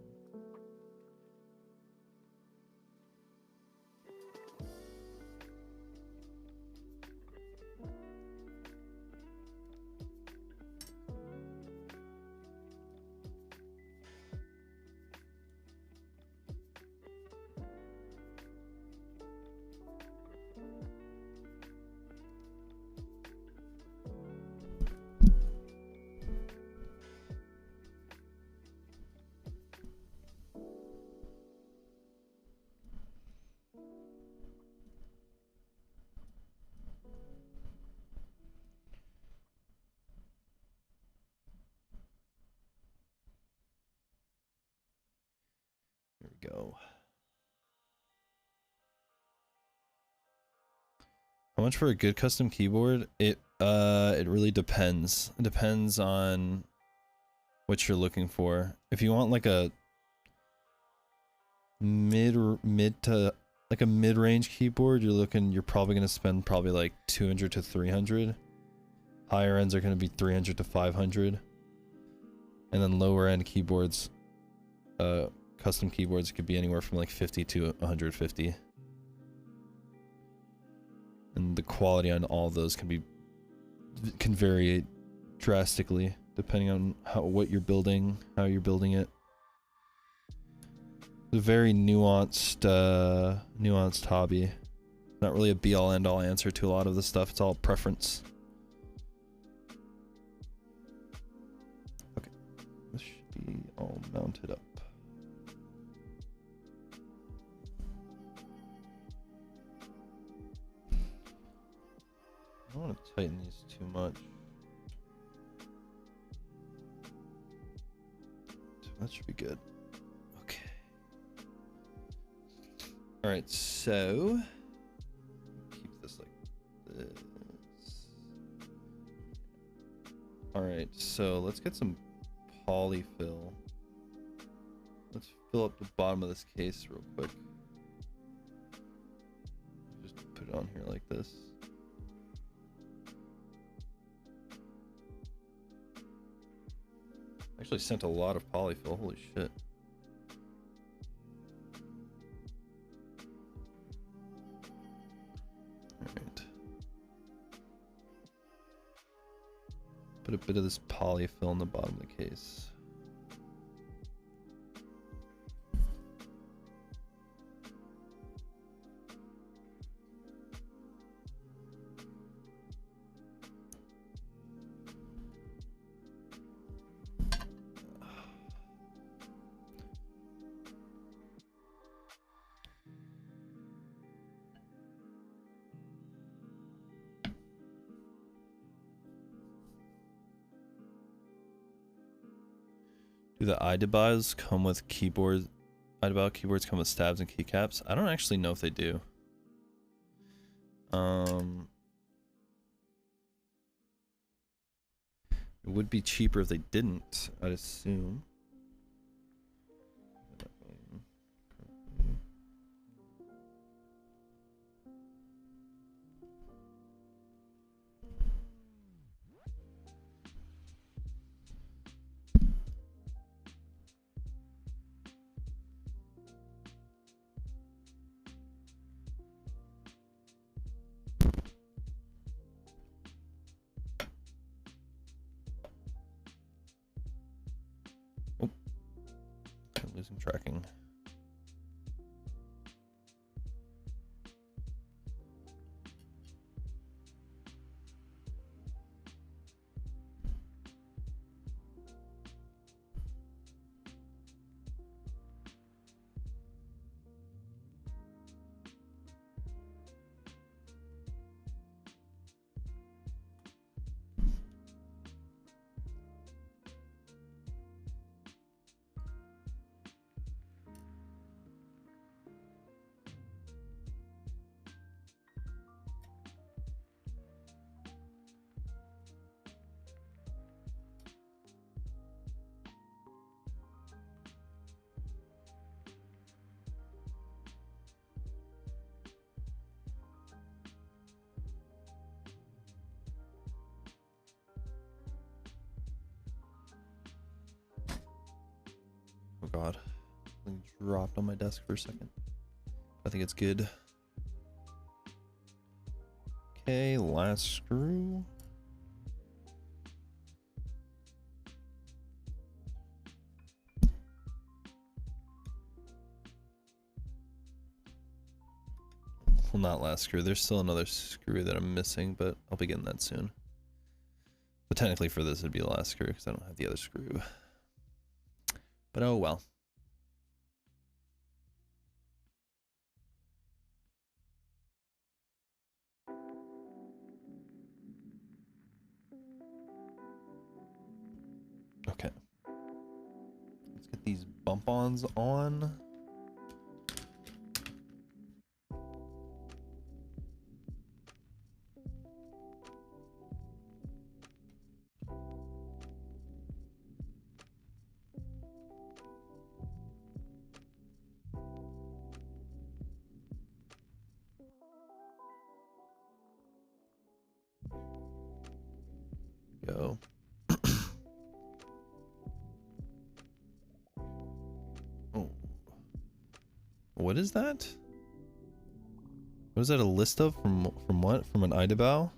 There we go. How much for a good custom keyboard? It really depends. It depends on what you're looking for. If you want like a mid to like a mid-range keyboard, you're probably going to spend probably like 200 to 300. Higher ends are going to be 300 to 500. And then lower end keyboards, custom keyboards could be anywhere from like 50 to 150. And the quality on all of those can vary drastically depending on what you're building, how you're building it. It's a very nuanced hobby. Not really a be-all end-all answer to a lot of the stuff. It's all preference. Okay, this should be all mounted up. I don't want to tighten these too much. That should be good. Okay. All right, so keep this like this. All right, so let's get some polyfill. Let's fill up the bottom of this case real quick. Just put it on here like this. Actually sent a lot of polyfill, holy shit. Alright. Put a bit of this polyfill in the bottom of the case. Do the iDevices come with keyboard? iDevice keyboards come with stabs and keycaps? I don't actually know if they do. It would be cheaper if they didn't, I'd assume. tracking. Oh god. Something dropped on my desk for a second. I think it's good. Okay, last screw. Well, not last screw. There's still another screw that I'm missing, but I'll be getting that soon. But technically for this it'd be the last screw because I don't have the other screw. But oh well. Okay. Let's get these bump-ons on. Go. Oh. What is that? What is that a list of? From what? From an Idabao?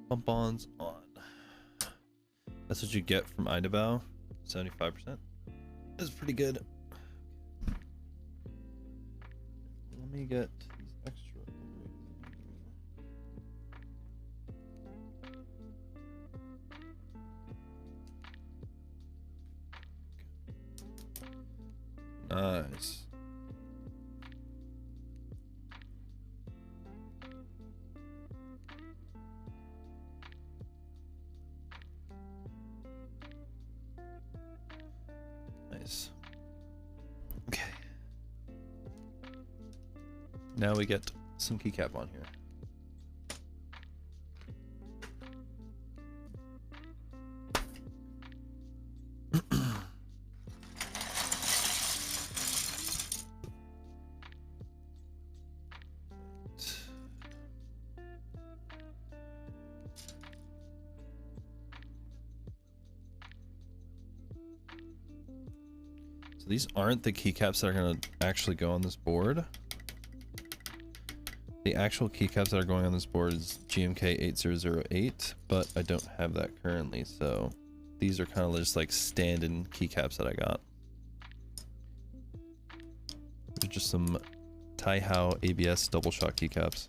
Bump-ons on. That's what you get from Idabao. 75%. That's pretty good. Let me get these extra. Nice. Nice. Okay. Now we get some keycap on here. So these aren't the keycaps that are going to actually go on this board. The actual keycaps that are going on this board is GMK8008, but I don't have that currently, so these are kind of just like stand-in keycaps that I got. They're just some Taihao ABS double shot keycaps.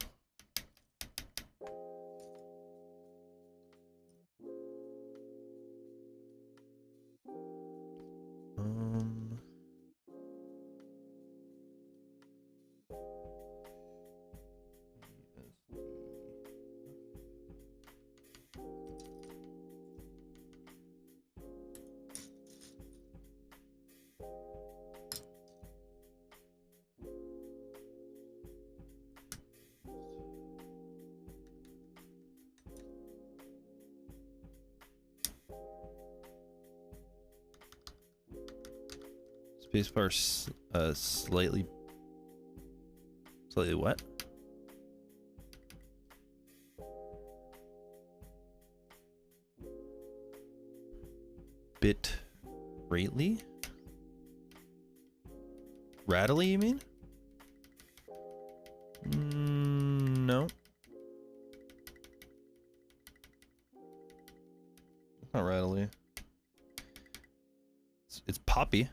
Spacebar slightly wet. Bit greatly? Rattly, you mean? No. It's not rattly. It's poppy. It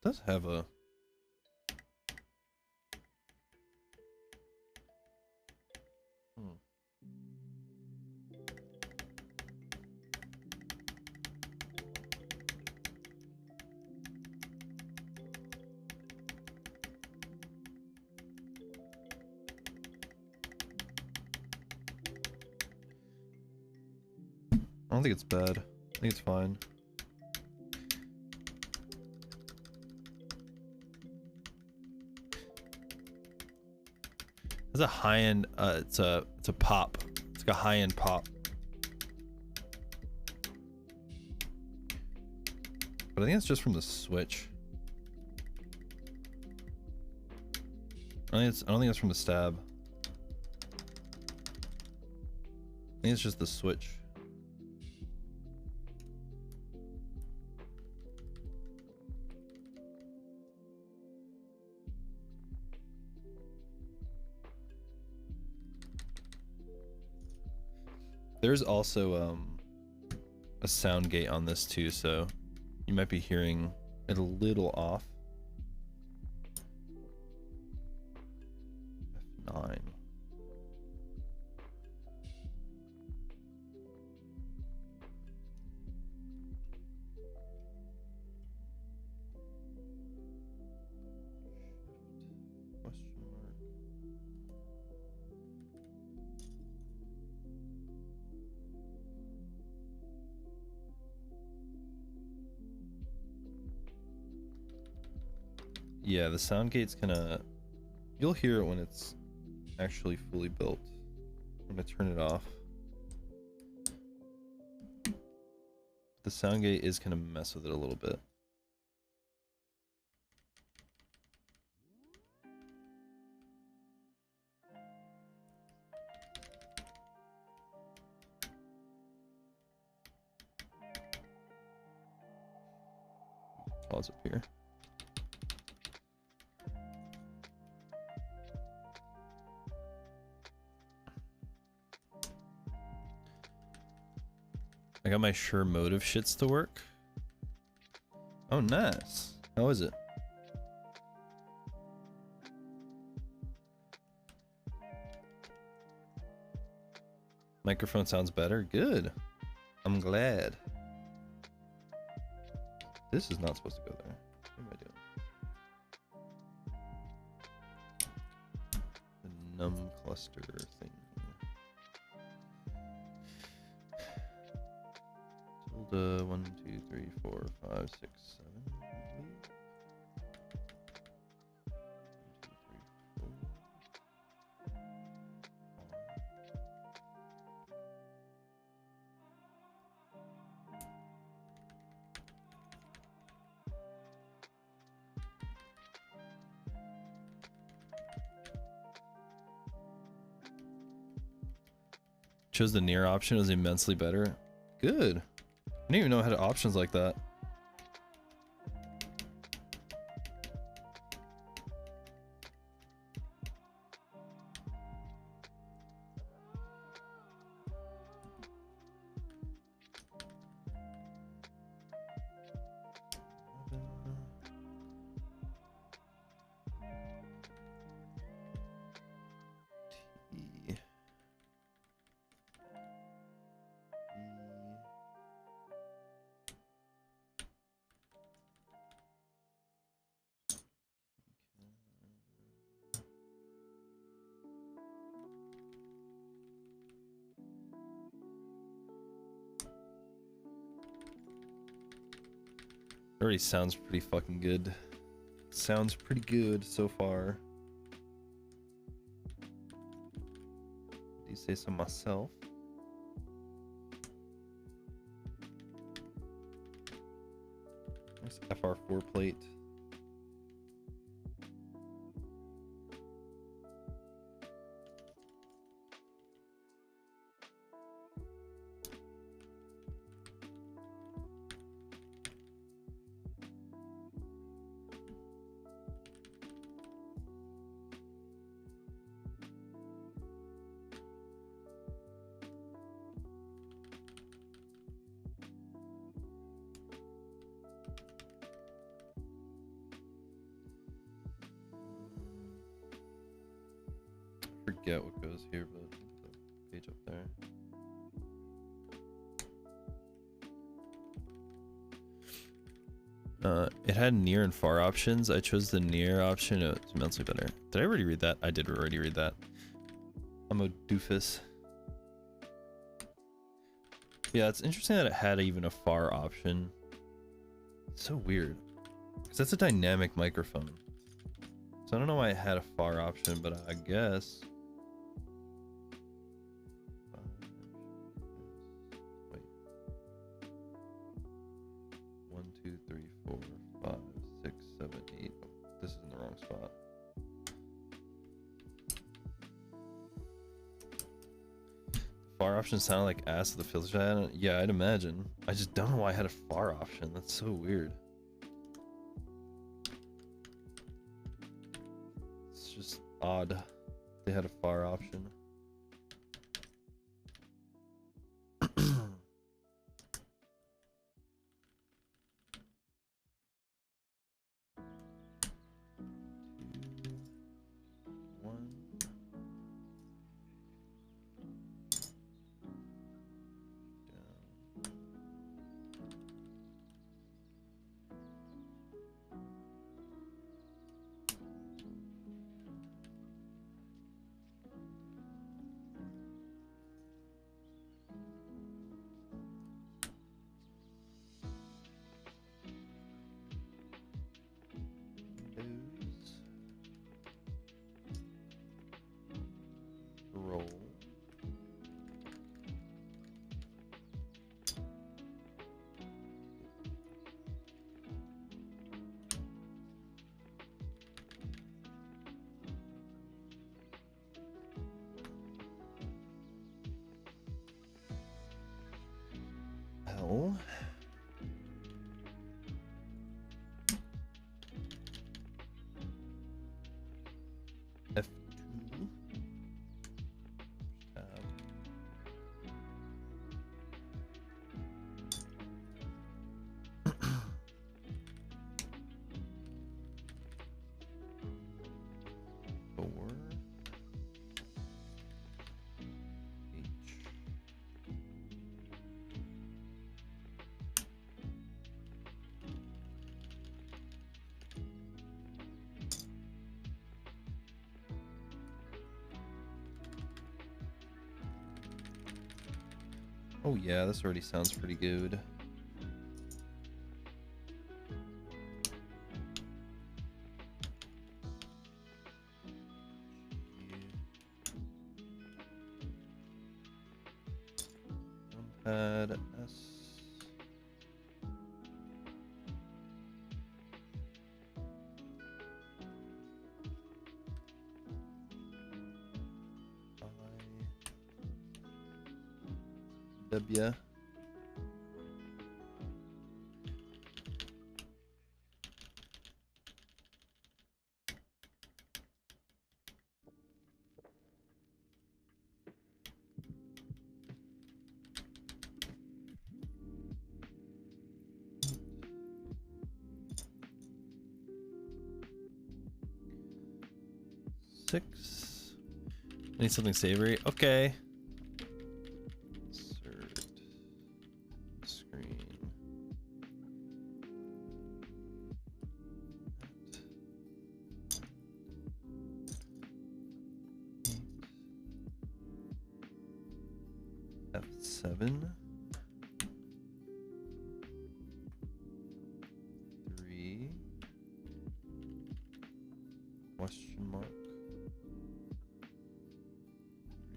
does have a... I don't think it's bad. I think it's fine. It's a high end. It's a pop. It's like a high end pop. But I think it's just from the switch. I don't think it's from the stab. I think it's just the switch. There's also a sound gate on this too, so you might be hearing it a little off. F9. Question mark. Yeah, the sound gate's gonna... You'll hear it when it's actually fully built. I'm gonna turn it off. The sound gate is gonna mess with it a little bit. Pause up here. I got my Sure Motive shits to work. Oh, nice. How is it? Microphone sounds better. Good. I'm glad. This is not supposed to go there. What am I doing? The num cluster thing. Tilde 1, 2, 3, 4, 5, 6, 7. Chose the near option. It was immensely better. Good. I didn't even know I had options like that. Already sounds pretty fucking good. Sounds pretty good so far. Do you say so myself? FR 4 plate. Forget what goes here, but the page up there. It had near and far options. I chose the near option. It's immensely better. Did I already read that? I did already read that. I'm a doofus. Yeah, it's interesting that it had even a far option. It's so weird. Because that's a dynamic microphone. So I don't know why it had a far option, but I guess. Wait. 1, 2, 3, 4, 5, 6, 7, 8. Oh, this is in the wrong spot. Far option sounded like ass of the filter chat. Yeah, I'd imagine. I just don't know why I had a far option. That's so weird. It's just odd. They had a far option. Roll. L. F2. Tab. Four. H. Oh yeah, this already sounds pretty good. Numpad S. W. Six. I need something savory. Okay. Insert screen. F7. 3. Question mark.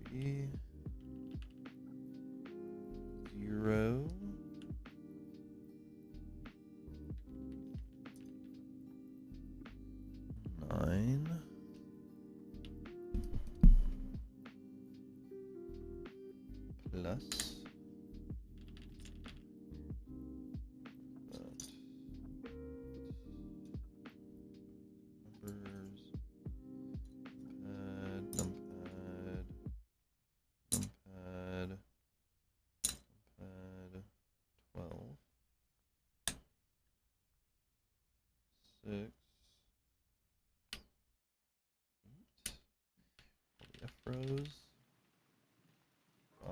3. 0. 9. Plus. Numbers. Numpad. Numpad. Numpad. 12. 6. 8. F rows. 5.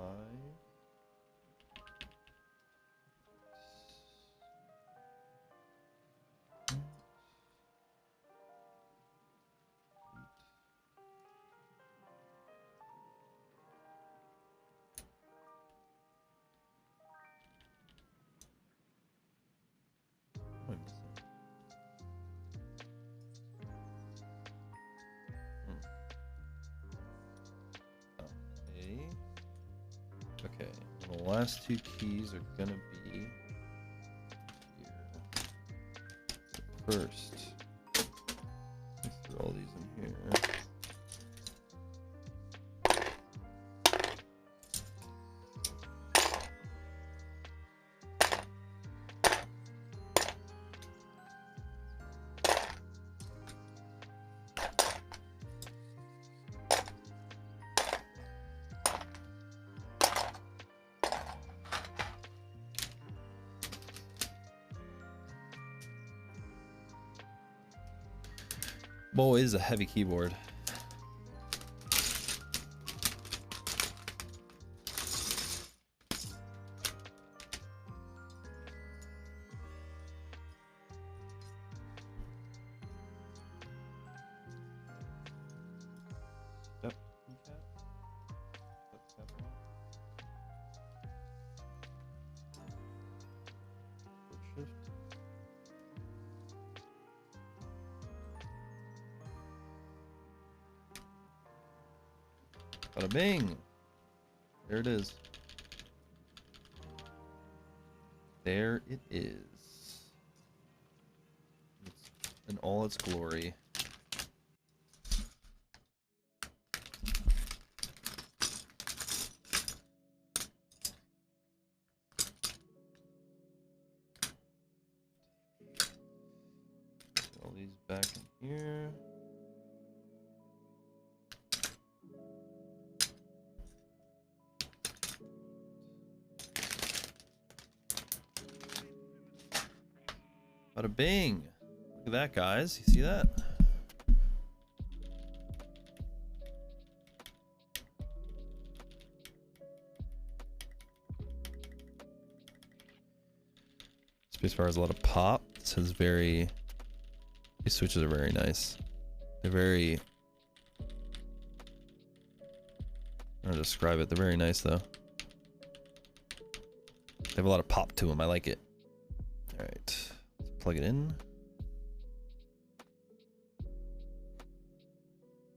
Okay, the last two keys are gonna be here. First, let's throw all these in here. Boy, it is a heavy keyboard. Yep. Shift. Bada bing! There it is. There it is. It's in all its glory. Put all these back in here. Bada bing! Look at that, guys. You see that? Spacebar has a lot of pop. This is very. These switches are very nice. They're very. I don't know how to describe it. They're very nice, though. They have a lot of pop to them. I like it. All right. Plug it in.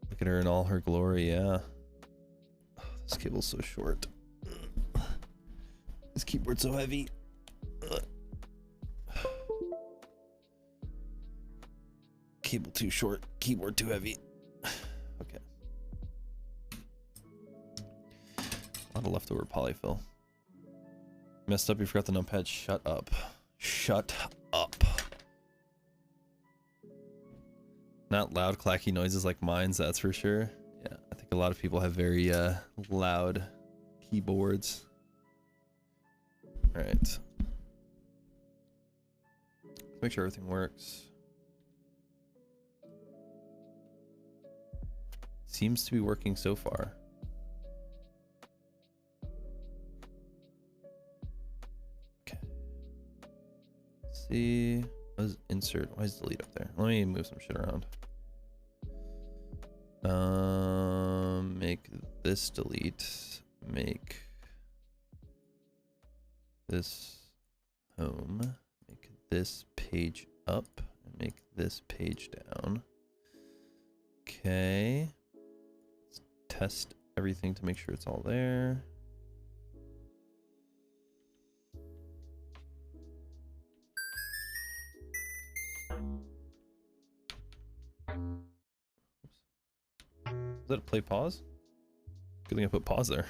Look at her in all her glory, yeah. Oh, this cable's so short. This keyboard's so heavy. Cable too short, keyboard too heavy. Okay. A lot of leftover polyfill. Messed up, you forgot the numpad. Shut up. Shut up. Not loud clacky noises like mine's, that's for sure. Yeah, I think a lot of people have very loud keyboards. All right. Let's make sure everything works. Seems to be working so far. Okay. Let's see. What is insert? Why is delete up there? Let me move some shit around. Make this delete. Make this home. Make this page up. And make this page down. Okay. Let's test everything to make sure it's all there. that a play pause? Good thing I put pause there.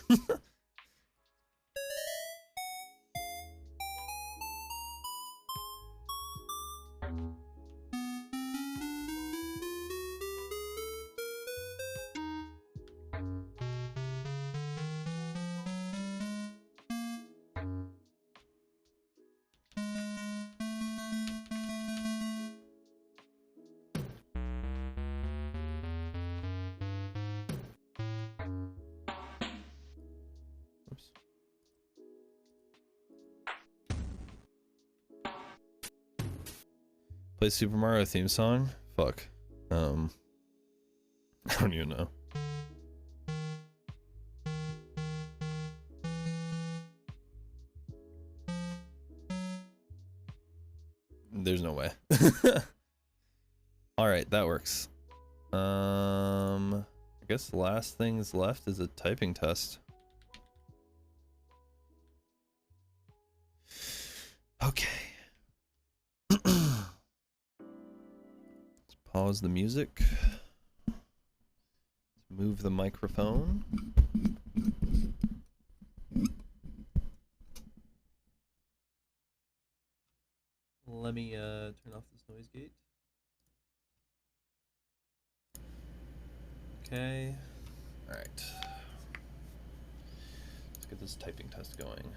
Oops. Play Super Mario theme song? Fuck. I don't even know. There's no way. Alright, that works. I guess the last things left is a typing test. Okay. Let's pause the music. Move the microphone. Let me turn off this noise gate. Okay. All right. Let's get this typing test going.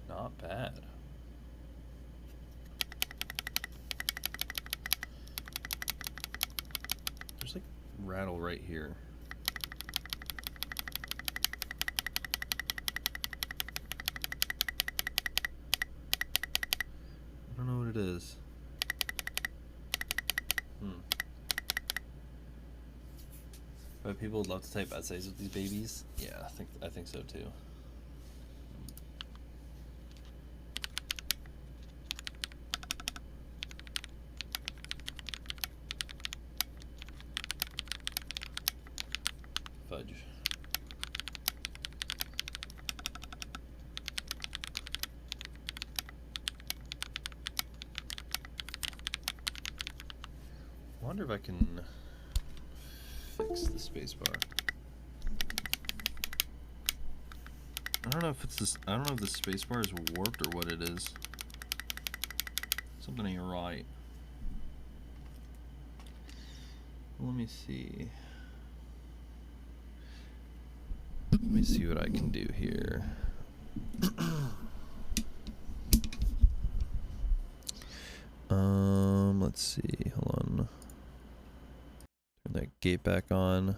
Not bad. There's like rattle right here. I don't know what it is. But people would love to type essays with these babies. Yeah, I think so too. Fudge. I wonder if I can fix the spacebar. I don't know if it's this. I don't know if the spacebar is warped or what it is. Something ain't right. Let me see. Let me see what I can do here. Let's see. Hold on. Turn that gate back on.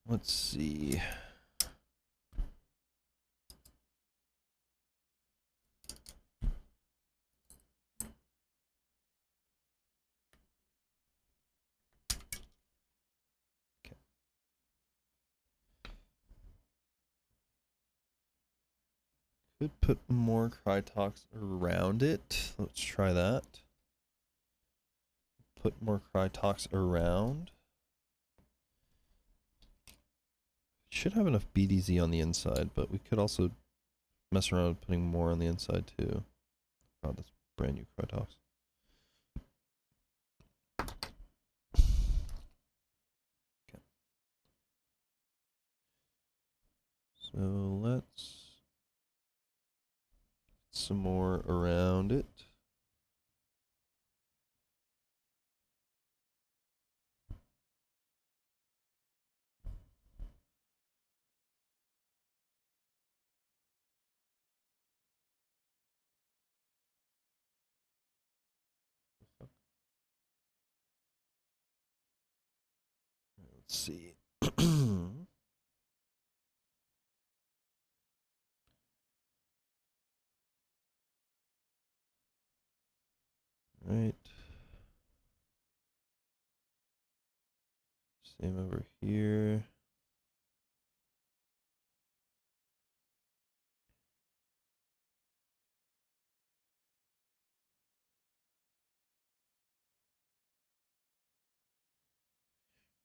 Let's see. Okay. Could put more Krytox around it. Let's try that. Put more Krytox around. Should have enough BDZ on the inside, but we could also mess around with putting more on the inside too. Oh, that's brand new Krytox. Okay. So let's some more around it. Let's see. Right. Same over here.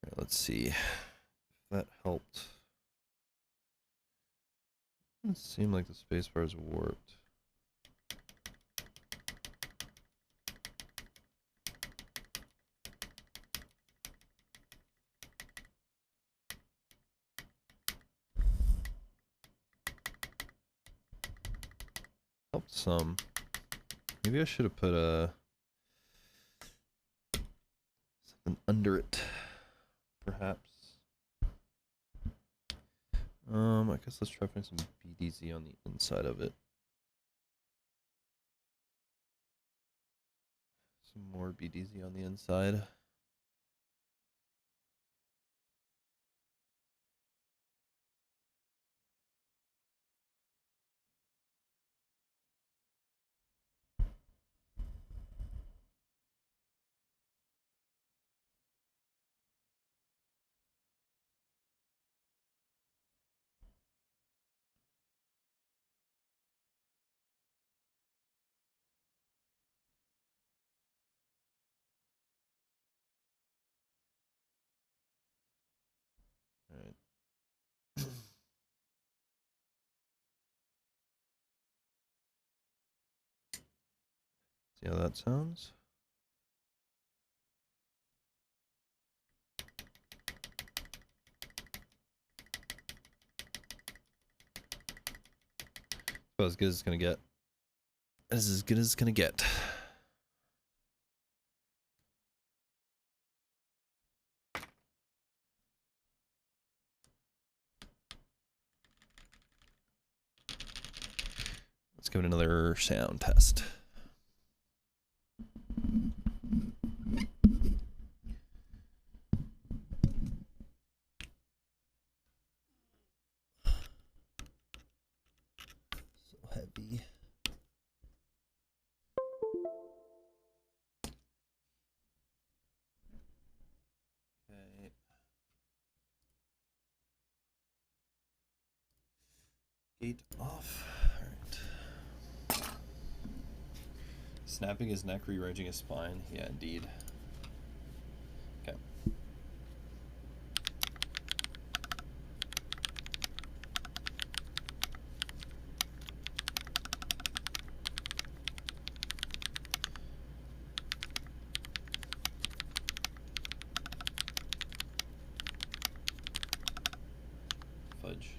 All right, let's see if that helped. It seemed like the spacebar is warped. Helped some. Maybe I should have put something under it, perhaps. I guess let's try putting some BDZ on the inside of it. Some more BDZ on the inside. All right. See how that sounds? About as good as it's gonna get. This is as good as it's gonna get. Let's give it another sound test. So heavy. Okay. Gate off. Alright. Snapping his neck, rearranging his spine. Yeah, indeed. Okay. Fudge.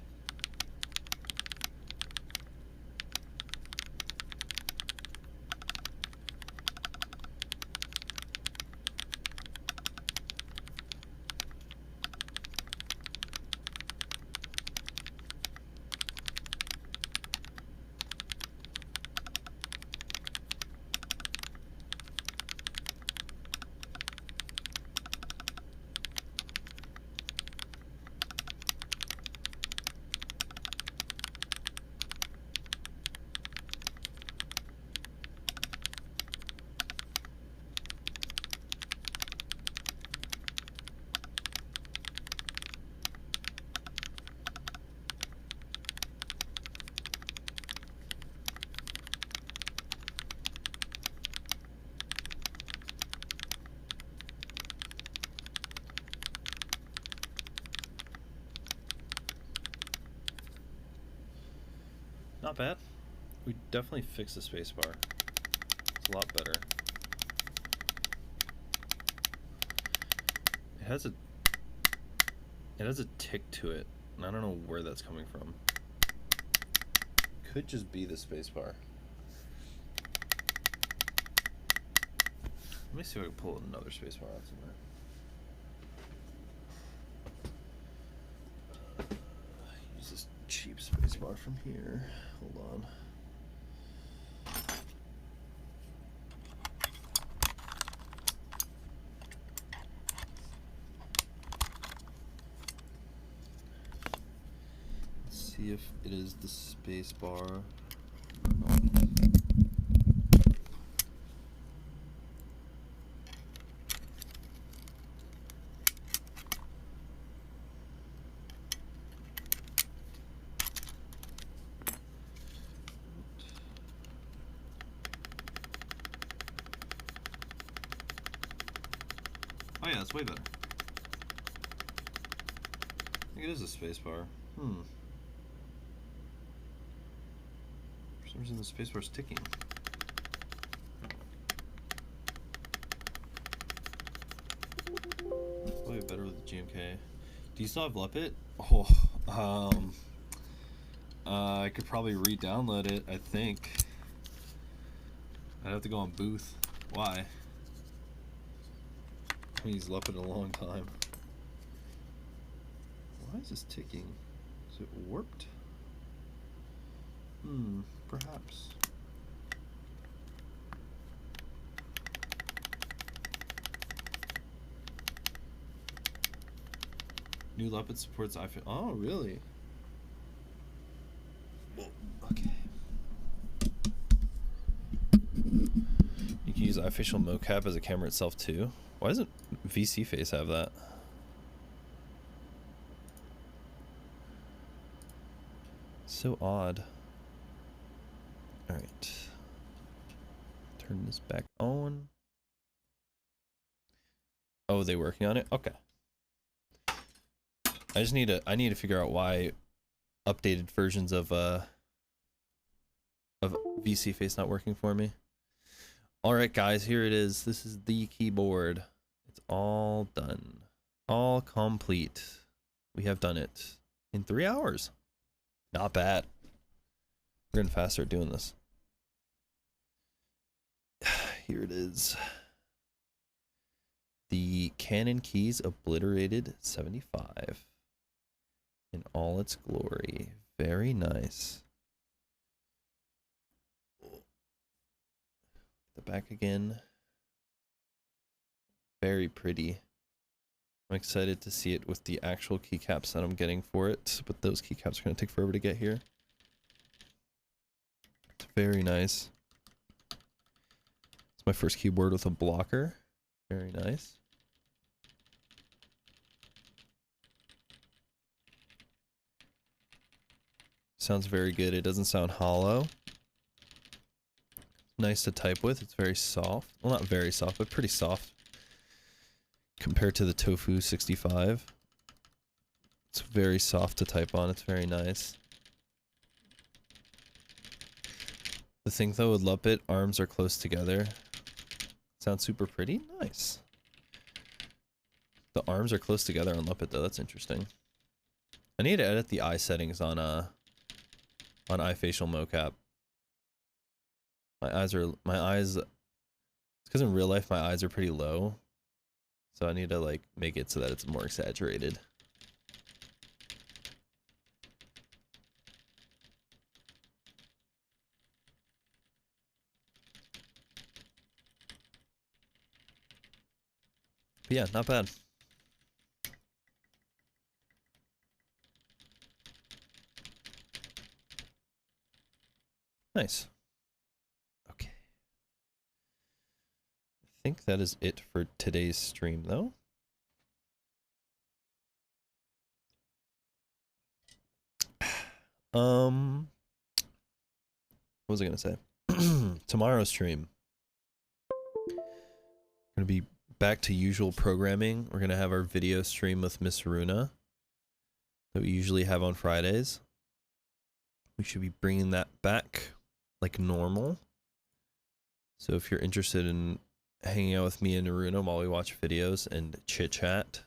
Not bad. We definitely fixed the spacebar. It's a lot better. It has a tick to it, and I don't know where that's coming from. Could just be the spacebar. Let me see if I can pull another spacebar out somewhere. Use this cheap spacebar from here. Hold on. see if it is the space bar. Oh yeah, it's way better. I think it is a space bar. For some reason the space bar's ticking. Way better with the GMK. Do you still have Lepit? Oh, I could probably re-download it, I think. I'd have to go on Booth. Why? I haven't used Lepit in a long time. Why is this ticking? Is it warped? Perhaps. New Lepit supports iPhone. Oh, really? Okay. You can use iFacial mocap as a camera itself too. Why doesn't VC Face have that? So odd. All right. Turn this back on. Oh, they working on it? Okay. I need to figure out why updated versions of VC Face not working for me. All right, guys, here it is. This is the keyboard. It's all done. All complete. We have done it in 3 hours. Not bad. We're getting faster at doing this. Here it is. The Canon Keys Obliterated75 in all its glory. Very nice. The back again. Very pretty. I'm excited to see it with the actual keycaps that I'm getting for it, but those keycaps are going to take forever to get here. It's very nice. It's my first keyboard with a blocker. Very nice. Sounds very good. It doesn't sound hollow. Nice to type with. It's very soft. Well, not very soft, but pretty soft. Compared to the Tofu 65. It's very soft to type on. It's very nice. The thing though with Lepit, arms are close together. Sounds super pretty. Nice. The arms are close together on Lepit though. That's interesting. I need to edit the eye settings on iFacial mocap. My eyes, it's because in real life my eyes are pretty low. So I need to like make it so that it's more exaggerated. But yeah, not bad. Nice. Okay. I think that is it for today's stream though. What was I gonna say? Tomorrow's stream. Gonna be back to usual programming. We're gonna have our video stream with Miss Runa that we usually have on Fridays. We should be bringing that back like normal. So if you're interested in hanging out with me and Naruna while we watch videos and chit chat,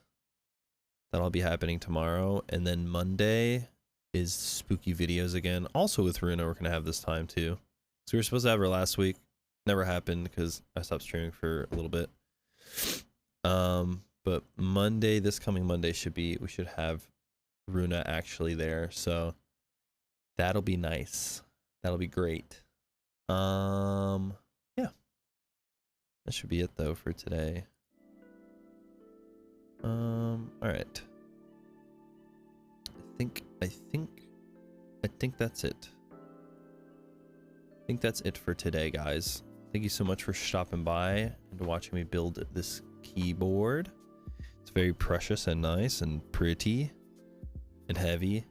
that'll be happening tomorrow. And then Monday is spooky videos again. Also with Runa, we're gonna have this time too. So we were supposed to have her last week. Never happened because I stopped streaming for a little bit. But Monday, this coming Monday we should have Runa actually there. So that'll be nice. That'll be great. Yeah. That should be it though for today. All right. I think I think that's it. I think that's it for today, guys. Thank you so much for stopping by and watching me build this keyboard. It's very precious and nice and pretty and heavy.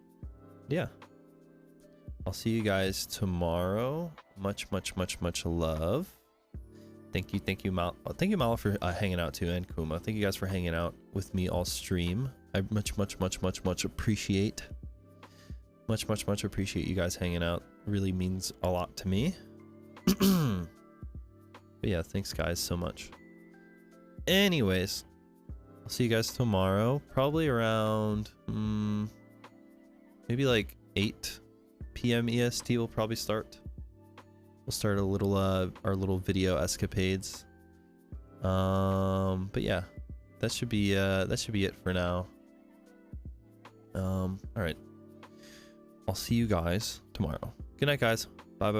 Yeah. I'll see you guys tomorrow. Much love. Thank you, Mal. Thank you, Mal, for hanging out too, and Kuma. Thank you guys for hanging out with me all stream. I much appreciate. Much appreciate you guys hanging out. It really means a lot to me. But yeah, thanks guys so much. Anyways, I'll see you guys tomorrow. Probably around maybe like 8 p.m. EST. We'll probably start. We'll start a little our little video escapades. But yeah, that should be it for now. All right. I'll see you guys tomorrow. Good night, guys. Bye.